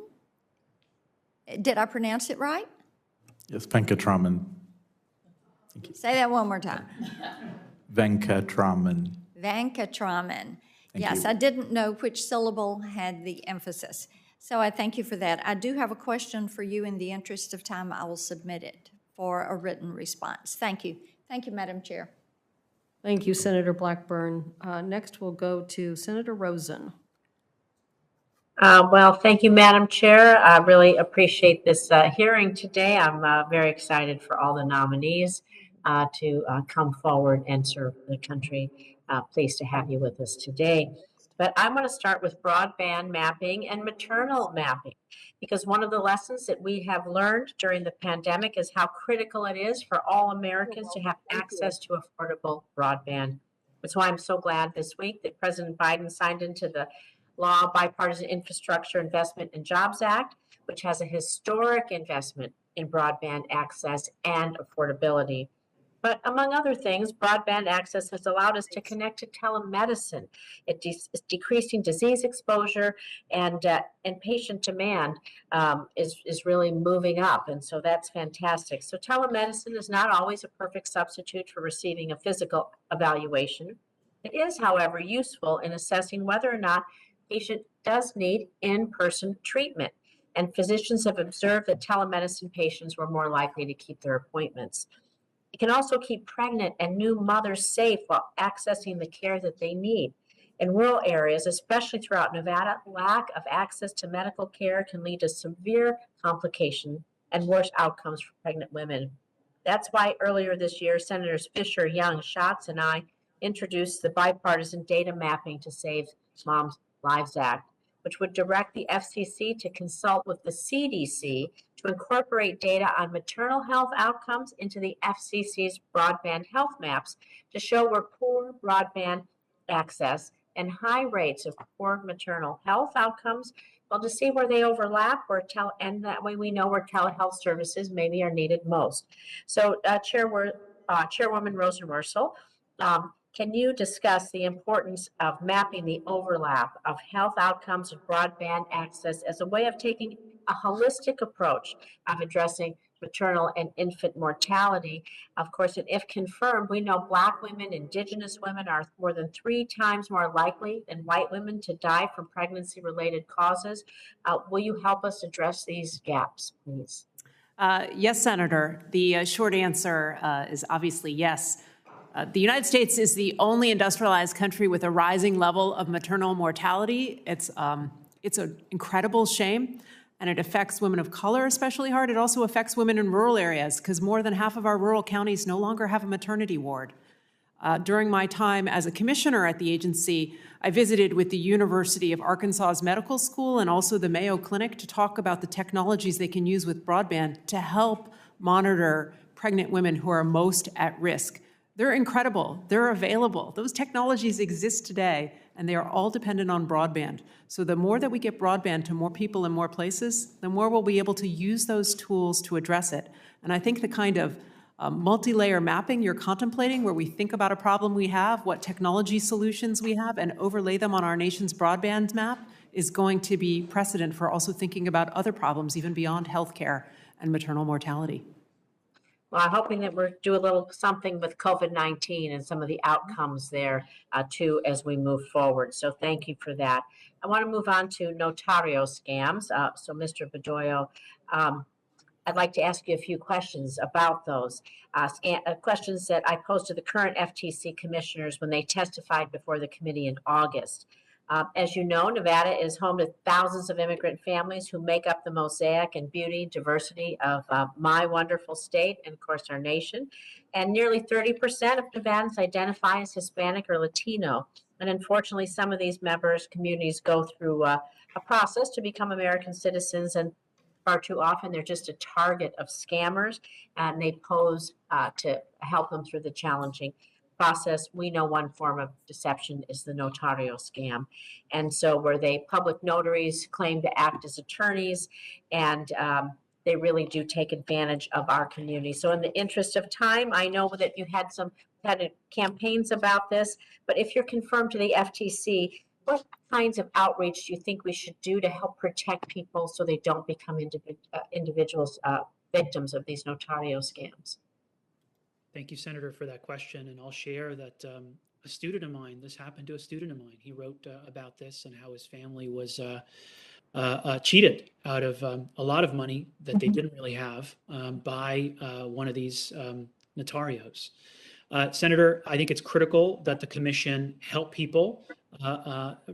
Did I pronounce it right? Yes, Venkatraman. Say that one more time. Venkatraman. Venkatraman. Yes, you. I didn't know which syllable had the emphasis. So I thank you for that. I do have a question for you. In the interest of time, I will submit it for a written response. Thank you. Thank you, Madam Chair. Thank you, Senator Blackburn. Next, we'll go to Senator Rosen. Well, thank you, Madam Chair. I really appreciate this hearing today. I'm very excited for all the nominees to come forward and serve the country. Pleased to have you with us today. But I'm going to start with broadband mapping and maternal mapping, because one of the lessons that we have learned during the pandemic is how critical it is for all Americans to have access to affordable broadband. That's why I'm so glad this week that President Biden signed into the Law Bipartisan Infrastructure Investment and Jobs Act, which has a historic investment in broadband access and affordability. But among other things, broadband access has allowed us to connect to telemedicine. It's decreasing disease exposure, and patient demand is really moving up, and so that's fantastic. So telemedicine is not always a perfect substitute for receiving a physical evaluation. It is, however, useful in assessing whether or not a patient does need in-person treatment, and physicians have observed that telemedicine patients were more likely to keep their appointments. It can also keep pregnant and new mothers safe while accessing the care that they need. In rural areas, especially throughout Nevada, lack of access to medical care can lead to severe complications and worse outcomes for pregnant women. That's why earlier this year, Senators Fisher, Young, Schatz, and I introduced the Bipartisan Data Mapping to Save Moms' Lives Act, which would direct the FCC to consult with the CDC to incorporate data on maternal health outcomes into the FCC's broadband health maps to show where poor broadband access and high rates of poor maternal health outcomes, well, to see where they overlap, and that way we know where telehealth services maybe are needed most. So, Chairwoman Rosenworcel, can you discuss the importance of mapping the overlap of health outcomes and broadband access as a way of taking a holistic approach of addressing maternal and infant mortality? Of course, and if confirmed, we know Black women, Indigenous women are more than 3 times more likely than white women to die from pregnancy-related causes. Will you help us address these gaps, please? Yes, Senator. The short answer is obviously yes. The United States is the only industrialized country with a rising level of maternal mortality. It's an incredible shame, and it affects women of color especially hard. It also affects women in rural areas, because more than half of our rural counties no longer have a maternity ward. During my time as a commissioner at the agency, I visited with the University of Arkansas's Medical School and also the Mayo Clinic to talk about the technologies they can use with broadband to help monitor pregnant women who are most at risk. They're incredible. They're available. Those technologies exist today, and they are all dependent on broadband. So the more that we get broadband to more people in more places, the more we'll be able to use those tools to address it. And I think the kind of multi-layer mapping you're contemplating, where we think about a problem we have, what technology solutions we have, and overlay them on our nation's broadband map, is going to be precedent for also thinking about other problems, even beyond healthcare and maternal mortality. Well, I'm hoping that we'll do a little something with COVID-19 and some of the outcomes there too as we move forward. So thank you for that. I want to move on to notario scams. So Mr. Bedoya, I'd like to ask you a few questions about those. Questions that I posed to the current FTC commissioners when they testified before the committee in August. As you know, Nevada is home to thousands of immigrant families who make up the mosaic and beauty, diversity of my wonderful state and, of course, our nation. And nearly 30% of Nevadans identify as Hispanic or Latino. And unfortunately, some of these communities go through a process to become American citizens, and far too often they're just a target of scammers, and they pose to help them through the challenging process. We know one form of deception is the notario scam. And so where public notaries claim to act as attorneys, and they really do take advantage of our community. So in the interest of time, I know that you had campaigns about this, but if you're confirmed to the FTC, what kinds of outreach do you think we should do to help protect people so they don't become individuals victims of these notario scams? Thank you, Senator, for that question. And I'll share that a student of mine, this happened to a student of mine. He wrote about this and how his family was cheated out of a lot of money that they didn't really have by one of these notarios. Senator, I think it's critical that the commission help people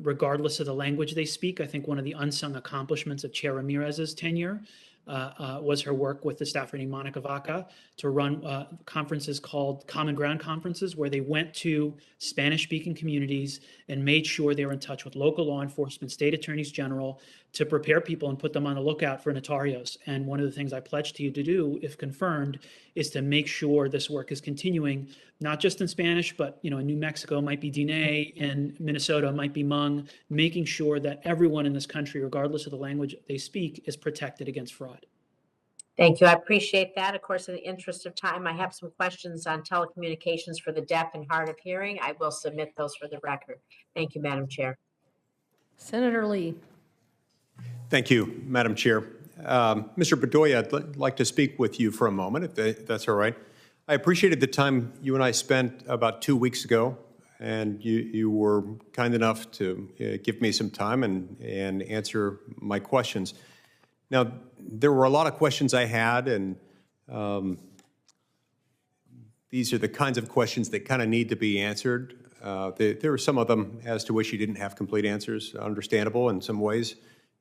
regardless of the language they speak. I think one of the unsung accomplishments of Chair Ramirez's tenure was her work with the staff reading Monica Vaca to run conferences called Common Ground Conferences, where they went to Spanish-speaking communities and made sure they were in touch with local law enforcement, state attorneys general, to prepare people and put them on the lookout for notarios. And one of the things I pledge to you to do, if confirmed, is to make sure this work is continuing, not just in Spanish, but in New Mexico might be Diné, in Minnesota might be Hmong, making sure that everyone in this country, regardless of the language they speak, is protected against fraud. Thank you. I appreciate that. Of course, in the interest of time, I have some questions on telecommunications for the deaf and hard of hearing. I will submit those for the record. Thank you, Madam Chair. Senator Lee. Thank you, Madam Chair. Mr. Bedoya, I'd like to speak with you for a moment, if that's all right. I appreciated the time you and I spent about 2 weeks ago, and you were kind enough to give me some time and answer my questions. Now, there were a lot of questions I had, and these are the kinds of questions that kind of need to be answered. There were some of them as to which you didn't have complete answers, understandable in some ways,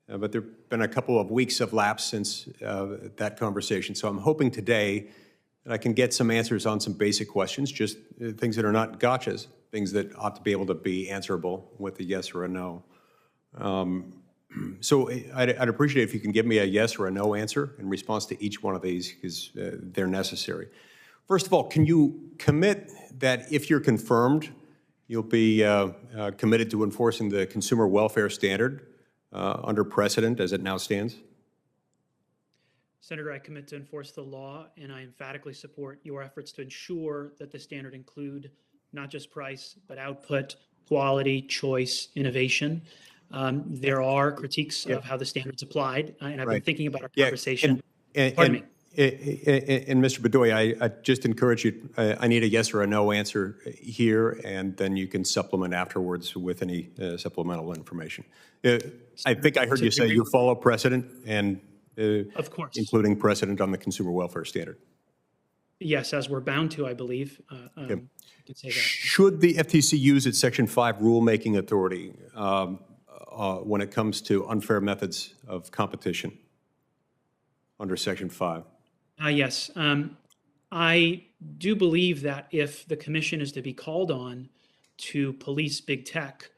but there have been a couple of weeks of lapse since that conversation. So I'm hoping today that I can get some answers on some basic questions, just things that are not gotchas, things that ought to be able to be answerable with a yes or a no. So I'd appreciate if you can give me a yes or a no answer in response to each one of these, because they're necessary. First of all, can you commit that if you're confirmed, you'll be committed to enforcing the consumer welfare standard under precedent as it now stands? Senator, I commit to enforce the law, and I emphatically support your efforts to ensure that the standard include not just price, but output, quality, choice, innovation. There are critiques of how the standard's applied, and I've been thinking about our conversation. Pardon me. And Mr. Bedoya, I just encourage you, I need a yes or a no answer here, and then you can supplement afterwards with any supplemental information. I think I heard you say you follow precedent, and of course, including precedent on the consumer welfare standard. Yes, as we're bound to, I believe. I can say that. Should the FTC use its Section 5 rulemaking authority when it comes to unfair methods of competition under Section 5? Yes. I do believe that if the commission is to be called on to police big tech,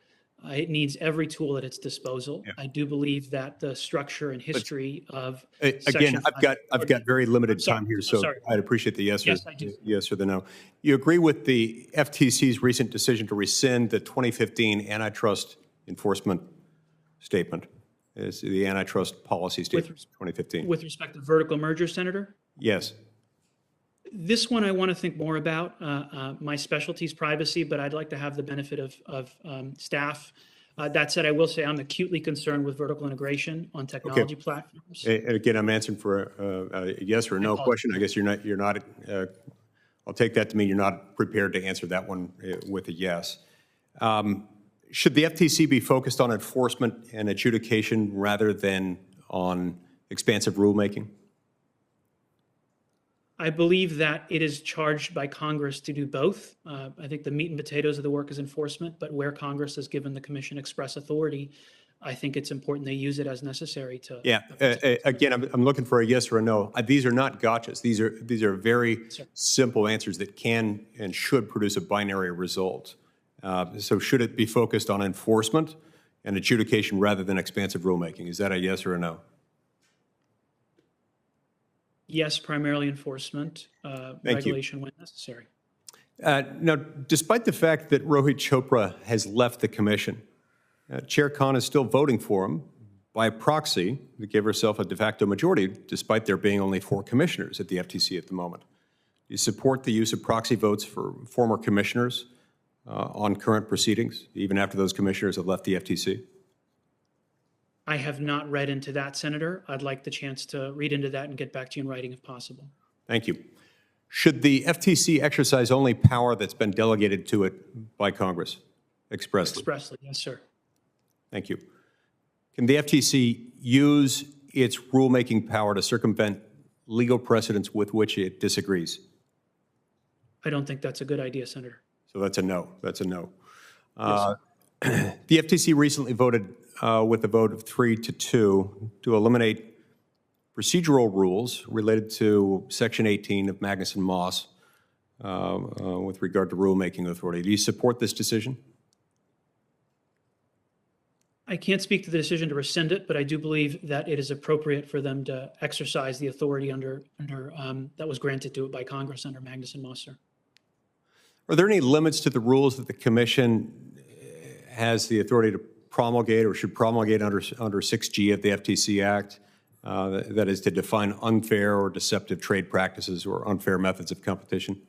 it needs every tool at its disposal. Yeah. I do believe that the structure and history of again, I've got very limited time here, so I'd appreciate the yes or the no. You agree with the FTC's recent decision to rescind the 2015 antitrust enforcement statement? It's the antitrust policy statement, 2015. With respect to vertical merger, Senator? Yes. This one I want to think more about. My specialty is privacy, but I'd like to have the benefit of staff. That said, I will say I'm acutely concerned with vertical integration on technology platforms. And again, I'm answering for a yes or a no question. I guess you're not. I'll take that to mean you're not prepared to answer that one with a yes. Should the FTC be focused on enforcement and adjudication rather than on expansive rulemaking? I believe that it is charged by Congress to do both. I think the meat and potatoes of the work is enforcement, but where Congress has given the commission express authority, I think it's important they use it as necessary to. Yeah, again, I'm looking for a yes or a no. These are not gotchas. These are very simple answers that can and should produce a binary result. So should it be focused on enforcement and adjudication rather than expansive rulemaking? Is that a yes or a no? Yes, primarily enforcement, regulation when necessary. Now, despite the fact that Rohit Chopra has left the commission, Chair Khan is still voting for him by proxy to give herself a de facto majority, despite there being only 4 commissioners at the FTC at the moment. Do you support the use of proxy votes for former commissioners on current proceedings, even after those commissioners have left the FTC? I have not read into that, Senator. I'd like the chance to read into that and get back to you in writing if possible. Thank you. Should the FTC exercise only power that's been delegated to it by Congress expressly? Expressly, yes, sir. Thank you. Can the FTC use its rulemaking power to circumvent legal precedents with which it disagrees? I don't think that's a good idea, Senator. So that's a no. That's a no. Yes, the FTC recently voted with a vote of 3-2 to eliminate procedural rules related to Section 18 of Magnuson-Moss with regard to rulemaking authority. Do you support this decision? I can't speak to the decision to rescind it, but I do believe that it is appropriate for them to exercise the authority under that was granted to it by Congress under Magnuson-Moss, sir. Are there any limits to the rules that the Commission has the authority to promulgate or should promulgate under 6G of the FTC Act, that is to define unfair or deceptive trade practices or unfair methods of competition?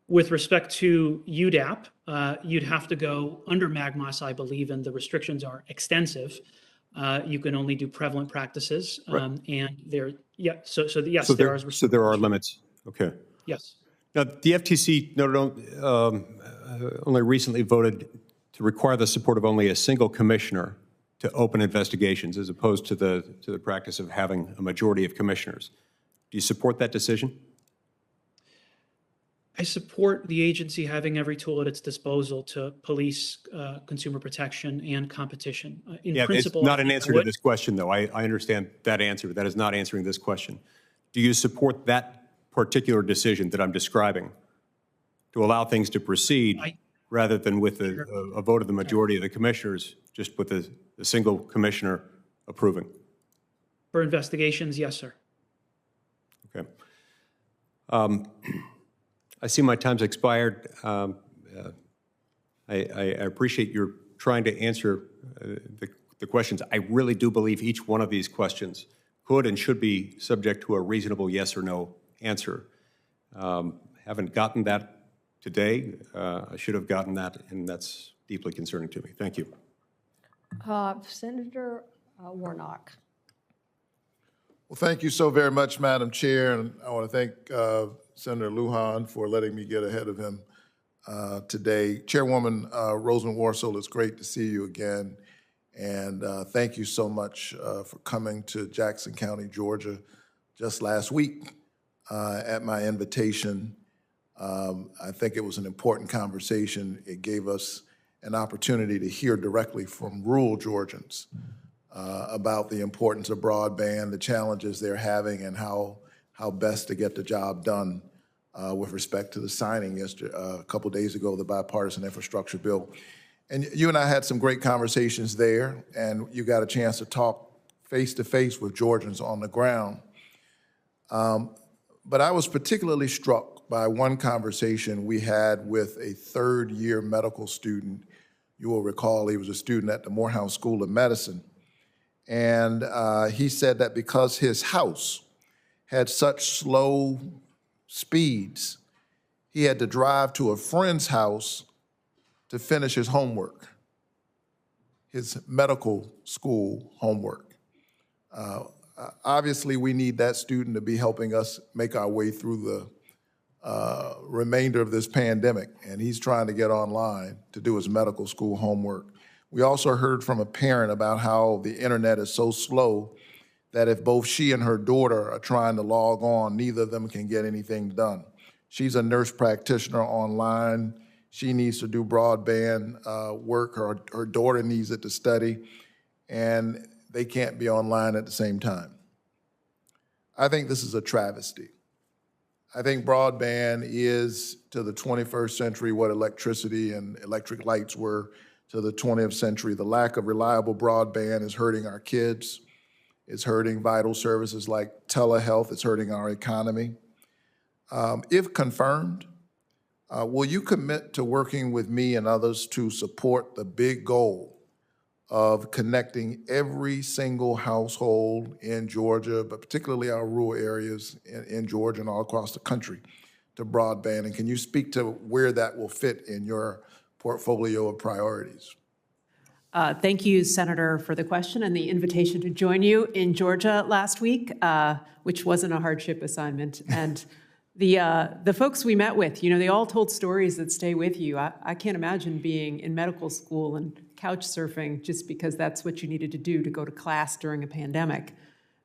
With respect to UDAP, you'd have to go under MAGMOS, I believe, and the restrictions are extensive. You can only do prevalent practices, and there, yeah. So yes, there are restrictions. So there are limits. Okay. Yes. Now, the FTC only recently voted to require the support of only a single commissioner to open investigations, as opposed to the practice of having a majority of commissioners. Do you support that decision? I support the agency having every tool at its disposal to police consumer protection and competition. In principle, it's not an answer to this question, though. I understand that answer, but that is not answering this question. Do you support that particular decision that I'm describing to allow things to proceed rather than with a vote of the majority of the commissioners, just with a single commissioner approving? For investigations, yes, sir. Okay. I see my time's expired. I appreciate your trying to answer the questions. I really do believe each one of these questions could and should be subject to a reasonable yes or no answer. Haven't gotten that today. I should have gotten that, and that's deeply concerning to me. Thank you. Senator Warnock. Well, thank you so very much, Madam Chair, and I want to thank Senator Lujan for letting me get ahead of him today. Chairwoman Rosenworcel, it's great to see you again, and thank you so much for coming to Jackson County, Georgia, just last week at my invitation. I think it was an important conversation. It gave us an opportunity to hear directly from rural Georgians about the importance of broadband, the challenges they're having, and how best to get the job done with respect to the signing a couple days ago of the bipartisan infrastructure bill. And you and I had some great conversations there, and you got a chance to talk face-to-face with Georgians on the ground. But I was particularly struck by one conversation we had with a third-year medical student. You will recall he was a student at the Morehouse School of Medicine. And he said that because his house had such slow speeds, he had to drive to a friend's house to finish his homework, his medical school homework. Obviously, we need that student to be helping us make our way through the remainder of this pandemic, and he's trying to get online to do his medical school homework. We also heard from a parent about how the internet is so slow that if both she and her daughter are trying to log on, neither of them can get anything done. She's a nurse practitioner online. She needs to do broadband work. Her daughter needs it to study, and they can't be online at the same time. I think this is a travesty. I think broadband is, to the 21st century, what electricity and electric lights were to the 20th century. The lack of reliable broadband is hurting our kids. It's hurting vital services like telehealth. It's hurting our economy. If confirmed, will you commit to working with me and others to support the big goal of connecting every single household in Georgia, but particularly our rural areas in Georgia and all across the country, to broadband? And can you speak to where that will fit in your portfolio of priorities? Thank you, Senator, for the question and the invitation to join you in Georgia last week, which wasn't a hardship assignment. And the folks we met with, you know, they all told stories that stay with you. I can't imagine being in medical school and couch surfing just because that's what you needed to do to go to class during a pandemic.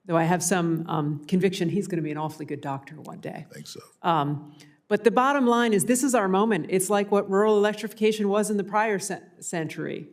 Though I have some conviction he's going to be an awfully good doctor one day. I think so. But the bottom line is this is our moment. It's like what rural electrification was in the prior century.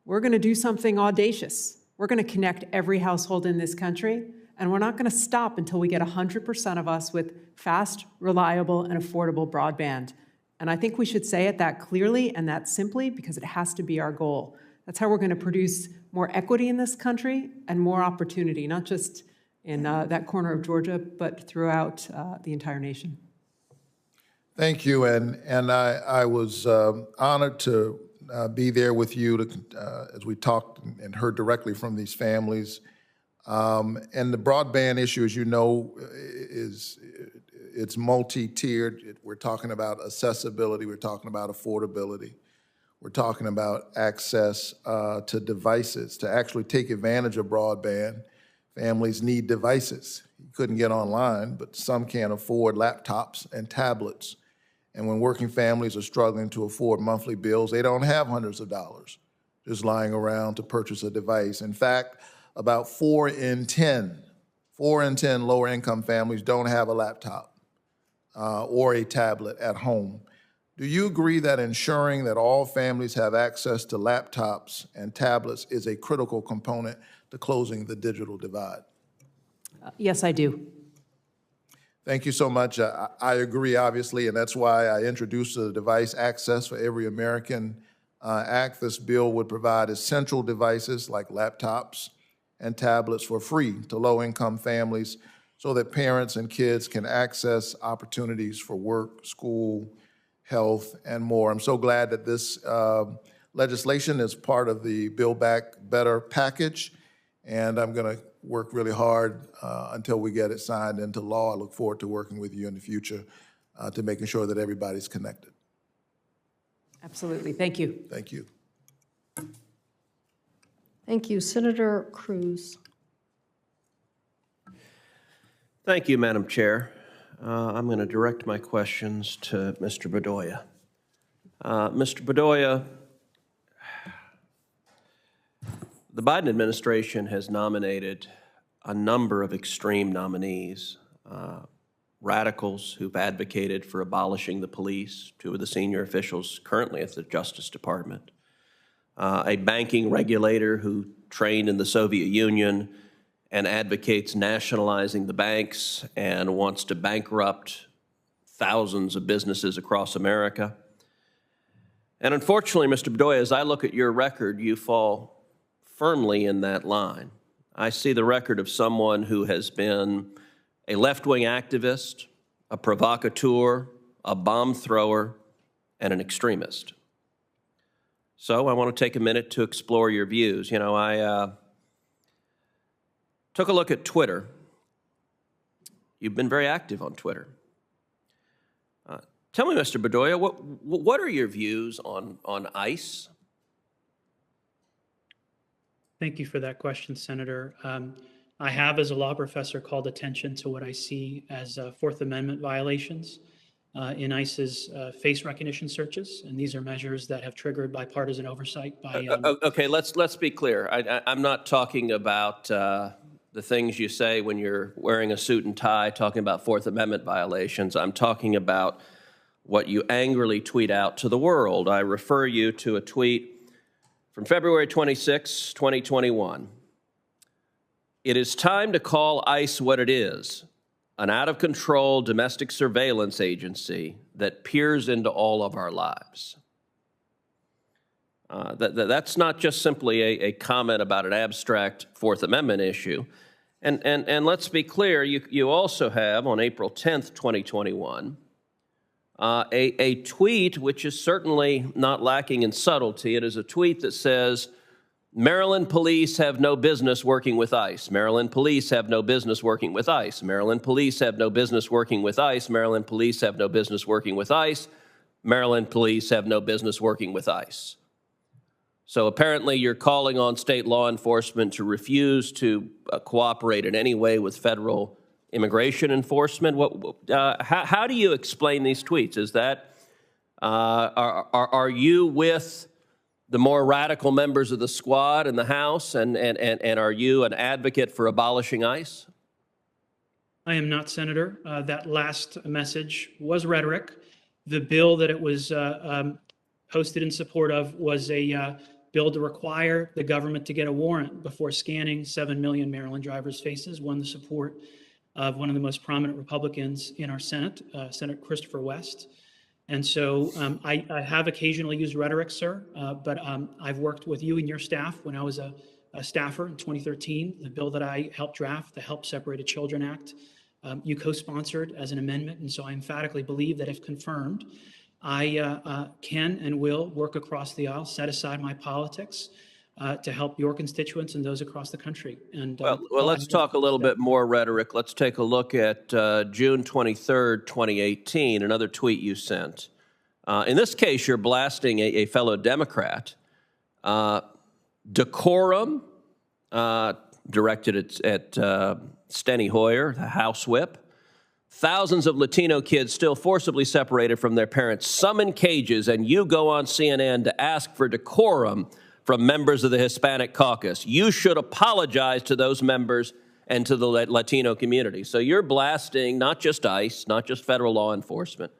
We're going to do something audacious. We're going to connect every household in this country, and we're not going to stop until we get 100% of us with fast, reliable, and affordable broadband. And I think we should say it that clearly and that simply because it has to be our goal. That's how we're going to produce more equity in this country and more opportunity, not just in that corner of Georgia, but throughout the entire nation. Thank you, and I was honored to be there with you as we talked and heard directly from these families. And the broadband issue, as you know, it's multi-tiered. We're talking about accessibility. We're talking about affordability. We're talking about access to devices. To actually take advantage of broadband, families need devices. You couldn't get online, but some can't afford laptops and tablets. And when working families are struggling to afford monthly bills, they don't have hundreds of dollars just lying around to purchase a device. In fact, about 4 in 10 lower income families don't have a laptop or a tablet at home. Do you agree that ensuring that all families have access to laptops and tablets is a critical component to closing the digital divide? Yes, I do. Thank you so much. I agree, obviously, and that's why I introduced the Device Access for Every American Act. This bill would provide essential devices like laptops and tablets for free to low-income families so that parents and kids can access opportunities for work, school, health, and more. I'm so glad that this legislation is part of the Build Back Better package, and I'm going to work really hard until we get it signed into law. I look forward to working with you in the future to making sure that everybody's connected. Absolutely. Thank you. Thank you. Thank you. Senator Cruz. Thank you, Madam Chair. I'm going to direct my questions to Mr. Bedoya. Mr. Bedoya, the Biden administration has nominated a number of extreme nominees, radicals who've advocated for abolishing the police, 2 of the senior officials currently at the Justice Department, a banking regulator who trained in the Soviet Union and advocates nationalizing the banks and wants to bankrupt thousands of businesses across America. And unfortunately, Mr. Bedoya, as I look at your record, you fall firmly in that line. I see the record of someone who has been a left-wing activist, a provocateur, a bomb thrower, and an extremist. So I want to take a minute to explore your views. You know, I took a look at Twitter. You've been very active on Twitter. Tell me, Mr. Bedoya, what are your views on ICE? Thank you for that question, Senator. I have, as a law professor, called attention to what I see as Fourth Amendment violations in ICE's face recognition searches, and these are measures that have triggered bipartisan oversight by... Okay, let's be clear. I'm not talking about the things you say when you're wearing a suit and tie talking about Fourth Amendment violations. I'm talking about what you angrily tweet out to the world. I refer you to a tweet from February 26, 2021. It is time to call ICE what it is, an out-of-control domestic surveillance agency that peers into all of our lives. That's not just simply a comment about an abstract Fourth Amendment issue. And let's be clear, you also have, on April 10th, 2021, a tweet which is certainly not lacking in subtlety. It is a tweet that says, Maryland police have no business working with ICE. Maryland police have no business working with ICE. Maryland police have no business working with ICE. Maryland police have no business working with ICE. Maryland police have no business working with ICE. So apparently you're calling on state law enforcement to refuse to cooperate in any way with federal immigration enforcement. How do you explain these tweets? Is that, are you with the more radical members of the squad in the House, and are you an advocate for abolishing ICE? I am not, Senator. That last message was rhetoric. The bill that it was posted in support of was a bill to require the government to get a warrant before scanning 7 million Maryland drivers' faces, won the support of one of the most prominent Republicans in our Senate, Senator Christopher West. And so I have occasionally used rhetoric, sir, but I've worked with you and your staff when I was a staffer in 2013. The bill that I helped draft, the Help Separated Children Act, you co-sponsored as an amendment. And so I emphatically believe that if confirmed, I can and will work across the aisle, set aside my politics to help your constituents and those across the country. And well, let's talk a little bit more rhetoric. Let's take a look at June 23rd, 2018, another tweet you sent. In this case, you're blasting a fellow Democrat. Decorum, directed at Steny Hoyer, the House Whip. Thousands of Latino kids still forcibly separated from their parents, some in cages, and you go on CNN to ask for decorum from members of the Hispanic caucus. You should apologize to those members and to the Latino community. So you're blasting not just ICE, not just federal law enforcement,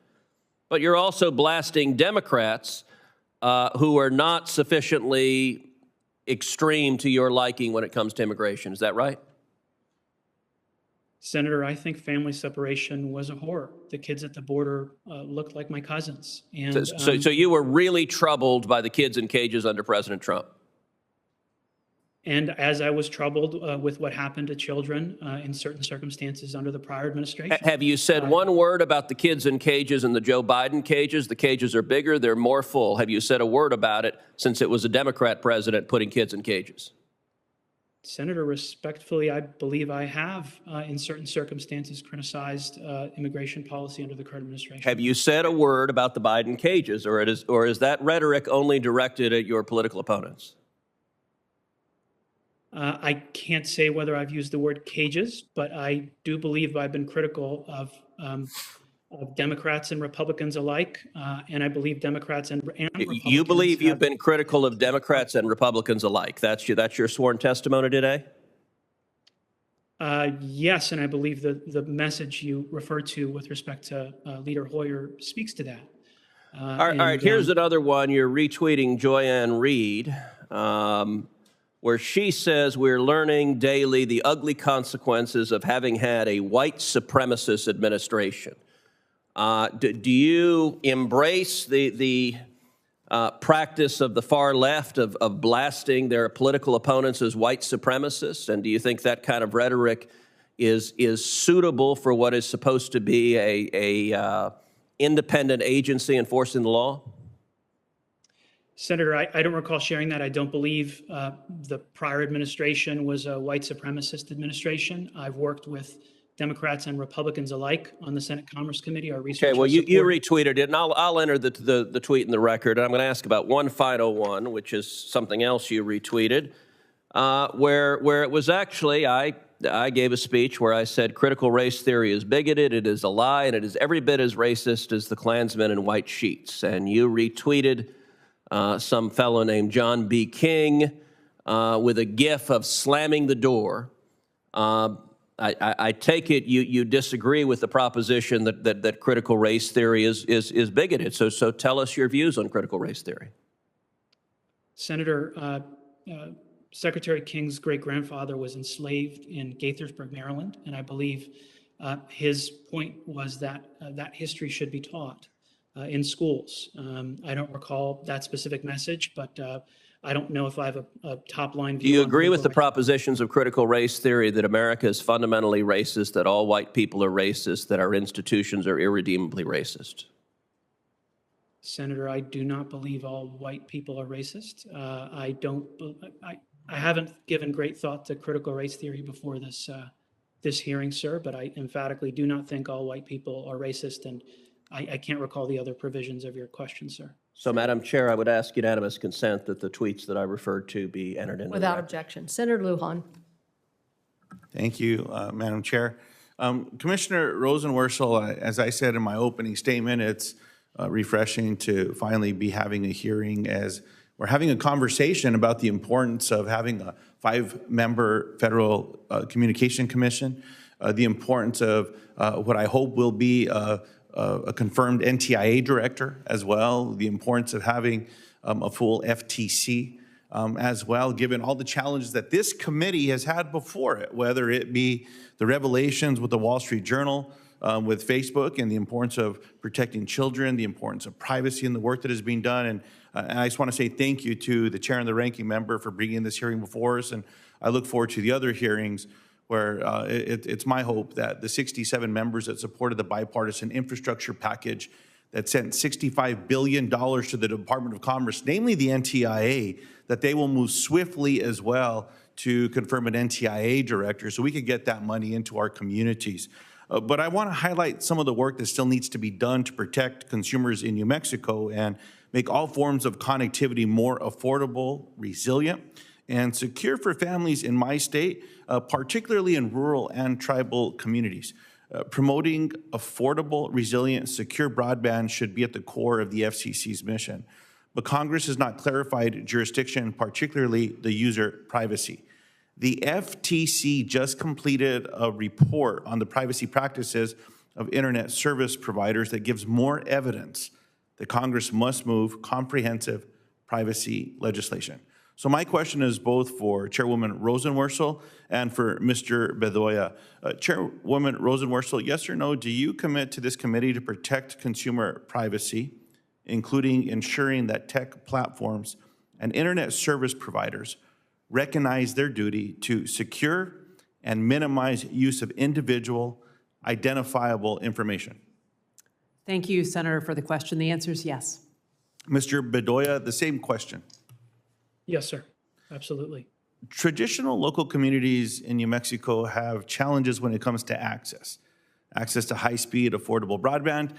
but you're also blasting Democrats who are not sufficiently extreme to your liking when it comes to immigration. Is that right? Senator, I think family separation was a horror. The kids at the border looked like my cousins. And so you were really troubled by the kids in cages under President Trump? And as I was troubled with what happened to children in certain circumstances under the prior administration. Have you said one word about the kids in cages and the Joe Biden cages? The cages are bigger, they're more full. Have you said a word about it since it was a Democrat president putting kids in cages? Senator, respectfully, I believe I have, in certain circumstances, criticized immigration policy under the current administration. Have you said a word about the Biden cages, or is that rhetoric only directed at your political opponents? I can't say whether I've used the word cages, but I do believe I've been critical of Democrats and Republicans alike, and I believe Democrats and Republicans. You believe you've been critical of Democrats and Republicans alike. That's your sworn testimony today? Yes, and I believe the message you referred to with respect to Leader Hoyer speaks to that. All right, here's another one. You're retweeting Joyanne Reed, where she says, we're learning daily the ugly consequences of having had a white supremacist administration. Do you embrace the practice of the far left of blasting their political opponents as white supremacists? And do you think that kind of rhetoric is suitable for what is supposed to be a independent agency enforcing the law? Senator, I don't recall sharing that. I don't believe the prior administration was a white supremacist administration. I've worked with Democrats and Republicans alike on the Senate Commerce Committee. Our research. Okay, well, you retweeted it, and I'll enter the tweet in the record. And I'm going to ask about one final one, which is something else you retweeted, where it was actually, I gave a speech where I said critical race theory is bigoted, it is a lie, and it is every bit as racist as the Klansmen in white sheets. And you retweeted some fellow named John B. King with a gif of slamming the door I take it you disagree with the proposition that critical race theory is bigoted. So tell us your views on critical race theory. Senator, Secretary King's great-grandfather was enslaved in Gaithersburg, Maryland, and I believe his point was that that history should be taught in schools. I don't recall that specific message, but I don't know if I have a top-line view. Do you on agree with the critical race. propositions of critical race theory that America is fundamentally racist, that all white people are racist, that our institutions are irredeemably racist? Senator, I do not believe all white people are racist. I haven't given great thought to critical race theory before this hearing, sir, but I emphatically do not think all white people are racist, and I can't recall the other provisions of your question, sir. So, Madam Chair, I would ask unanimous consent that the tweets that I referred to be entered into Without the record. objection. Senator Lujan. Thank you, Madam Chair. Commissioner Rosenworcel, as I said in my opening statement, it's refreshing to finally be having a hearing as we're having a conversation about the importance of having a 5-member Federal Communication Commission, the importance of what I hope will be a confirmed NTIA director as well, the importance of having a full FTC as well, given all the challenges that this committee has had before it, whether it be the revelations with the Wall Street Journal, with Facebook, and the importance of protecting children, the importance of privacy and the work that is being done. And I just want to say thank you to the chair and the ranking member for bringing this hearing before us. And I look forward to the other hearings where it's my hope that the 67 members that supported the bipartisan infrastructure package that sent $65 billion to the Department of Commerce, namely the NTIA, that they will move swiftly as well to confirm an NTIA director so we can get that money into our communities. But I want to highlight some of the work that still needs to be done to protect consumers in New Mexico and make all forms of connectivity more affordable, resilient, and secure for families in my state, particularly in rural and tribal communities. Promoting affordable, resilient, secure broadband should be at the core of the FCC's mission. But Congress has not clarified jurisdiction, particularly the user privacy. The FTC just completed a report on the privacy practices of internet service providers that gives more evidence that Congress must move comprehensive privacy legislation. So my question is both for Chairwoman Rosenworcel and for Mr. Bedoya. Chairwoman Rosenworcel, yes or no, do you commit to this committee to protect consumer privacy, including ensuring that tech platforms and internet service providers recognize their duty to secure and minimize use of individual identifiable information? Thank you, Senator, for the question. The answer is yes. Mr. Bedoya, the same question. Yes, sir. Absolutely. Traditional local communities in New Mexico have challenges when it comes to access to high-speed, affordable broadband.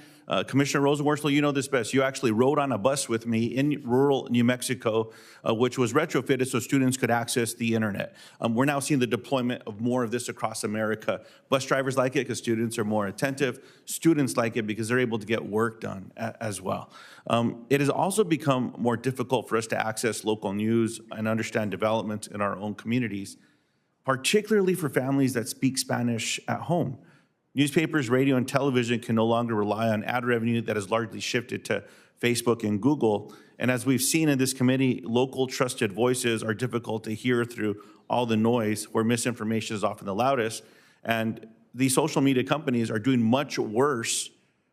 Commissioner Rosenworcel, you know this best. You actually rode on a bus with me in rural New Mexico, which was retrofitted so students could access the internet. We're now seeing the deployment of more of this across America. Bus drivers like it because students are more attentive. Students like it because they're able to get work done as well. It has also become more difficult for us to access local news and understand developments in our own communities, particularly for families that speak Spanish at home. Newspapers, radio, and television can no longer rely on ad revenue that has largely shifted to Facebook and Google. And as we've seen in this committee, local trusted voices are difficult to hear through all the noise where misinformation is often the loudest. And these social media companies are doing much worse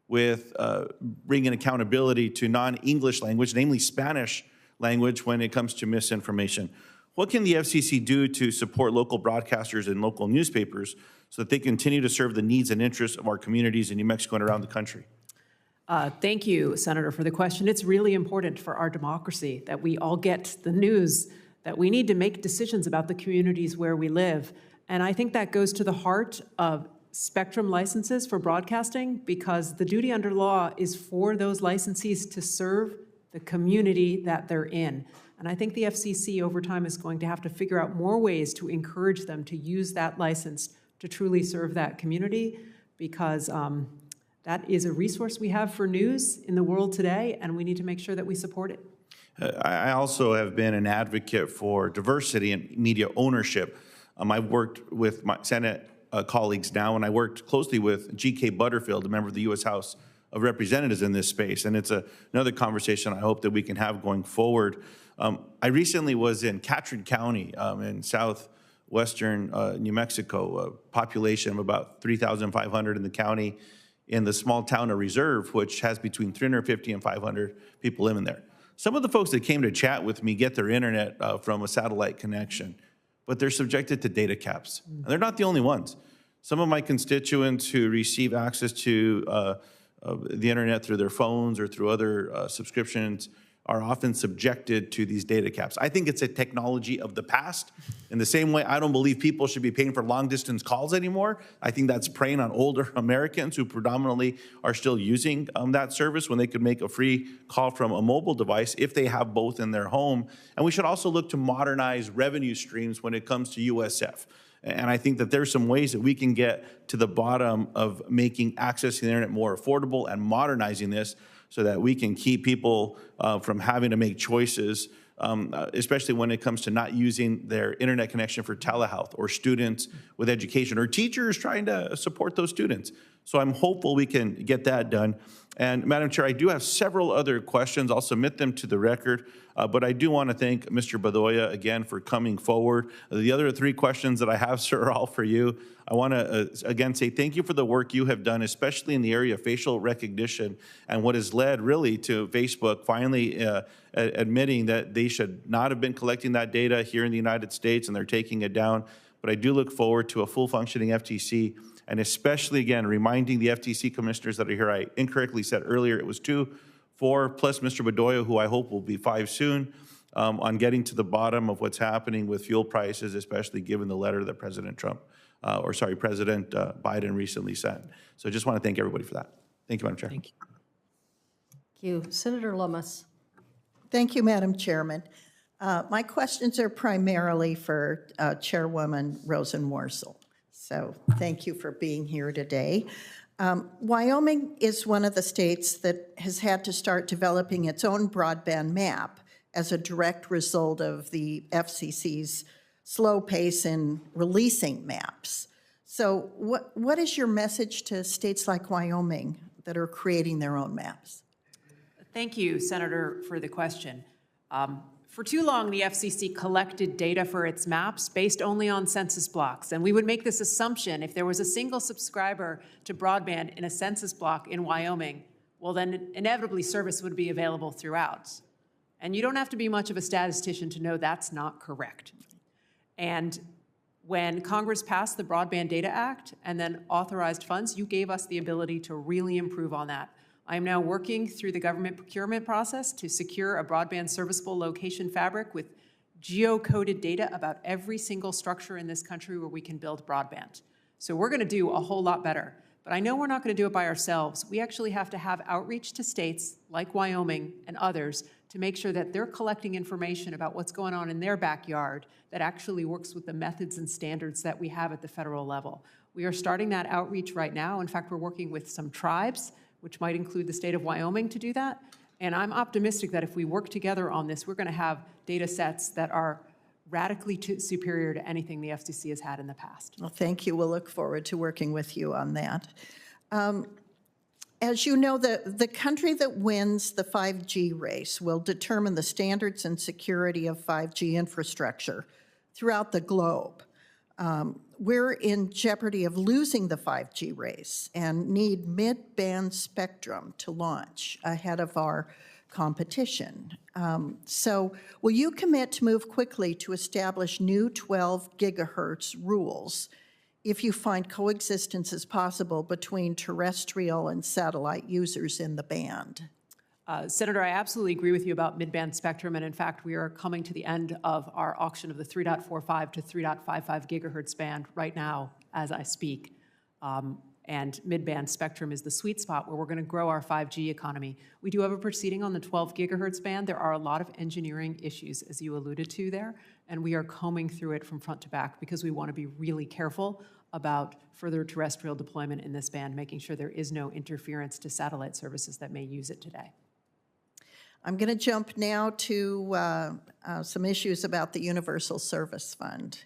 with bringing accountability to non-English language, namely Spanish language, when it comes to misinformation. What can the FCC do to support local broadcasters and local newspapers so that they continue to serve the needs and interests of our communities in New Mexico and around the country? Thank you, Senator, for the question. It's really important for our democracy that we all get the news, that we need to make decisions about the communities where we live. And I think that goes to the heart of spectrum licenses for broadcasting, because the duty under law is for those licensees to serve the community that they're in. And I think the FCC over time is going to have to figure out more ways to encourage them to use that license to truly serve that community, because that is a resource we have for news in the world today, and we need to make sure that we support it. I also have been an advocate for diversity and media ownership. I've worked with my Senate colleagues now, and I worked closely with G.K. Butterfield, a member of the U.S. House of Representatives in this space, and it's another conversation I hope that we can have going forward. I recently was in Catron County in southwestern New Mexico, a population of about 3,500 in the county, in the small town of Reserve, which has between 350 and 500 people living there. Some of the folks that came to chat with me get their internet from a satellite connection, but they're subjected to data caps. And they're not the only ones. Some of my constituents who receive access to the internet through their phones or through other subscriptions are often subjected to these data caps. I think it's a technology of the past. In the same way, I don't believe people should be paying for long-distance calls anymore. I think that's preying on older Americans who predominantly are still using that service when they could make a free call from a mobile device if they have both in their home. And we should also look to modernize revenue streams when it comes to USF. And I think that there's some ways that we can get to the bottom of making access to the internet more affordable and modernizing this so that we can keep people from having to make choices, especially when it comes to not using their internet connection for telehealth, or students with education, or teachers trying to support those students. So I'm hopeful we can get that done. And Madam Chair, I do have several other questions. I'll submit them to the record, but I do want to thank Mr. Bedoya again for coming forward. The other three questions that I have, sir, are all for you. I want to again say thank you for the work you have done, especially in the area of facial recognition, and what has led really to Facebook finally admitting that they should not have been collecting that data here in the United States, and they're taking it down. But I do look forward to a full functioning FTC, and especially, again, reminding the FTC commissioners that are here. I incorrectly said earlier it was 2, 4, plus Mr. Bedoya, who I hope will be 5 soon, on getting to the bottom of what's happening with fuel prices, especially given the letter that President Biden recently sent. So I just want to thank everybody for that. Thank you, Madam Chair. Thank you. Senator Lummis. Thank you, Madam Chairman. My questions are primarily for Chairwoman Rosenworcel. So thank you for being here today. Wyoming is one of the states that has had to start developing its own broadband map as a direct result of the FCC's slow pace in releasing maps. So what is your message to states like Wyoming that are creating their own maps? Thank you, Senator, for the question. For too long, the FCC collected data for its maps based only on census blocks. And we would make this assumption if there was a single subscriber to broadband in a census block in Wyoming, well, then inevitably service would be available throughout. And you don't have to be much of a statistician to know that's not correct. And when Congress passed the Broadband Data Act and then authorized funds, you gave us the ability to really improve on that. I am now working through the government procurement process to secure a broadband serviceable location fabric with geocoded data about every single structure in this country where we can build broadband. So we're going to do a whole lot better. But I know we're not going to do it by ourselves. We actually have to have outreach to states like Wyoming and others to make sure that they're collecting information about what's going on in their backyard that actually works with the methods and standards that we have at the federal level. We are starting that outreach right now. In fact, we're working with some tribes, which might include the state of Wyoming, to do that. And I'm optimistic that if we work together on this, we're going to have data sets that are radically superior to anything the FCC has had in the past. Well, thank you. We'll look forward to working with you on that. As you know, the country that wins the 5G race will determine the standards and security of 5G infrastructure throughout the globe. We're in jeopardy of losing the 5G race and need mid-band spectrum to launch ahead of our competition. So will you commit to move quickly to establish new 12 gigahertz rules if you find coexistence is possible between terrestrial and satellite users in the band? Senator, I absolutely agree with you about mid-band spectrum, and in fact, we are coming to the end of our auction of the 3.45 to 3.55 gigahertz band right now as I speak. And mid-band spectrum is the sweet spot where we're going to grow our 5G economy. We do have a proceeding on the 12 gigahertz band. There are a lot of engineering issues, as you alluded to there, and we are combing through it from front to back because we want to be really careful about further terrestrial deployment in this band, making sure there is no interference to satellite services that may use it today. I'm going to jump now to some issues about the Universal Service Fund.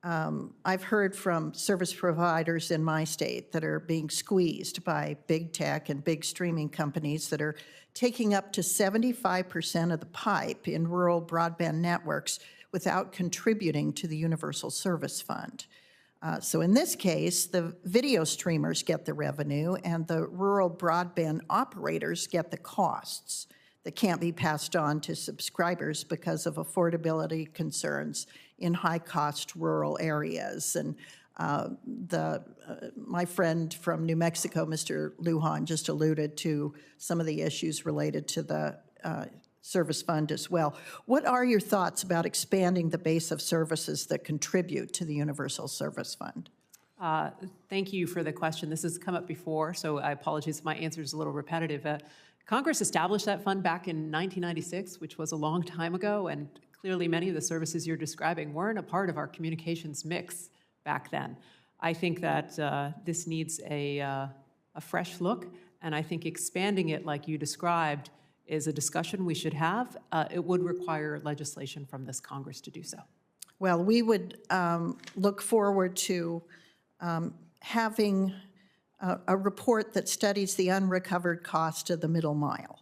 I've heard from service providers in my state that are being squeezed by big tech and big streaming companies that are taking up to 75% of the pipe in rural broadband networks without contributing to the Universal Service Fund. So in this case, the video streamers get the revenue and the rural broadband operators get the costs that can't be passed on to subscribers because of affordability concerns in high-cost rural areas. And my friend from New Mexico, Mr. Lujan, just alluded to some of the issues related to the service fund as well. What are your thoughts about expanding the base of services that contribute to the Universal Service Fund? Thank you for the question. This has come up before, so I apologize if my answer is a little repetitive. Congress established that fund back in 1996, which was a long time ago, and clearly many of the services you're describing weren't a part of our communications mix back then. I think that this needs a fresh look, and I think expanding it like you described is a discussion we should have. It would require legislation from this Congress to do so. Well, we would look forward to having a report that studies the unrecovered cost of the middle mile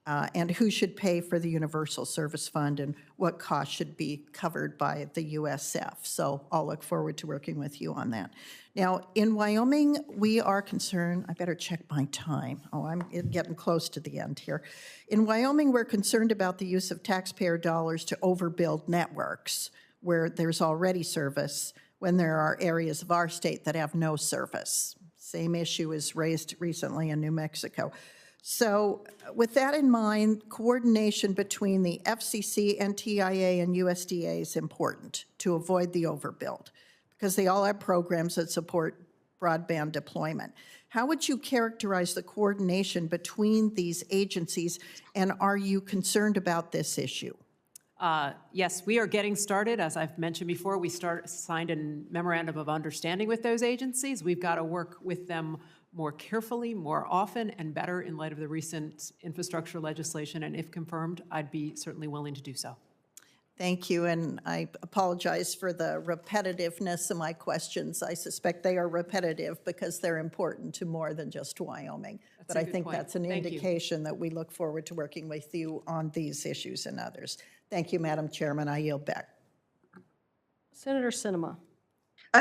and who should pay for the Universal Service Fund and what costs should be covered by the USF. So I'll look forward to working with you on that. Now, in Wyoming, we are concerned, I better check my time. Oh, I'm getting close to the end here. In Wyoming, we're concerned about the use of taxpayer dollars to overbuild networks where there's already service when there are areas of our state that have no service. Same issue is raised recently in New Mexico. So with that in mind, coordination between the FCC, NTIA, and USDA is important to avoid the overbuild because they all have programs that support broadband deployment. How would you characterize the coordination between these agencies, and are you concerned about this issue? Yes, we are getting started. As I've mentioned before, we signed a memorandum of understanding with those agencies. We've got to work with them more carefully, more often, and better in light of the recent infrastructure legislation. And if confirmed, I'd be certainly willing to do so. Thank you, and I apologize for the repetitiveness of my questions. I suspect they are repetitive because they're important to more than just Wyoming. But I think that's an indication that we look forward to working with you on these issues and others. Thank you, Madam Chairman. I yield back. Senator Sinema.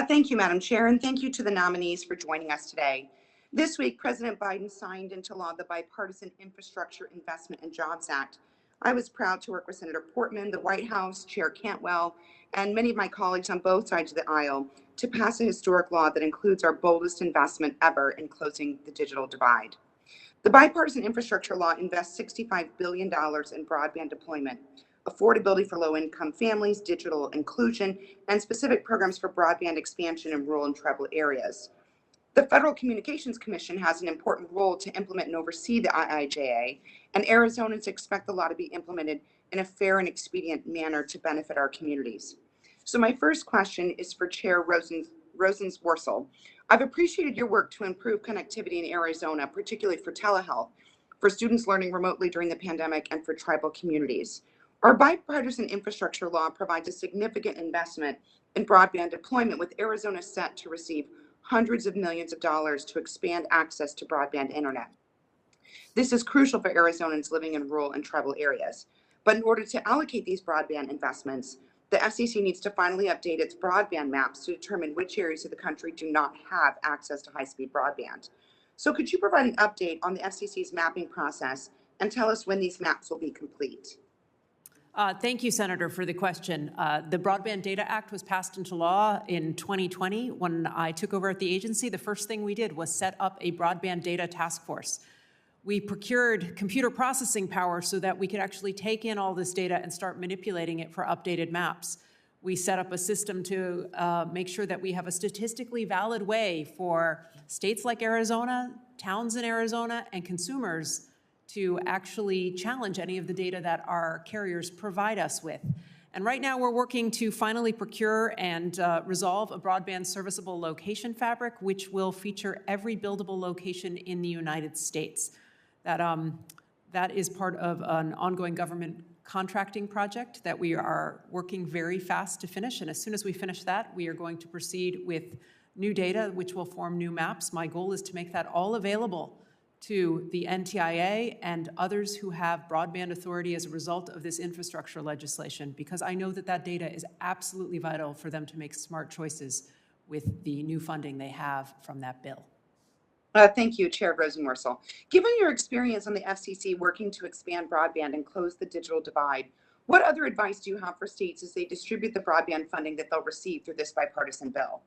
Thank you, Madam Chair, and thank you to the nominees for joining us today. This week, President Biden signed into law the Bipartisan Infrastructure Investment and Jobs Act. I was proud to work with Senator Portman, the White House, Chair Cantwell, and many of my colleagues on both sides of the aisle to pass a historic law that includes our boldest investment ever in closing the digital divide. The Bipartisan Infrastructure Law invests $65 billion in broadband deployment, affordability for low-income families, digital inclusion, and specific programs for broadband expansion in rural and tribal areas. The Federal Communications Commission has an important role to implement and oversee the IIJA, and Arizonans expect the law to be implemented in a fair and expedient manner to benefit our communities. So my first question is for Chair Rosenworcel. I've appreciated your work to improve connectivity in Arizona, particularly for telehealth, for students learning remotely during the pandemic, and for tribal communities. Our bipartisan infrastructure law provides a significant investment in broadband deployment, with Arizona set to receive hundreds of millions of dollars to expand access to broadband internet. This is crucial for Arizonans living in rural and tribal areas. But in order to allocate these broadband investments, the FCC needs to finally update its broadband maps to determine which areas of the country do not have access to high-speed broadband. So could you provide an update on the FCC's mapping process and tell us when these maps will be complete? Thank you, Senator, for the question. The Broadband Data Act was passed into law in 2020. When I took over at the agency, the first thing we did was set up a broadband data task force. We procured computer processing power so that we could actually take in all this data and start manipulating it for updated maps. We set up a system to make sure that we have a statistically valid way for states like Arizona, towns in Arizona, and consumers to actually challenge any of the data that our carriers provide us with. And right now we're working to finally procure and resolve a broadband serviceable location fabric, which will feature every buildable location in the United States. That is part of an ongoing government contracting project that we are working very fast to finish. And as soon as we finish that, we are going to proceed with new data, which will form new maps. My goal is to make that all available to the NTIA and others who have broadband authority as a result of this infrastructure legislation, because I know that that data is absolutely vital for them to make smart choices with the new funding they have from that bill. Thank you, Chair Rosenworcel. Given your experience on the FCC working to expand broadband and close the digital divide, what other advice do you have for states as they distribute the broadband funding that they'll receive through this bipartisan bill?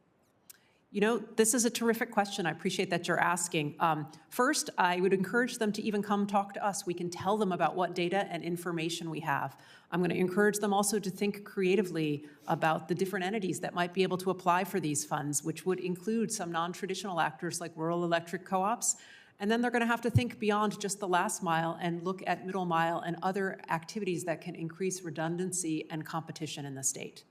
You know, this is a terrific question. I appreciate that you're asking. First, I would encourage them to even come talk to us. We can tell them about what data and information we have. I'm going to encourage them also to think creatively about the different entities that might be able to apply for these funds, which would include some non-traditional actors like rural electric co-ops. And then they're going to have to think beyond just the last mile and look at middle mile and other activities that can increase redundancy and competition in the state.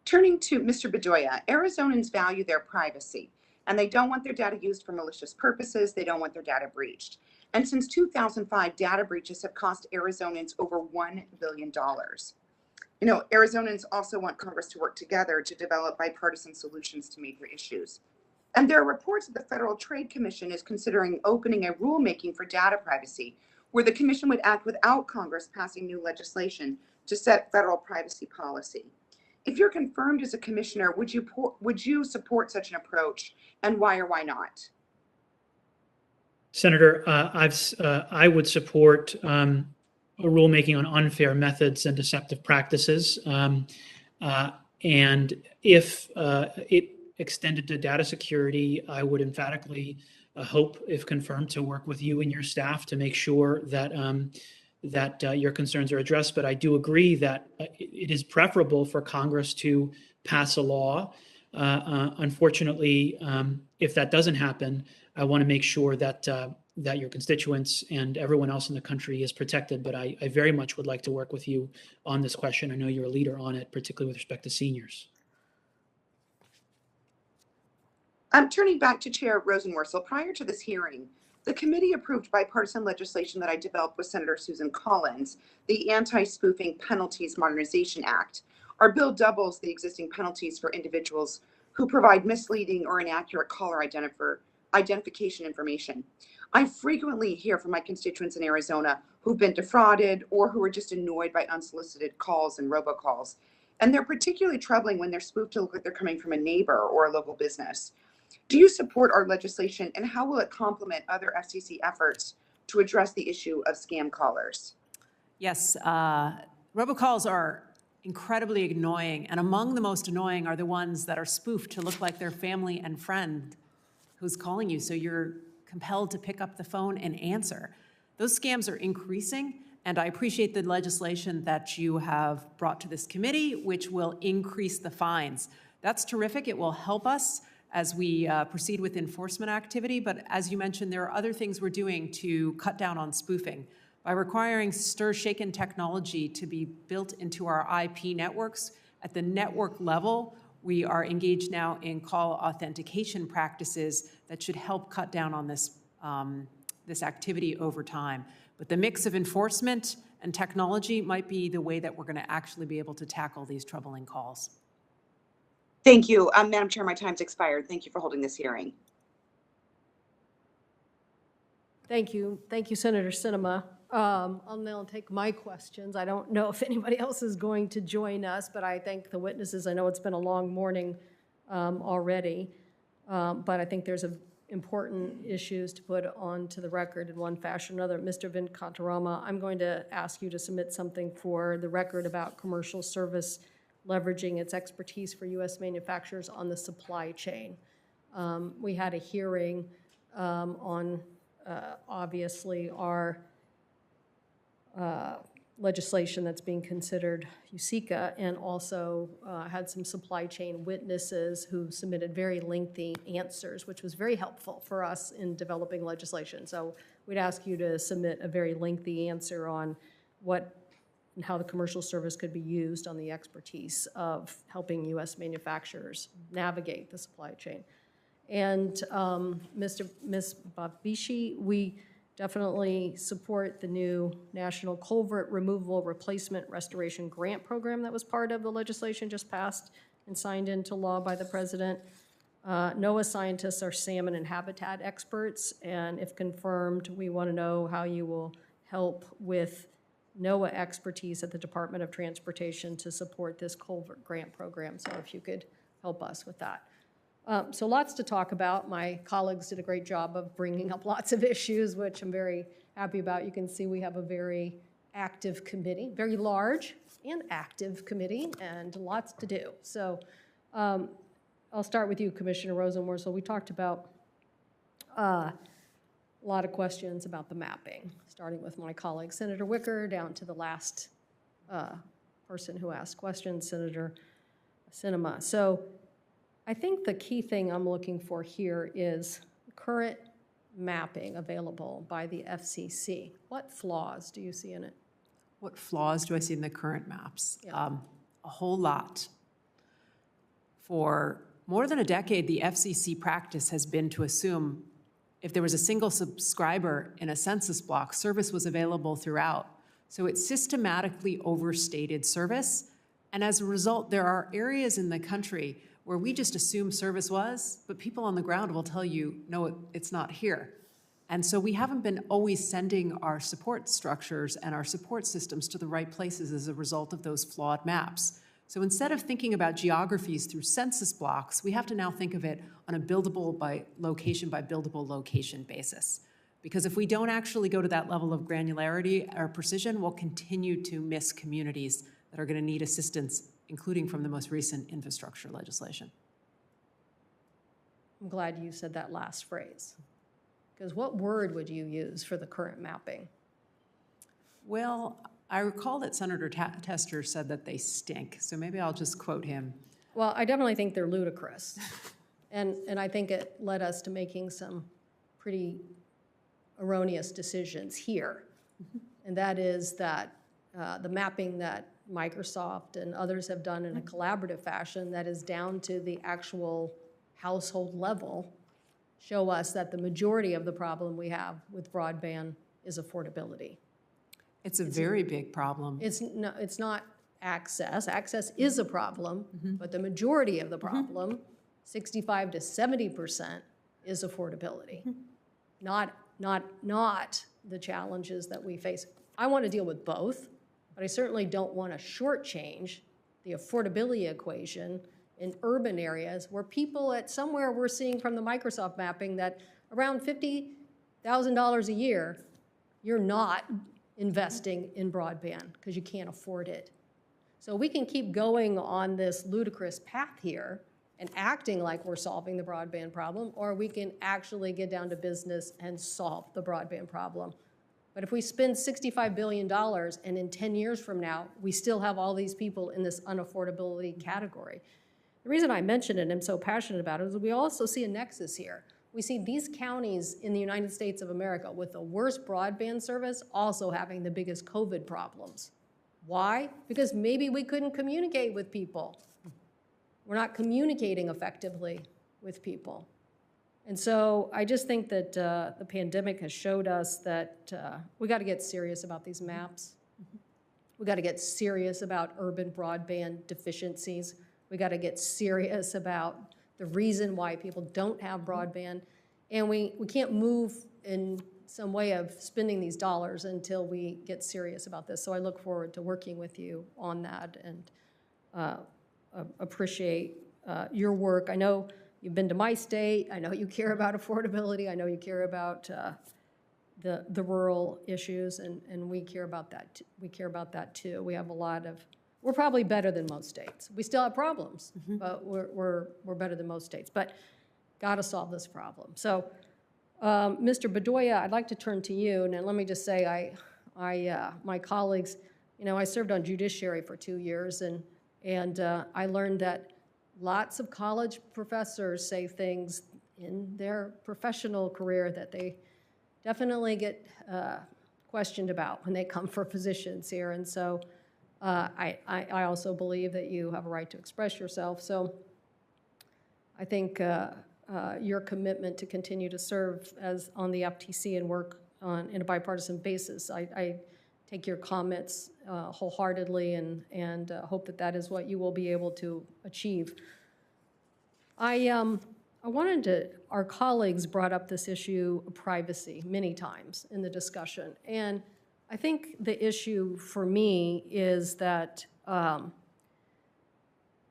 Turning to Mr. Bedoya, Arizonans value their privacy, and they don't want their data used for malicious purposes. They don't want their data breached. And since 2005, data breaches have cost Arizonans over $1 billion. You know, Arizonans also want Congress to work together to develop bipartisan solutions to major issues. And there are reports that the Federal Trade Commission is considering opening a rulemaking for data privacy, where the commission would act without Congress passing new legislation to set federal privacy policy. If you're confirmed as a commissioner, would you support such an approach, and why or why not? Senator, I would support a rulemaking on unfair methods and deceptive practices. And if it extended to data security, I would emphatically hope, if confirmed, to work with you and your staff to make sure that your concerns are addressed. But I do agree that it is preferable for Congress to pass a law. Unfortunately, if that doesn't happen, I want to make sure that your constituents and everyone else in the country is protected. But I very much would like to work with you on this question. I know you're a leader on it, particularly with respect to seniors. I'm turning back to Chair Rosenworcel. Prior to this hearing, the committee approved bipartisan legislation that I developed with Senator Susan Collins, the Anti-Spoofing Penalties Modernization Act. Our bill doubles the existing penalties for individuals who provide misleading or inaccurate caller identification information. I frequently hear from my constituents in Arizona who've been defrauded or who are just annoyed by unsolicited calls and robocalls. And they're particularly troubling when they're spoofed to look like they're coming from a neighbor or a local business. Do you support our legislation, and how will it complement other FCC efforts to address the issue of scam callers? Yes, robocalls are incredibly annoying, and among the most annoying are the ones that are spoofed to look like their family and friend who's calling you, so you're compelled to pick up the phone and answer. Those scams are increasing, and I appreciate the legislation that you have brought to this committee, which will increase the fines. That's terrific. It will help us as we proceed with enforcement activity. But as you mentioned, there are other things we're doing to cut down on spoofing. By requiring stir-shaken technology to be built into our IP networks, at the network level, we are engaged now in call authentication practices that should help cut down on this, this activity over time. But the mix of enforcement and technology might be the way that we're going to actually be able to tackle these troubling calls. Thank you. Madam Chair, my time's expired. Thank you for holding this hearing. Thank you. Thank you, Senator Sinema. I'll now take my questions. I don't know if anybody else is going to join us, but I thank the witnesses. I know it's been a long morning already, but I think there's important issues to put onto the record in one fashion or another. Mr. Venkatarama, I'm going to ask you to submit something for the record about commercial service leveraging its expertise for U.S. manufacturers on the supply chain. We had a hearing on, obviously, our legislation that's being considered USICA, and also had some supply chain witnesses who submitted very lengthy answers, which was very helpful for us in developing legislation. So we'd ask you to submit a very lengthy answer on what and how the commercial service could be used on the expertise of helping U.S. manufacturers navigate the supply chain. And Ms. Babishi, we definitely support the new National Culvert Removal Replacement Restoration Grant Program that was part of the legislation just passed and signed into law by the president. NOAA scientists are salmon and habitat experts, and if confirmed, we want to know how you will help with NOAA expertise at the Department of Transportation to support this culvert grant program. So if you could help us with that. So lots to talk about. My colleagues did a great job of bringing up lots of issues, which I'm very happy about. You can see we have a very active committee, very large and active committee, and lots to do. So I'll start with you, Commissioner Rosenworcel. We talked about a lot of questions about the mapping, starting with my colleague, Senator Wicker, down to the last person who asked questions, Senator Sinema. So I think the key thing I'm looking for here is current mapping available by the FCC. What flaws do you see in it? What flaws do I see in the current maps? A whole lot. For more than a decade, the FCC practice has been to assume if there was a single subscriber in a census block, service was available throughout. So it systematically overstated service. And as a result, there are areas in the country where we just assume service was, but people on the ground will tell you, no, it's not here. And so we haven't been always sending our support structures and our support systems to the right places as a result of those flawed maps. So instead of thinking about geographies through census blocks, we have to now think of it on a buildable by buildable location basis. Because if we don't actually go to that level of granularity or precision, we'll continue to miss communities that are going to need assistance, including from the most recent infrastructure legislation. I'm glad you said that last phrase. Because what word would you use for the current mapping? Well, I recall that Senator Tester said that they stink, so maybe I'll just quote him. Well, I definitely think they're ludicrous. And I think it led us to making some pretty erroneous decisions here. And that is that the mapping that Microsoft and others have done in a collaborative fashion that is down to the actual household level show us that the majority of the problem we have with broadband is affordability. It's a very big problem. It's not access. Access is a problem, but the majority of the problem, 65 to 70%, is affordability, not the challenges that we face. I want to deal with both, but I certainly don't want to shortchange the affordability equation in urban areas where people at somewhere we're seeing from the Microsoft mapping that around $50,000 a year, you're not investing in broadband because you can't afford it. So we can keep going on this ludicrous path here and acting like we're solving the broadband problem, or we can actually get down to business and solve the broadband problem. But if we spend $65 billion and in 10 years from now, we still have all these people in this unaffordability category. The reason I mention it and I'm so passionate about it is we also see a nexus here. We see these counties in the United States of America with the worst broadband service also having the biggest COVID problems. Why? Because maybe we couldn't communicate with people. We're not communicating effectively with people. And so I just think that the pandemic has showed us that we got to get serious about these maps. We got to get serious about urban broadband deficiencies. We got to get serious about the reason why people don't have broadband. And we can't move in some way of spending these dollars until we get serious about this. So I look forward to working with you on that and appreciate your work. I know you've been to my state. I know you care about affordability. I know you care about the rural issues, and we care about that. We care about that too. We have a lot of. We're probably better than most states. We still have problems, but we're better than most states. But got to solve this problem. So, Mr. Bedoya, I'd like to turn to you, and let me just say, my colleagues, I served on judiciary for 2 years, and I learned that lots of college professors say things in their professional career that they definitely get questioned about when they come for positions here. And so I also believe that you have a right to express yourself. So I think your commitment to continue to serve as on the FTC and work in a bipartisan basis. I take your comments wholeheartedly and hope that that is what you will be able to achieve. I wanted to, our colleagues brought up this issue of privacy many times in the discussion. And I think the issue for me is that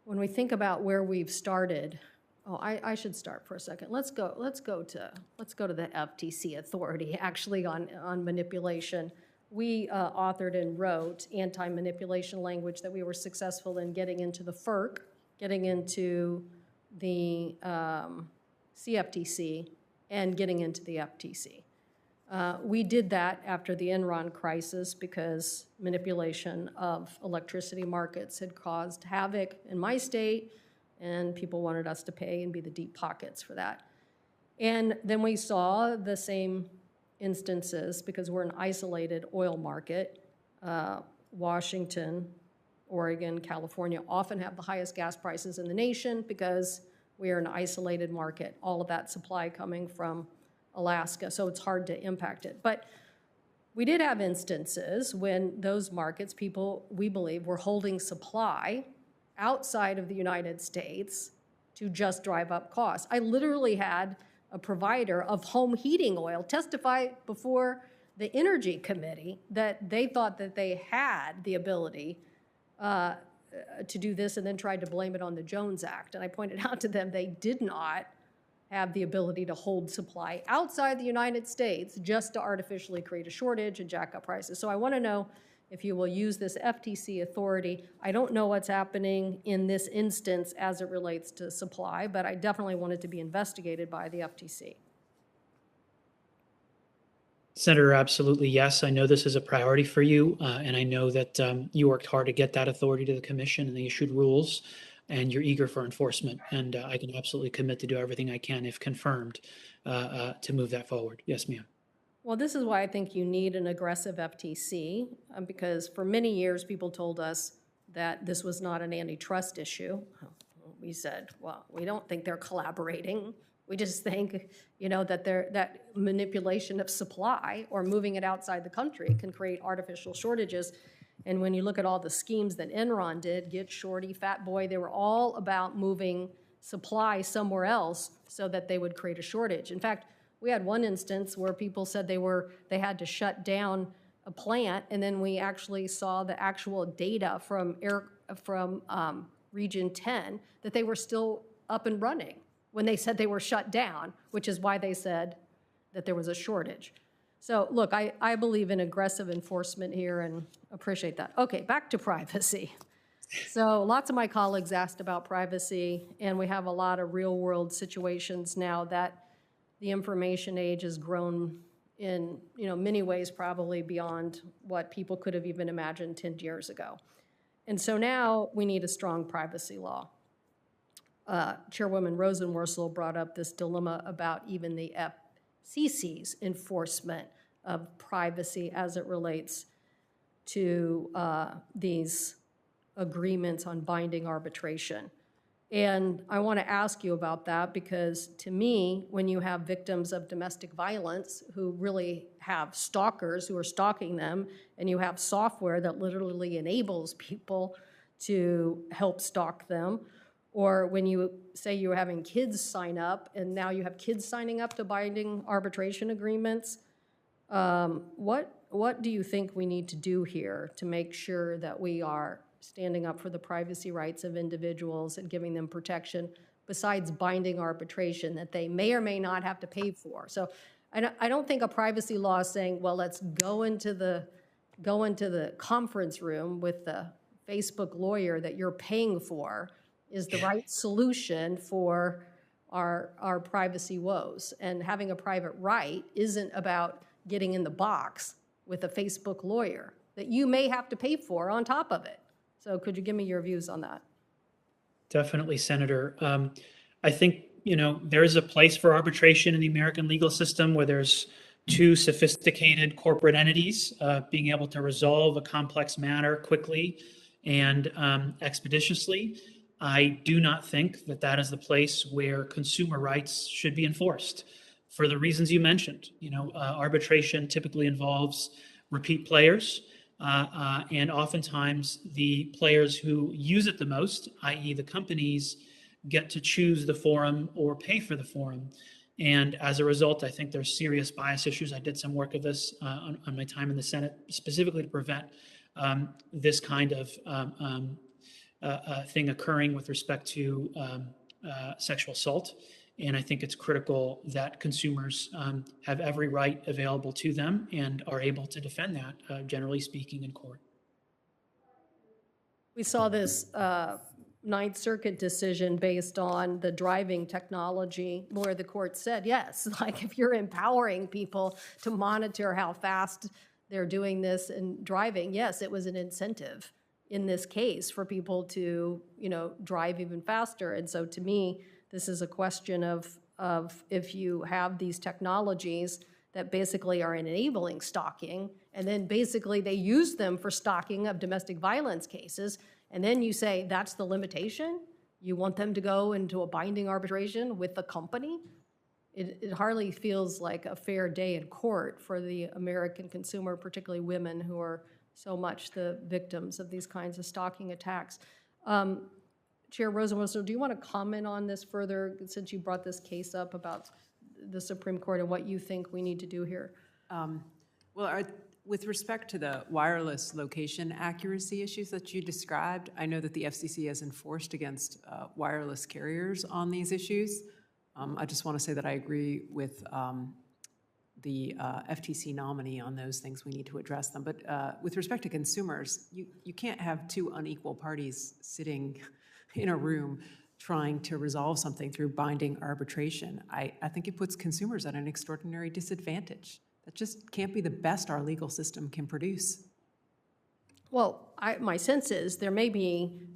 when we think about where we've started, I should start for a second. Let's go to the FTC authority actually on manipulation. We authored and wrote anti-manipulation language that we were successful in getting into the FERC, getting into the CFTC, and getting into the FTC. We did that after the Enron crisis because manipulation of electricity markets had caused havoc in my state, and people wanted us to pay and be the deep pockets for that. And then we saw the same instances because we're an isolated oil market. Washington, Oregon, California often have the highest gas prices in the nation because we are an isolated market, all of that supply coming from Alaska, so it's hard to impact it. But we did have instances when those markets, people, we believe, were holding supply outside of the United States to just drive up costs. I literally had a provider of home heating oil testify before the Energy Committee that they thought that they had the ability to do this and then tried to blame it on the Jones Act. And I pointed out to them they did not have the ability to hold supply outside the United States just to artificially create a shortage and jack up prices. So I want to know if you will use this FTC authority. I don't know what's happening in this instance as it relates to supply, but I definitely want it to be investigated by the FTC. Senator, absolutely yes. I know this is a priority for you, and I know that you worked hard to get that authority to the commission and they issued rules, and you're eager for enforcement. And I can absolutely commit to do everything I can, if confirmed, to move that forward. Yes, ma'am. Well, this is why I think you need an aggressive FTC, because for many years people told us that this was not an antitrust issue. We said, well, we don't think they're collaborating. We just think, you know, that that manipulation of supply or moving it outside the country can create artificial shortages. And when you look at all the schemes that Enron did, Get Shorty, Fat Boy, they were all about moving supply somewhere else so that they would create a shortage. In fact, we had one instance where people said they had to shut down a plant, and then we actually saw the actual data from Region 10 that they were still up and running when they said they were shut down, which is why they said that there was a shortage. So look, I believe in aggressive enforcement here and appreciate that. Okay, back to privacy. So lots of my colleagues asked about privacy, and we have a lot of real-world situations now that the information age has grown in many ways probably beyond what people could have even imagined 10 years ago. And so now we need a strong privacy law. Chairwoman Rosenworcel brought up this dilemma about even the FCC's enforcement of privacy as it relates to these agreements on binding arbitration. And I want to ask you about that because to me, when you have victims of domestic violence who really have stalkers who are stalking them, and you have software that literally enables people to help stalk them, or when you say you're having kids sign up and now you have kids signing up to binding arbitration agreements, what do you think we need to do here to make sure that we are standing up for the privacy rights of individuals and giving them protection besides binding arbitration that they may or may not have to pay for? So I don't think a privacy law is saying, well, let's go into the conference room with the Facebook lawyer that you're paying for is the right solution for our privacy woes. And having a private right isn't about getting in the box with a Facebook lawyer that you may have to pay for on top of it. So could you give me your views on that? Definitely, Senator. I think, there is a place for arbitration in the American legal system where there's two sophisticated corporate entities being able to resolve a complex matter quickly and expeditiously. I do not think that that is the place where consumer rights should be enforced. for the reasons you mentioned. Arbitration typically involves repeat players, and oftentimes the players who use it the most, i.e. the companies, get to choose the forum or pay for the forum. And as a result, I think there's serious bias issues. I did some work of this on my time in the Senate, specifically to prevent this kind of thing occurring with respect to sexual assault. And I think it's critical that consumers have every right available to them and are able to defend that, generally speaking, in court. We saw this Ninth Circuit decision based on the driving technology where the court said, yes, like if you're empowering people to monitor how fast they're doing this and driving, yes, it was an incentive in this case for people to, drive even faster. And so to me, this is a question of if you have these technologies that basically are enabling stalking, and then basically they use them for stalking of domestic violence cases, and then you say that's the limitation? You want them to go into a binding arbitration with the company? It hardly feels like a fair day in court for the American consumer, particularly women who are so much the victims of these kinds of stalking attacks. Chair Rosenworcel, do you want to comment on this further, since you brought this case up about the Supreme Court and what you think we need to do here? With respect to the wireless location accuracy issues that you described, I know that the FCC has enforced against wireless carriers on these issues. I just want to say that I agree with the FTC nominee on those things. We need to address them. But with respect to consumers, you can't have two unequal parties sitting in a room trying to resolve something through binding arbitration. I think it puts consumers at an extraordinary disadvantage. That just can't be the best our legal system can produce. Well, my sense is there may be,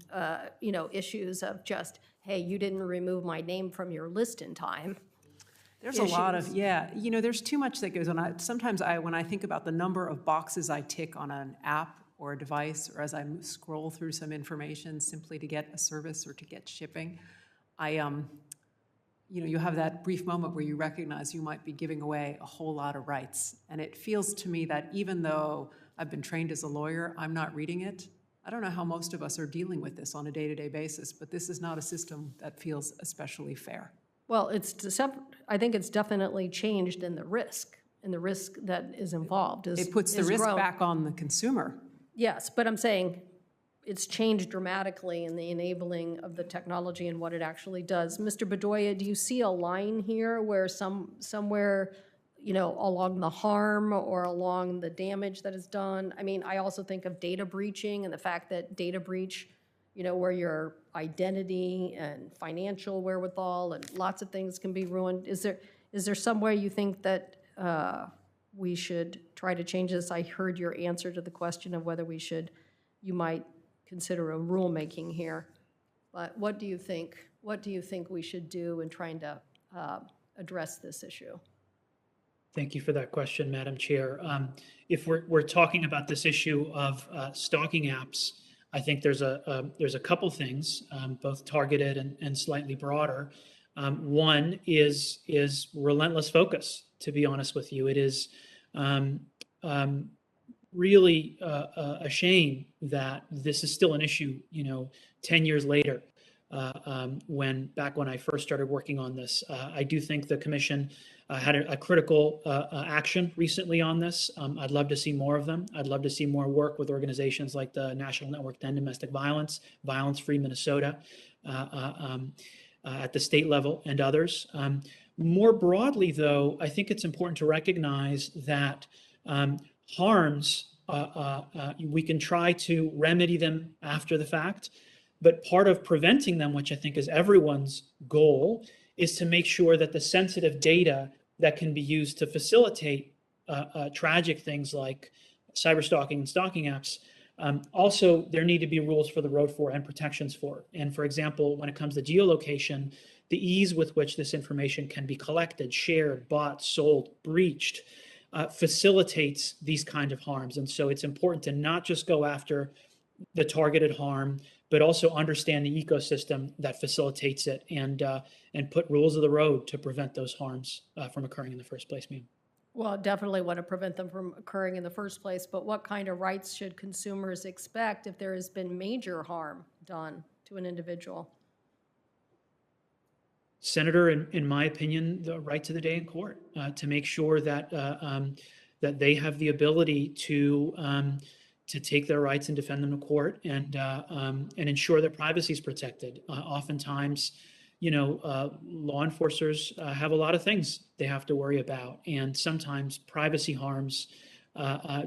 issues of just, hey, you didn't remove my name from your list in time. There's a lot of, there's too much that goes on. Sometimes when I think about the number of boxes I tick on an app or a device, or as I scroll through some information simply to get a service or to get shipping, you have that brief moment where you recognize you might be giving away a whole lot of rights. And it feels to me that even though I've been trained as a lawyer, I'm not reading it. I don't know how most of us are dealing with this on a day-to-day basis, but this is not a system that feels especially fair. Well, I think it's definitely changed in the risk that is involved. It puts the risk back on the consumer. Yes, but I'm saying it's changed dramatically in the enabling of the technology and what it actually does. Mr. Bedoya, do you see a line here where somewhere, along the harm or along the damage that is done? I mean, I also think of data breaching and the fact that data breach, where your identity and financial wherewithal and lots of things can be ruined. Is there some way you think that we should try to change this? I heard your answer to the question of whether you might consider a rulemaking here. But what do you think? What do you think we should do in trying to address this issue? Thank you for that question, Madam Chair. If we're talking about this issue of stalking apps, I think there's a couple things, both targeted and slightly broader. One is relentless focus, to be honest with you. It is really a shame that this is still an issue, 10 years later, when I first started working on this. I do think the commission had a critical action recently on this. I'd love to see more of them. I'd love to see more work with organizations like the National Network to End Domestic Violence, Violence Free Minnesota, at the state level, and others. More broadly, though, I think it's important to recognize that harms, we can try to remedy them after the fact, but part of preventing them, which I think is everyone's goal, is to make sure that the sensitive data that can be used to facilitate tragic things like cyberstalking and stalking apps, also there need to be rules for the road for and protections for. And for example, when it comes to geolocation, the ease with which this information can be collected, shared, bought, sold, breached, facilitates these kind of harms. And so it's important to not just go after the targeted harm, but also understand the ecosystem that facilitates it and put rules of the road to prevent those harms from occurring in the first place, ma'am. Well, definitely want to prevent them from occurring in the first place, but what kind of rights should consumers expect if there has been major harm done to an individual? Senator, in my opinion, the right to the day in court to make sure that that they have the ability to take their rights and defend them in court and ensure that privacy is protected. Oftentimes, law enforcers have a lot of things they have to worry about, and sometimes privacy harms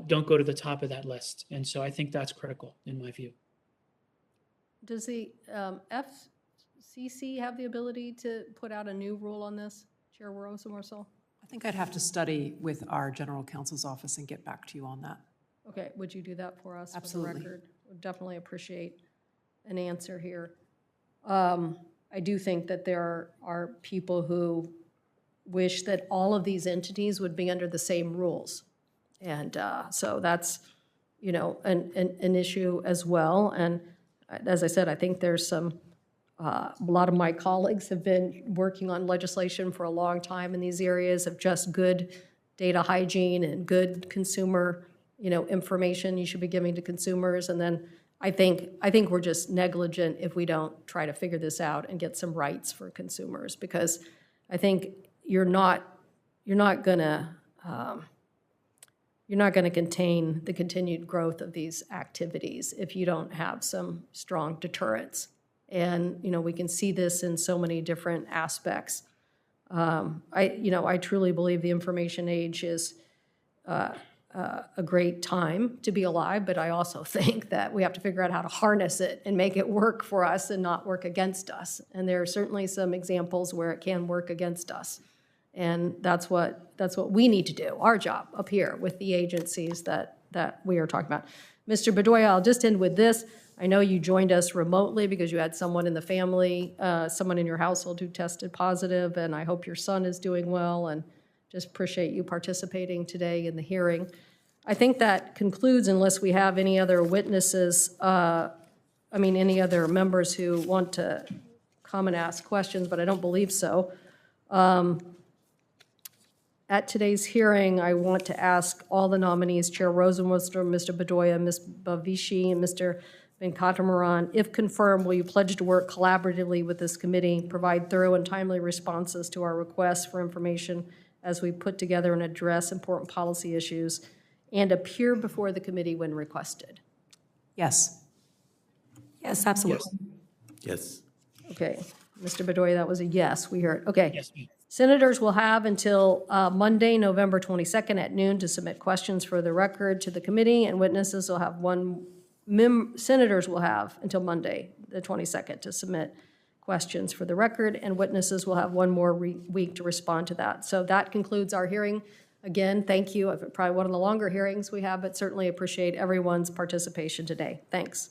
don't go to the top of that list. And so I think that's critical in my view. Does the FCC have the ability to put out a new rule on this, Chair Rosenworcel? I think I'd have to study with our general counsel's office and get back to you on that. Okay, would you do that for us? Absolutely. For the record? Would definitely appreciate an answer here. I do think that there are people who wish that all of these entities would be under the same rules. And so that's, an issue as well. And as I said, I think there's a lot of my colleagues have been working on legislation for a long time in these areas of just good data hygiene and good consumer, information you should be giving to consumers. And then I think we're just negligent if we don't try to figure this out and get some rights for consumers, because I think you're not gonna contain the continued growth of these activities if you don't have some strong deterrents. And we can see this in so many different aspects. I truly believe the information age is a great time to be alive, but I also think that we have to figure out how to harness it and make it work for us and not work against us. And there are certainly some examples where it can work against us. And that's what we need to do, our job up here with the agencies that we are talking about. Mr. Bedoya, I'll just end with this. I know you joined us remotely because you had someone in the family, someone in your household who tested positive, and I hope your son is doing well, and just appreciate you participating today in the hearing. I think that concludes, unless we have any other witnesses, any other members who want to come and ask questions, but I don't believe so. At today's hearing, I want to ask all the nominees, Chair Rosenworcel, Mr. Bedoya, Ms. Bavishi, and Mr. Venkatamaran, if confirmed, will you pledge to work collaboratively with this committee, provide thorough and timely responses to our requests for information as we put together and address important policy issues, and appear before the committee when requested? Yes. Yes, absolutely. Yes. Okay. Mr. Bedoya, that was a yes. We heard. Okay. Yes, ma'am. Senators will have until Monday, November 22nd at noon to submit questions for the record to the committee, and witnesses will have senators will have until Monday, the 22nd, to submit questions for the record, and witnesses will have one more week to respond to that. So that concludes our hearing. Again, thank you. Probably one of the longer hearings we have, but certainly appreciate everyone's participation today. Thanks.